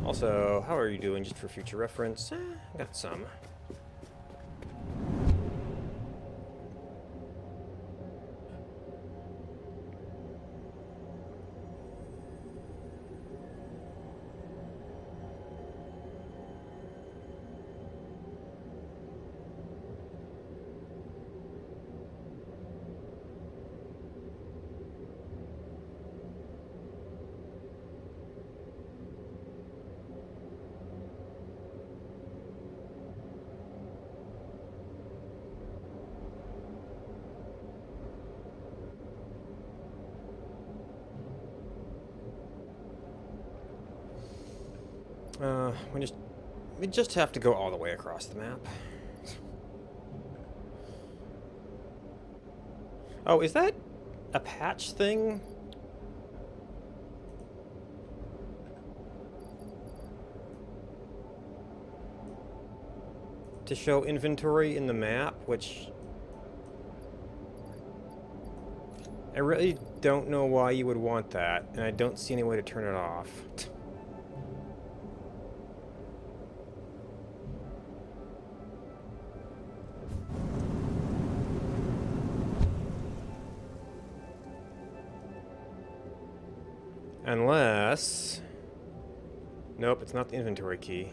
Also, how are you doing, just for future reference? Got some. We just have to go all the way across the map. Oh, is that a patch thing? To show inventory in the map, which I really don't know why you would want that, and I don't see any way to turn it off. Unless... Nope, it's not the inventory key.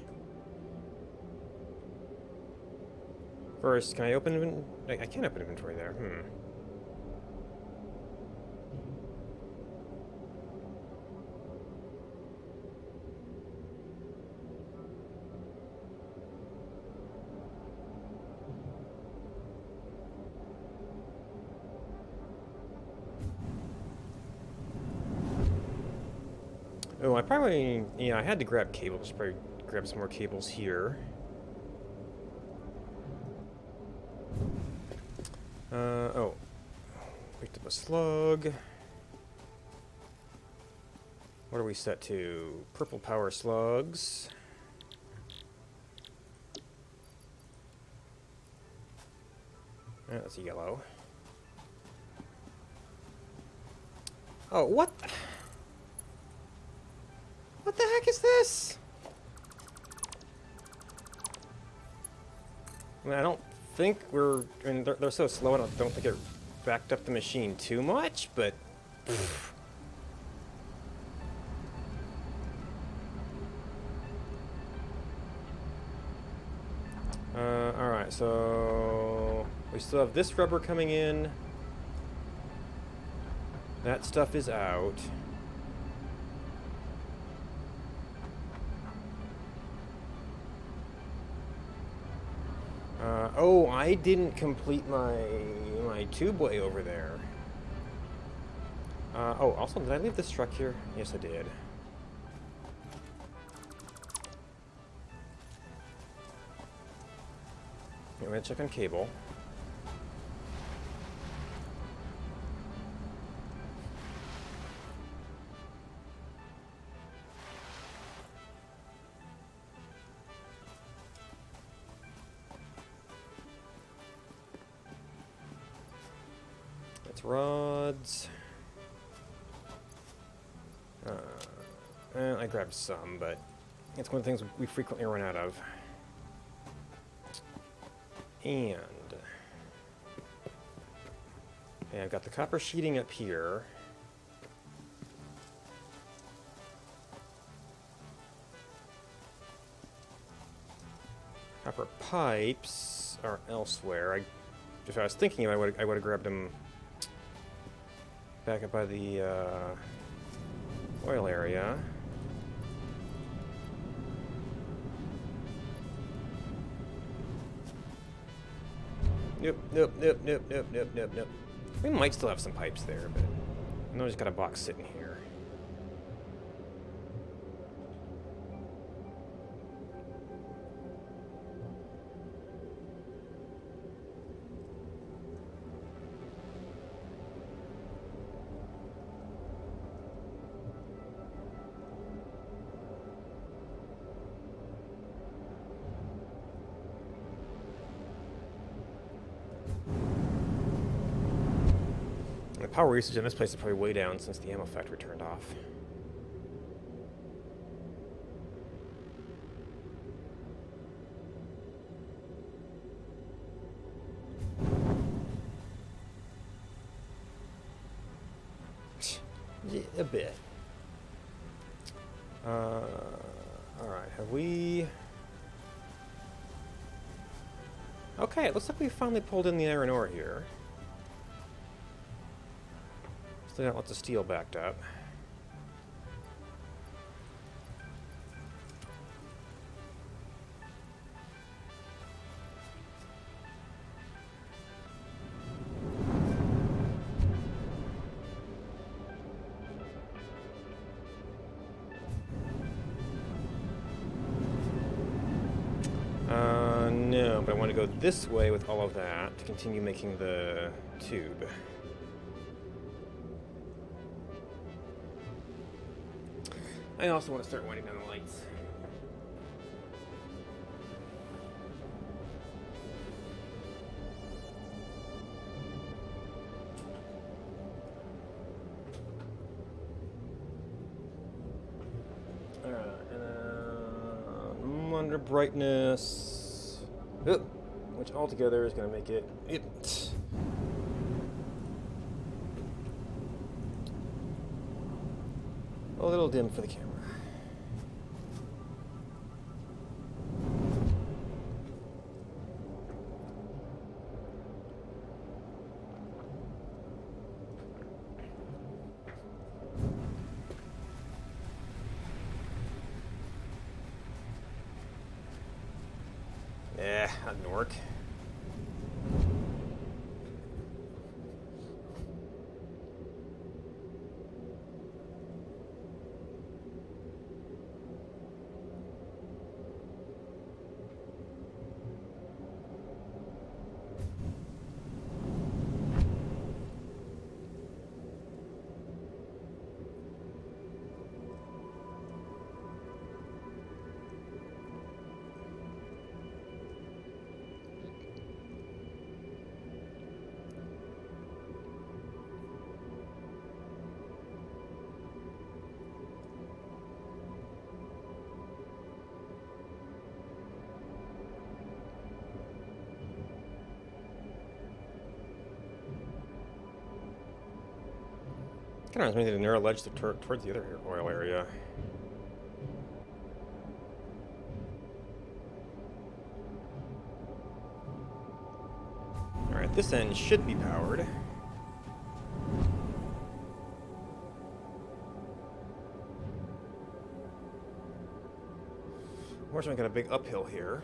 First, can I open I can't open inventory there. Oh, I probably... Yeah, I had to grab cables. Probably grab some more cables here. Oh. Picked up a slug. What are we set to? Purple power slugs. That's a yellow. Oh, what? What the heck is this? I mean, I don't think we're... I mean, they're so slow, I don't think it backed up the machine too much, but... Alright, so... We still have this rubber coming in. That stuff is out. Oh, I didn't complete my tubeway over there. Oh, also, did I leave this truck here? Yes, I did. I'm gonna check on cable. Rods. I grabbed some, but it's one of the things we frequently run out of. And I've got the copper sheeting up here. Copper pipes are elsewhere. If I was thinking, I would have grabbed them back up by the oil area. Nope. We might still have some pipes there, but I know I just got a box sitting here. The power usage in this place is probably way down since the ammo factory turned off. Yeah, a bit. Alright, have we... Okay, it looks like we finally pulled in the iron ore here. Still got lots of steel backed up. No, but I want to go this way with all of that to continue making the tube. I also want to start winding down the lights. Alright, and under brightness, which altogether is going to make it a little dim for the camera. That didn't work. Kind of reminds me of the narrow ledge towards the other oil area. Alright, this end should be powered. Unfortunately, I got a big uphill here.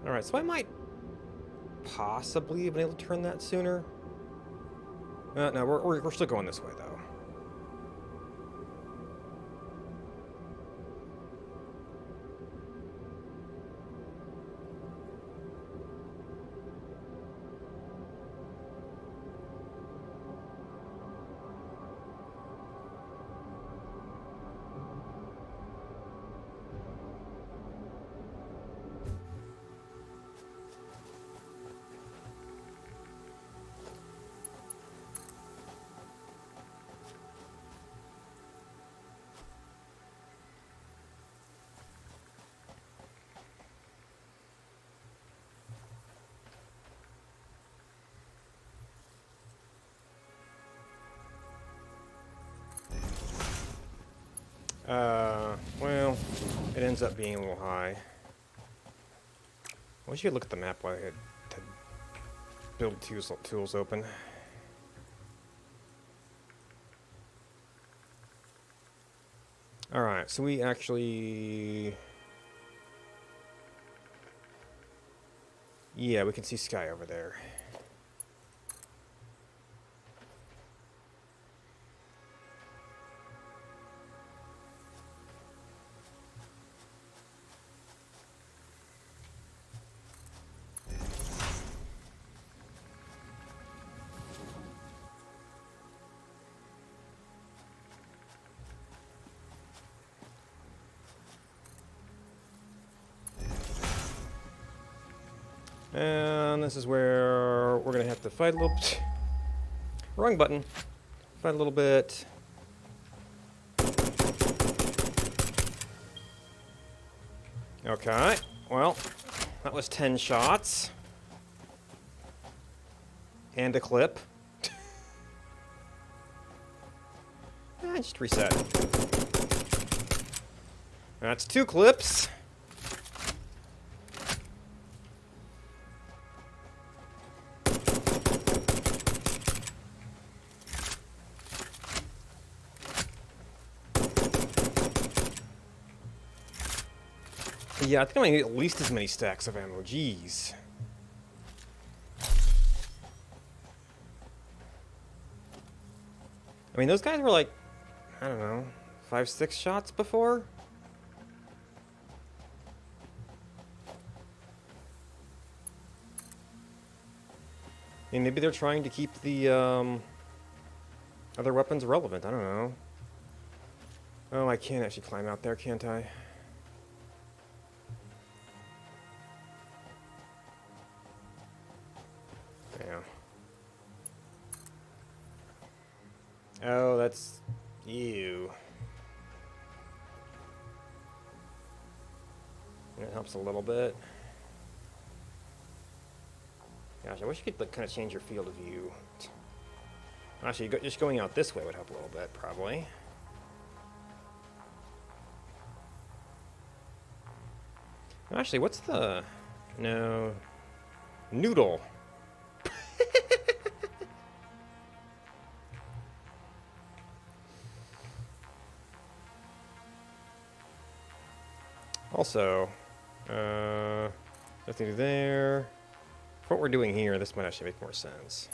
Alright, so I might possibly have been able to turn that sooner. No, we're still going this way, though. Well, it ends up being a little high. I wish you could look at the map while I had build tools open. Alright, so we actually... Yeah, we can see sky over there. And this is where we're gonna have to fight a little bit. Wrong button. Fight a little bit. Okay, well, that was 10 shots. And a clip. Just reset. That's 2 clips. Yeah, I think I'm gonna need at least as many stacks of ammo. Jeez. I mean, those guys were like, I don't know, 5-6 shots before? I mean, maybe they're trying to keep the other weapons relevant. I don't know. Oh, I can't actually climb out there, can't I? Yeah. Oh, that's... Ew. It helps a little bit. Gosh, I wish you could like, kind of change your field of view. Actually, just going out this way would help a little bit, probably. Actually, what's the... No... Noodle. Also, nothing there. For what we're doing here, this might actually make more sense.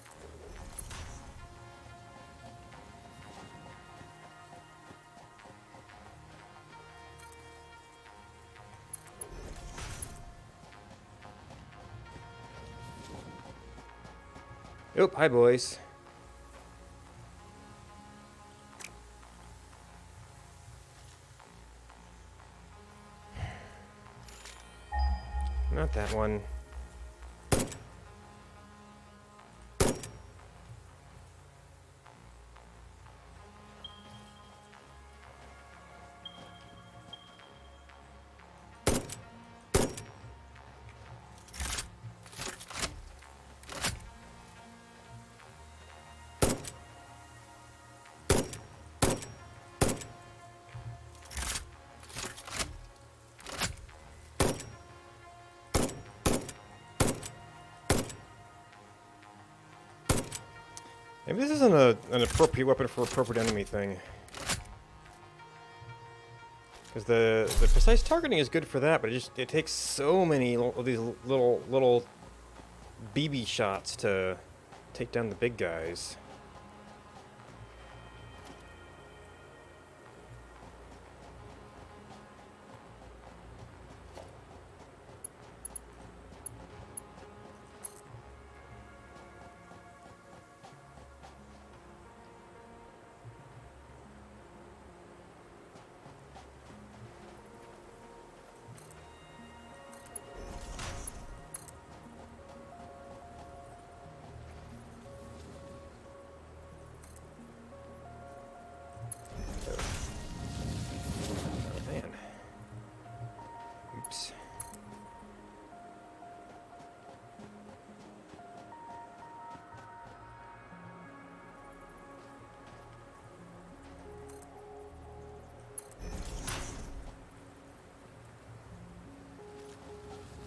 Oop, hi boys. Not that one. Maybe this isn't an appropriate weapon for appropriate enemy thing. Because the precise targeting is good for that, but it takes so many of these little BB shots to take down the big guys.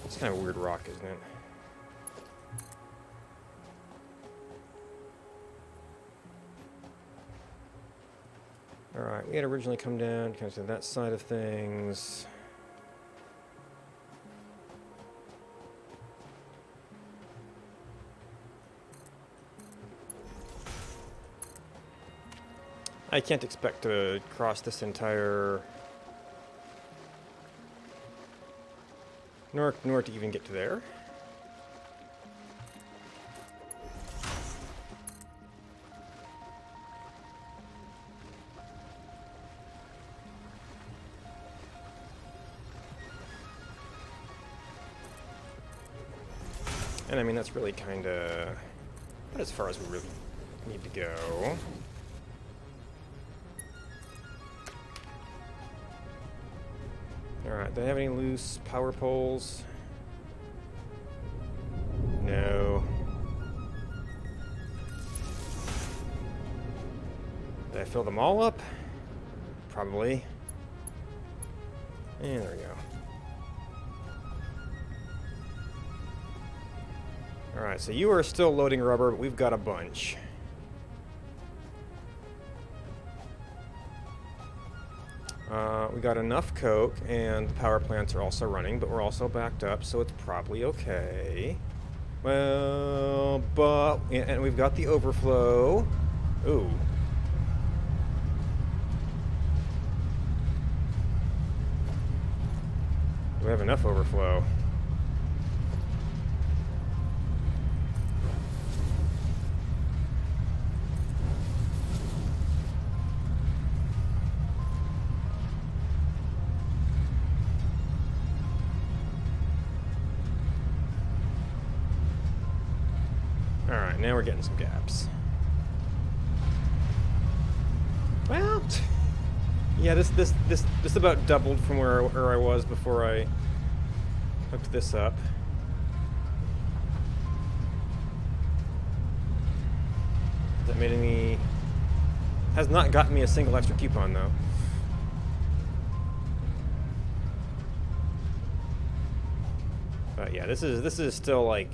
It's kind of a weird rock, isn't it? Alright, we had originally come down kind of to that side of things. I can't expect to cross this entire... nor to even get to there. And I mean, that's really kind of about as far as we really need to go. Alright, do they have any loose power poles? No. Did I fill them all up? Probably. And there we go. Alright, so you are still loading rubber, but we've got a bunch. We got enough coke, and the power plants are also running, but we're also backed up, so it's probably okay. Well, but... and we've got the overflow. Ooh. Do we have enough overflow? Alright, now we're getting some gaps. Well, yeah, this about doubled from where I was before I hooked this up. That made any... has not gotten me a single extra coupon though. But yeah, this is still like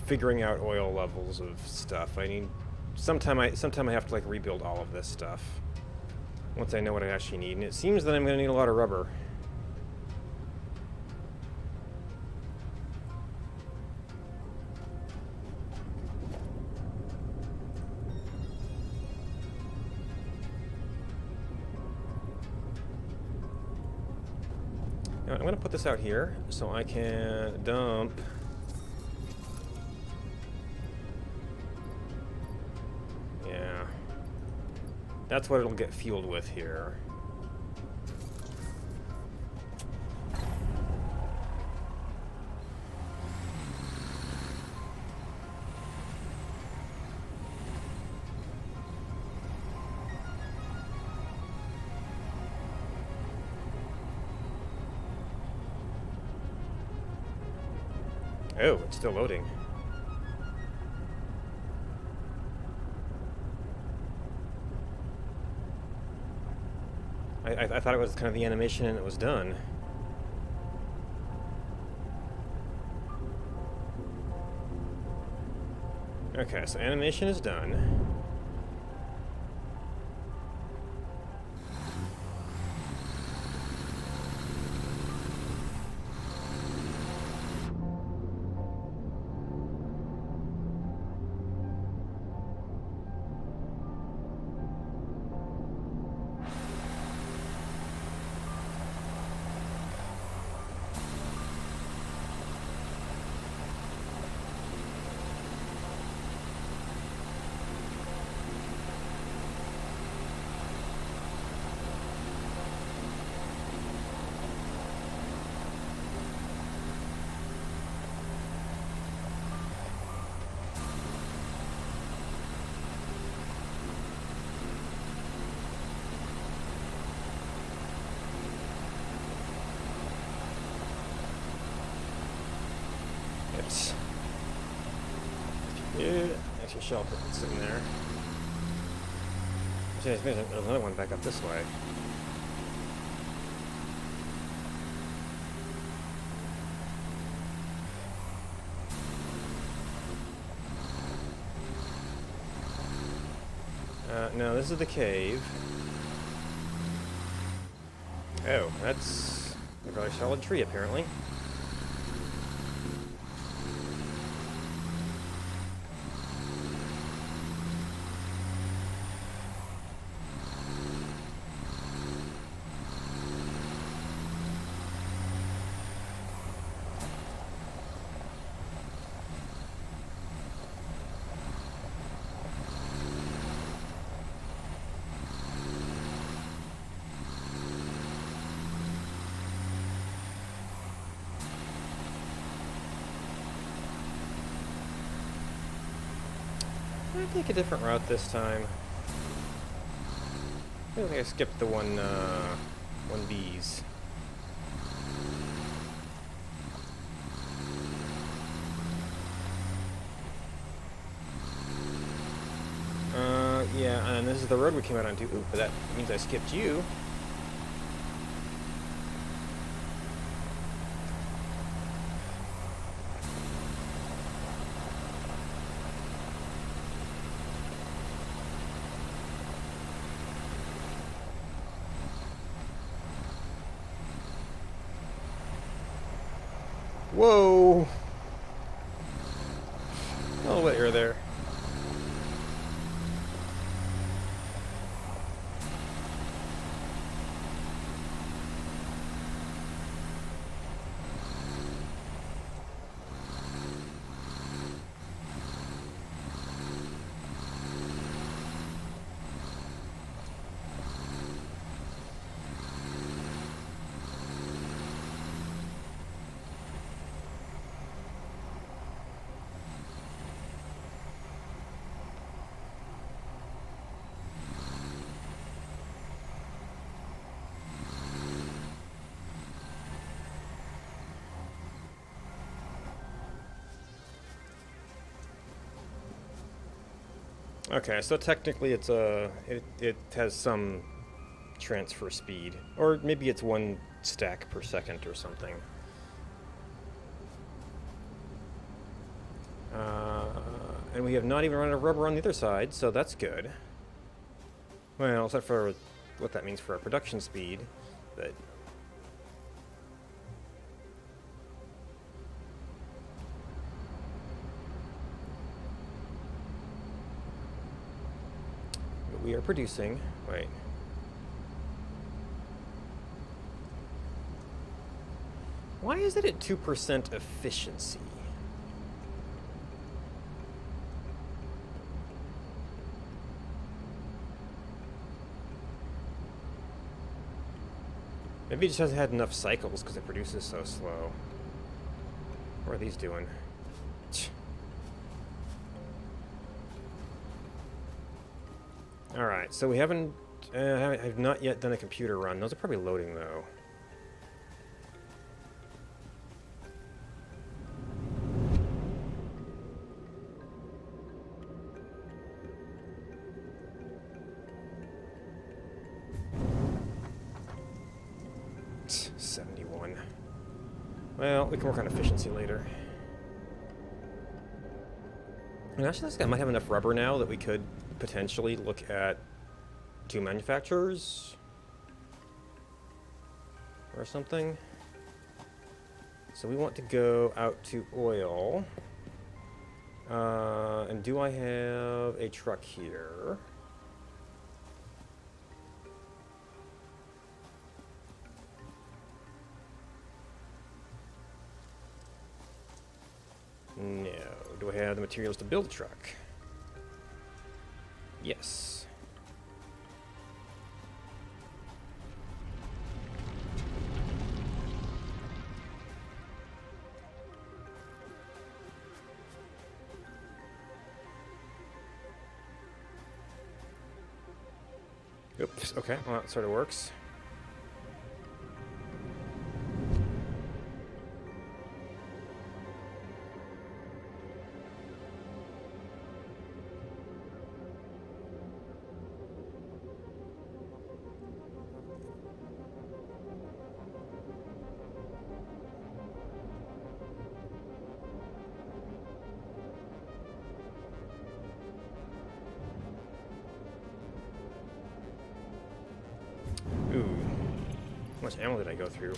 figuring out oil levels of stuff. I need sometime I have to like rebuild all of this stuff once I know what I actually need, and it seems that I'm going to need a lot of rubber. Now, I'm going to put this out here so I can dump. That's what it'll get fueled with here. Oh, it's still loading. I thought it was kind of the animation and it was done. Okay, so animation is done. Yeah, actually, shell sitting there. Actually, there's another one back up this way. No, this is the cave. Oh, that's a very solid tree, apparently. I'm gonna take a different route this time. I think I skipped the one B's. Yeah, and this is the road we came out onto. Ooh, but that means I skipped you. Whoa! I'll let you there. Okay, so technically it's it has some transfer speed, or maybe it's 1 stack per second or something. And we have not even run out of rubber on the other side, so that's good. Well, except for what that means for our production speed, but we are producing. Wait. Why is it at 2% efficiency? Maybe it just hasn't had enough cycles because it produces so slow. What are these doing? Alright, so we haven't... I've not yet done a computer run. Those are probably loading, though. Tch, 71. Well, we can work on efficiency later. And actually, this guy might have enough rubber now that we could potentially look at 2 manufacturers or something. So we want to go out to oil. And do I have a truck here? No. Do I have the materials to build a truck? Yes. Oops, okay, well that sort of works. much ammo did I go through?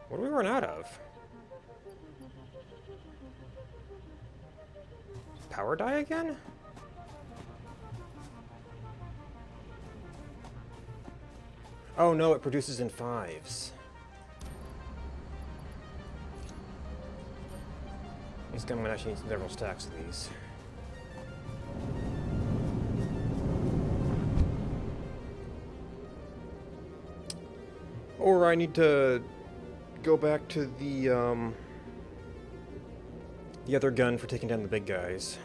What do we run out of? Power die again? Oh no, it produces in 5s. This gun might actually need several stacks of these. Or I need to go back to the other gun for taking down the big guys.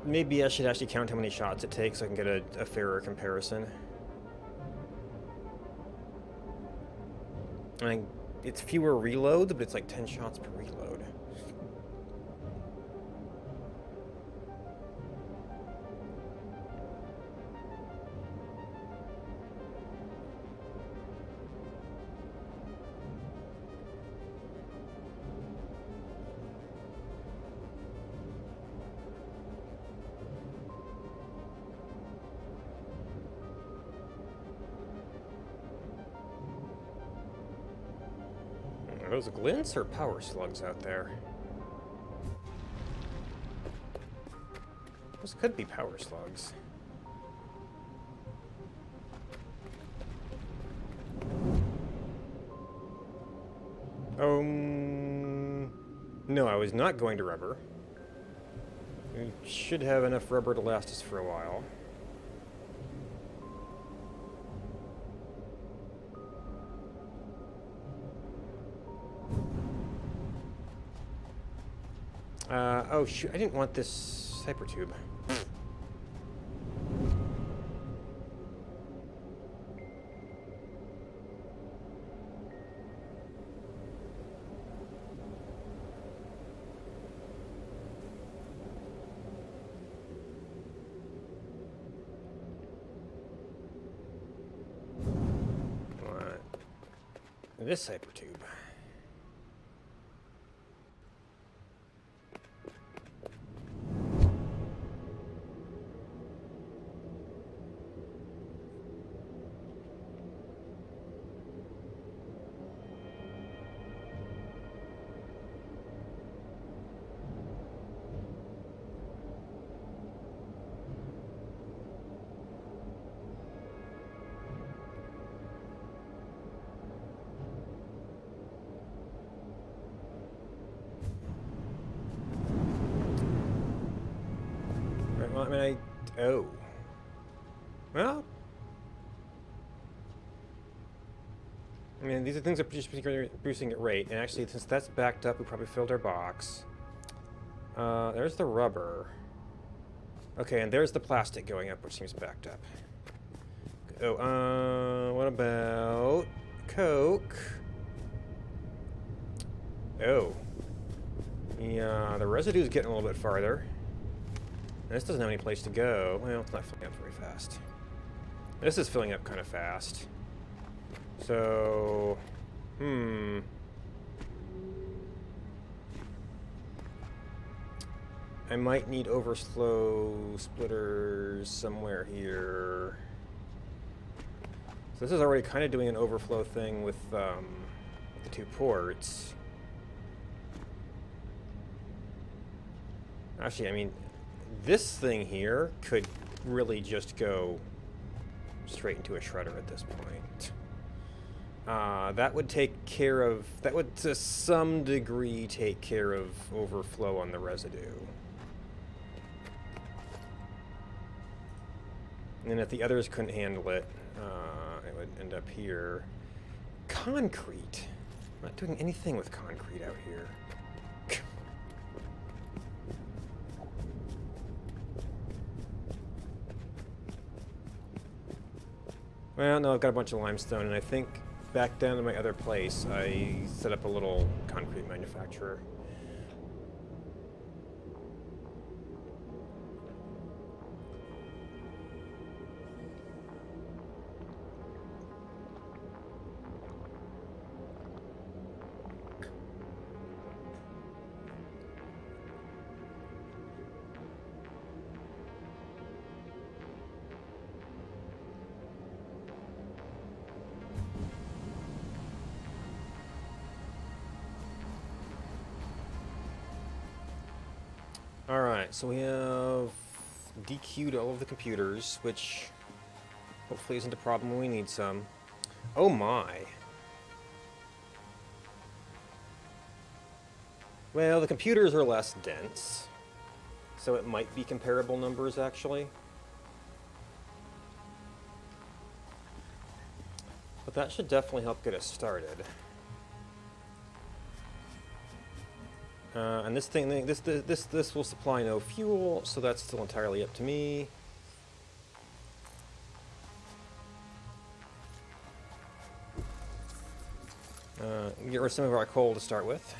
Maybe I should actually count how many shots it takes so I can get a fairer comparison. I mean, it's fewer reloads, but it's like 10 shots per reload. Are those glints or power slugs out there? Those could be power slugs. No, I was not going to rubber. We should have enough rubber to last us for a while. Oh shoot, I didn't want this hypertube. What? This hypertube. Well, I mean, oh. Well. I mean, these are things that are producing at rate, and actually, since that's backed up, we probably filled our box. There's the rubber. Okay, and there's the plastic going up, which seems backed up. Oh, what about Coke? Oh. Yeah, the residue's getting a little bit farther. This doesn't have any place to go. Well, it's not filling up very fast. This is filling up kind of fast. So, I might need overflow splitters somewhere here. So this is already kind of doing an overflow thing with the 2 ports. Actually, I mean, this thing here could really just go straight into a shredder at this point. That would take care of, that would to some degree take care of overflow on the residue. And then if the others couldn't handle it, it would end up here. Concrete. I'm not doing anything with concrete out here. Well, no, I've got a bunch of limestone, and I think back down to my other place, I set up a little concrete manufacturer. Alright, so we have DQ'd all of the computers, which hopefully isn't a problem when we need some. Oh my. Well, the computers are less dense, so it might be comparable numbers, actually. But that should definitely help get us started. And this thing, this will supply no fuel, so that's still entirely up to me. Get rid of some of our coal to start with.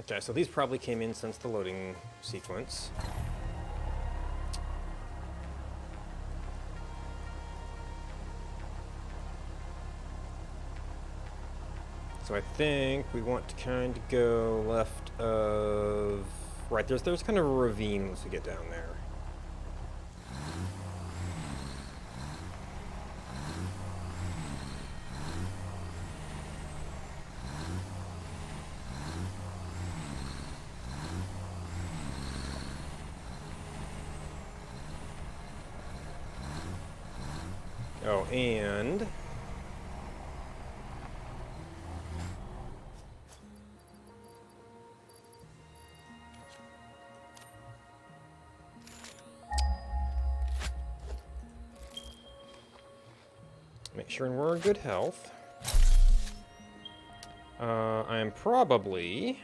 Okay, so these probably came in since the loading sequence. So I think we want to kind of go left of... Right, there's kind of a ravine once we get down there. Oh, and... make sure we're in good health. I am probably...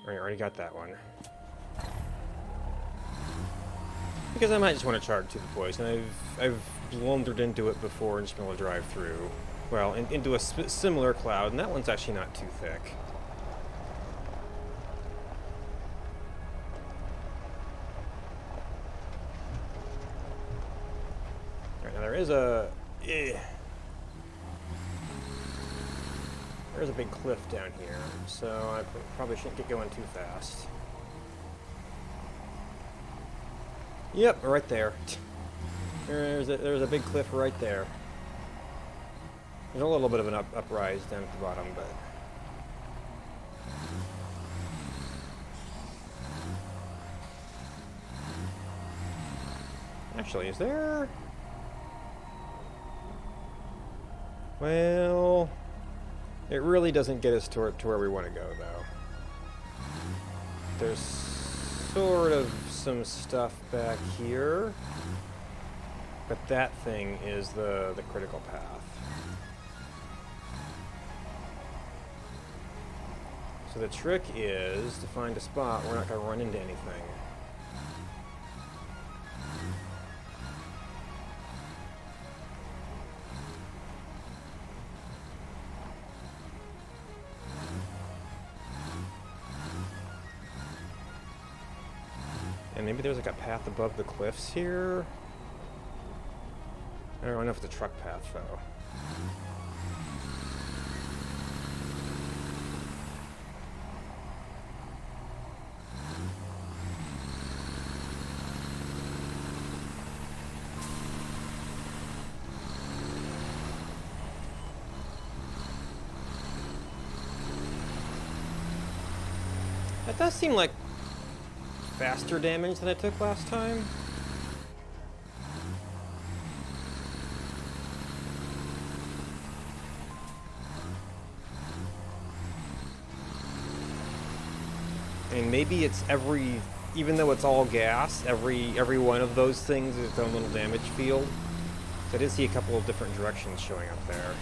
I already got that one. Because I might just want to charge to the poison. I've blundered into it before and just been able to drive through. Well, into a similar cloud, and that one's actually not too thick. Alright, now there is a... There's a big cliff down here, so I probably shouldn't get going too fast. Yep, right there. There's a big cliff right there. There's a little bit of an uprise down at the bottom, but... Actually, is there... Well... It really doesn't get us to where we want to go, though. There's sort of some stuff back here, but that thing is the critical path. So the trick is to find a spot where we're not going to run into anything. And maybe there's like a path above the cliffs here? I don't know if it's a truck path, though. That does seem like faster damage than I took last time. I mean, maybe it's even though it's all gas, every one of those things is its own little damage field. So I did see a couple of different directions showing up there.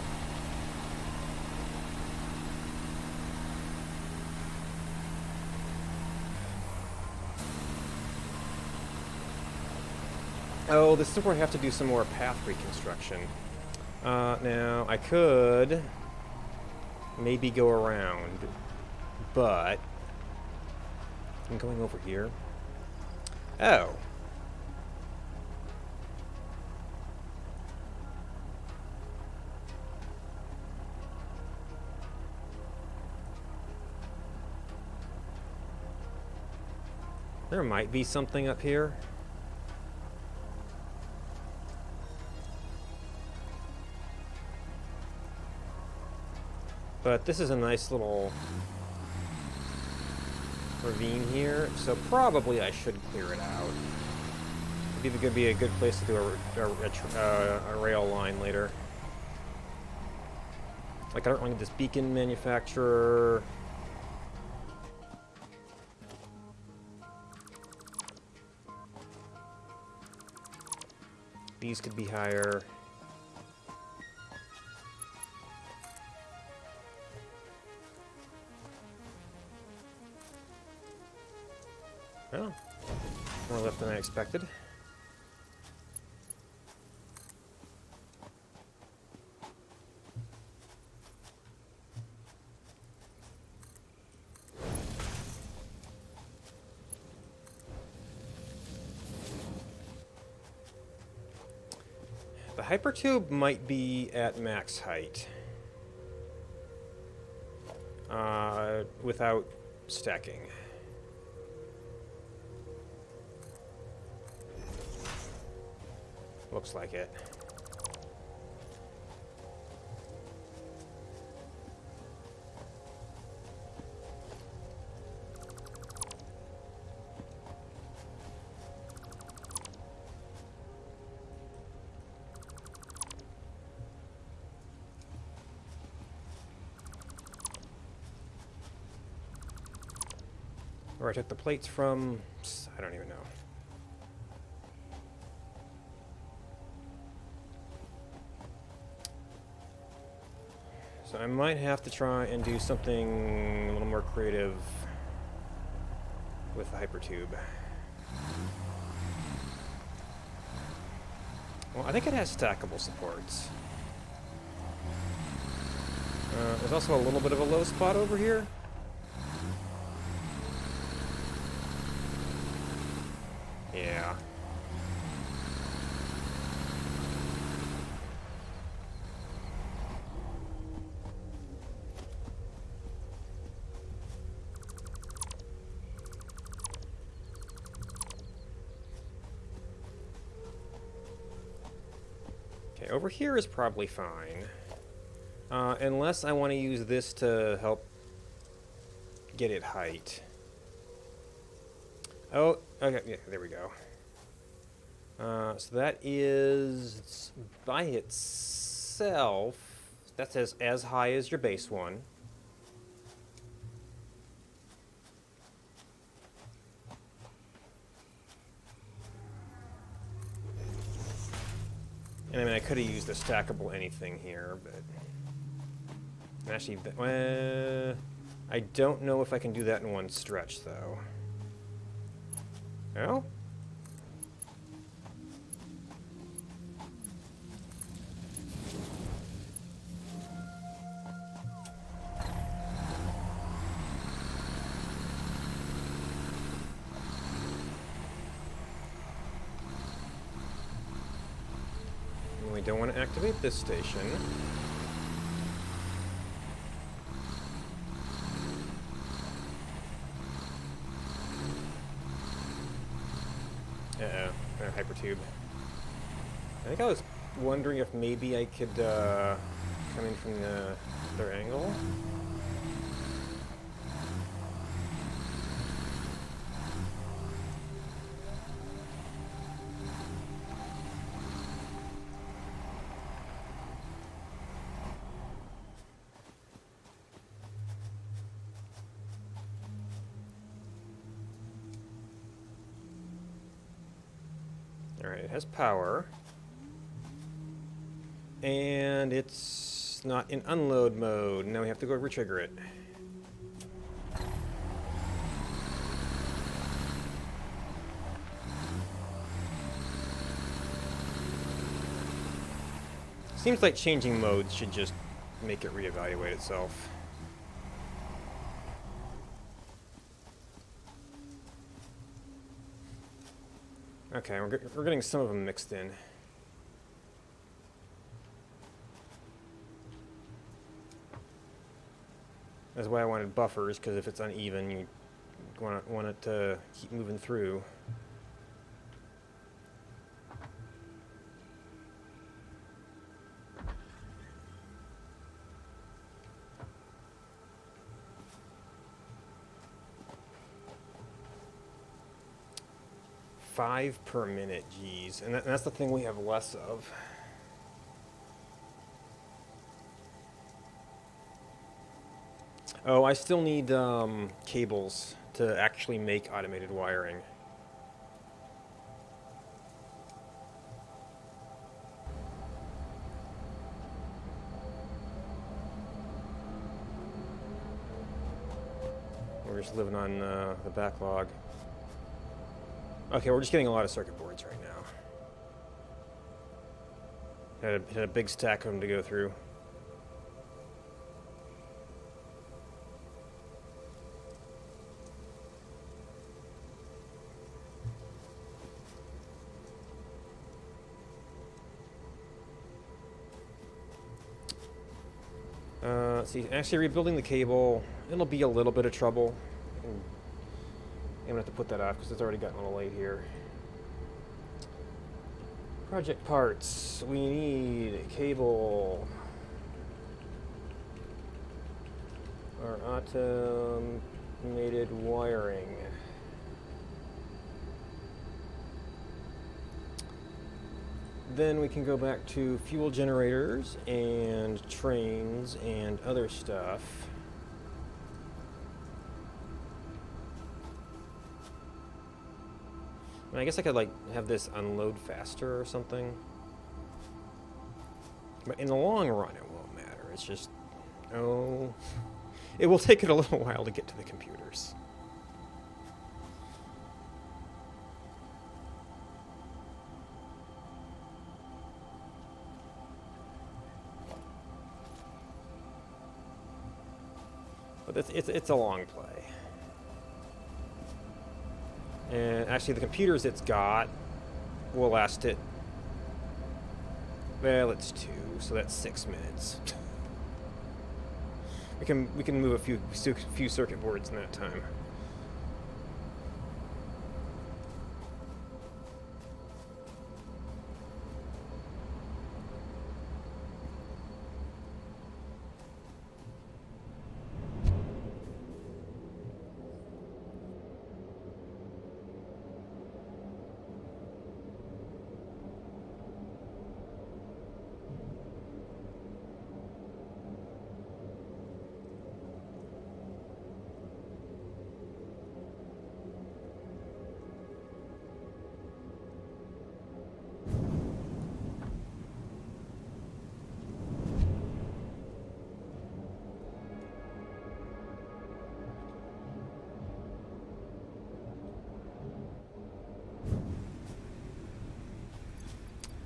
Oh, this is where I have to do some more path reconstruction. Now, I could maybe go around, but I'm going over here. Oh. There might be something up here. But this is a nice little ravine here, so probably I should clear it out. It'd be a good place to do a rail line later. Like, I don't really need this beacon manufacturer. These could be higher. Oh, more left than I expected. The hypertube might be at max height. Without stacking. Looks like it. Where I took the plates from, I don't even know. So I might have to try and do something a little more creative with the hypertube. Well, I think it has stackable supports. There's also a little bit of a low spot over here. Yeah. Okay, over here is probably fine. Unless I want to use this to help get it height. Oh, okay, yeah, there we go. So that is, by itself, that's as high as your base one. And I mean, I could have used a stackable anything here, but... Actually, I don't know if I can do that in one stretch, though. No? We don't want to activate this station. Hypertube. I think I was wondering if maybe I could come in from the other angle. Alright, it has power. And it's not in unload mode. Now we have to go retrigger it. Seems like changing modes should just make it reevaluate itself. Okay, we're getting some of them mixed in. That's why I wanted buffers, because if it's uneven, you want it to keep moving through. Five per minute, geez, and that's the thing we have less of. Oh, I still need cables to actually make automated wiring. We're just living on the backlog. Okay, we're just getting a lot of circuit boards right now. Had a big stack of them to go through. Let's see, actually rebuilding the cable, it'll be a little bit of trouble. I'm gonna have to put that off because it's already gotten a little late here. Project parts, we need cable. Our automated wiring. Then we can go back to fuel generators and trains and other stuff. I guess I could like have this unload faster or something. But in the long run it won't matter. It's just, oh, it will take it a little while to get to the computers. But it's a long play. And actually the computers it's got will last it, well, it's 2, so that's 6 minutes. we can move a few circuit boards in that time.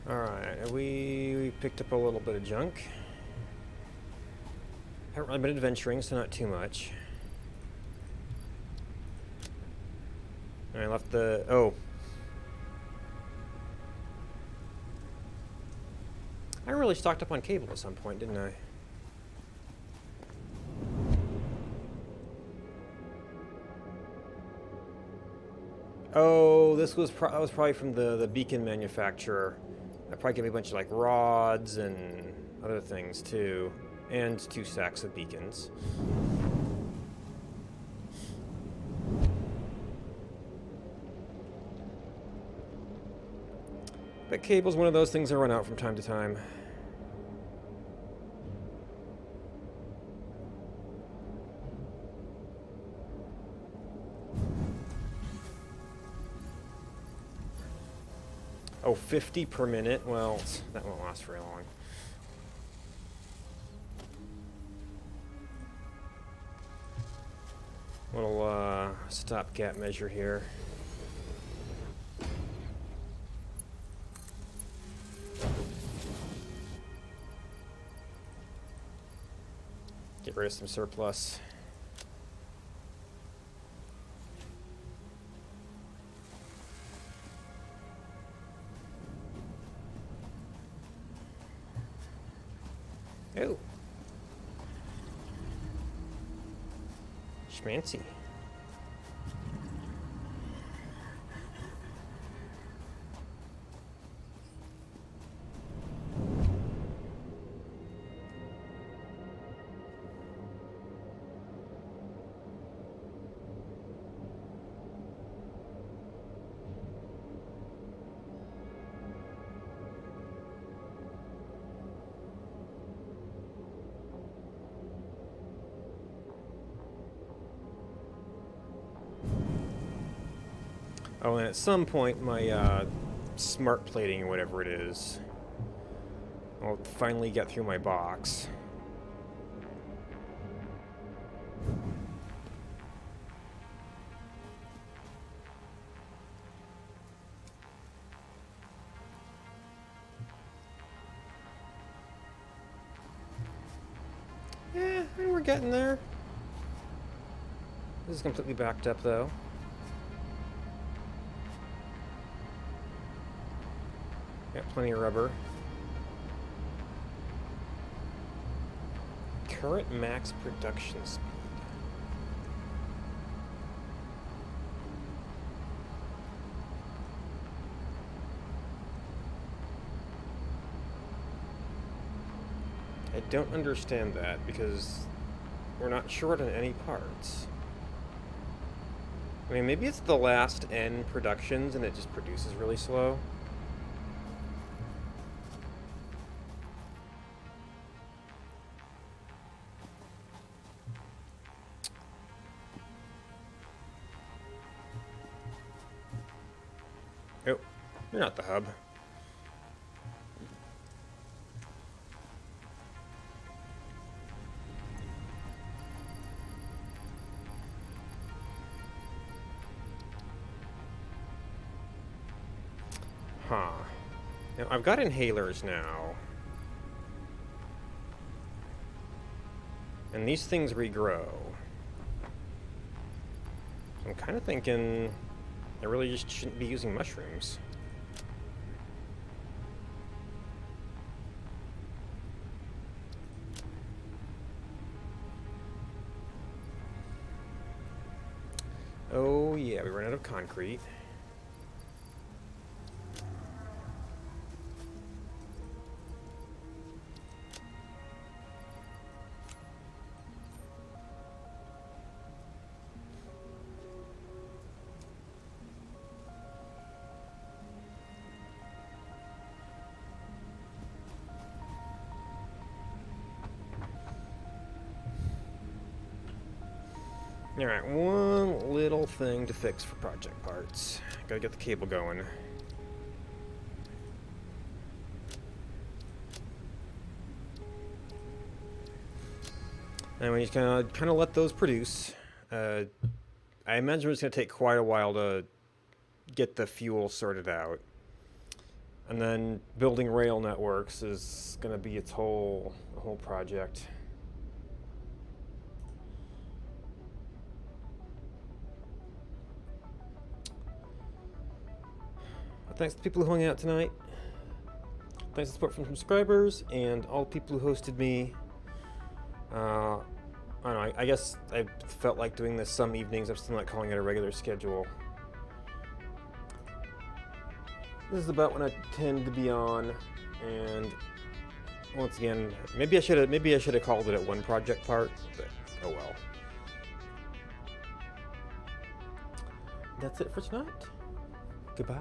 Alright, we picked up a little bit of junk. Haven't really been adventuring, so not too much. I left the... oh. I really stocked up on cable at some point, didn't I? Oh, this was that was probably from the beacon manufacturer. That probably gave me a bunch of like rods and other things too, and 2 stacks of beacons. But cable's one of those things that run out from time to time. Oh, 50 per minute? Well, that won't last very long. Little stopgap measure here. Get rid of some surplus. Oh. Schmancy. Oh, and at some point, my smart plating or whatever it is, I'll finally get through my box. Yeah, and we're getting there. This is completely backed up, though. Got plenty of rubber. Current max production speed. I don't understand that because we're not short on any parts. I mean, maybe it's the last N productions and it just produces really slow. Oh, you're not the hub. Huh. Now, I've got inhalers now. And these things regrow. I'm kind of thinking I really just shouldn't be using mushrooms. Oh yeah, we ran out of concrete. Alright, one little thing to fix for project parts. Gotta get the cable going. And we just kind of let those produce. I imagine it's going to take quite a while to get the fuel sorted out. And then building rail networks is going to be its whole project. Thanks to people who hung out tonight. Thanks to support from subscribers and all people who hosted me. I don't know, I guess I felt like doing this some evenings. I'm still not calling it a regular schedule. This is about when I tend to be on, and once again, maybe I should have called it at one project part, but oh well. That's it for tonight. Goodbye.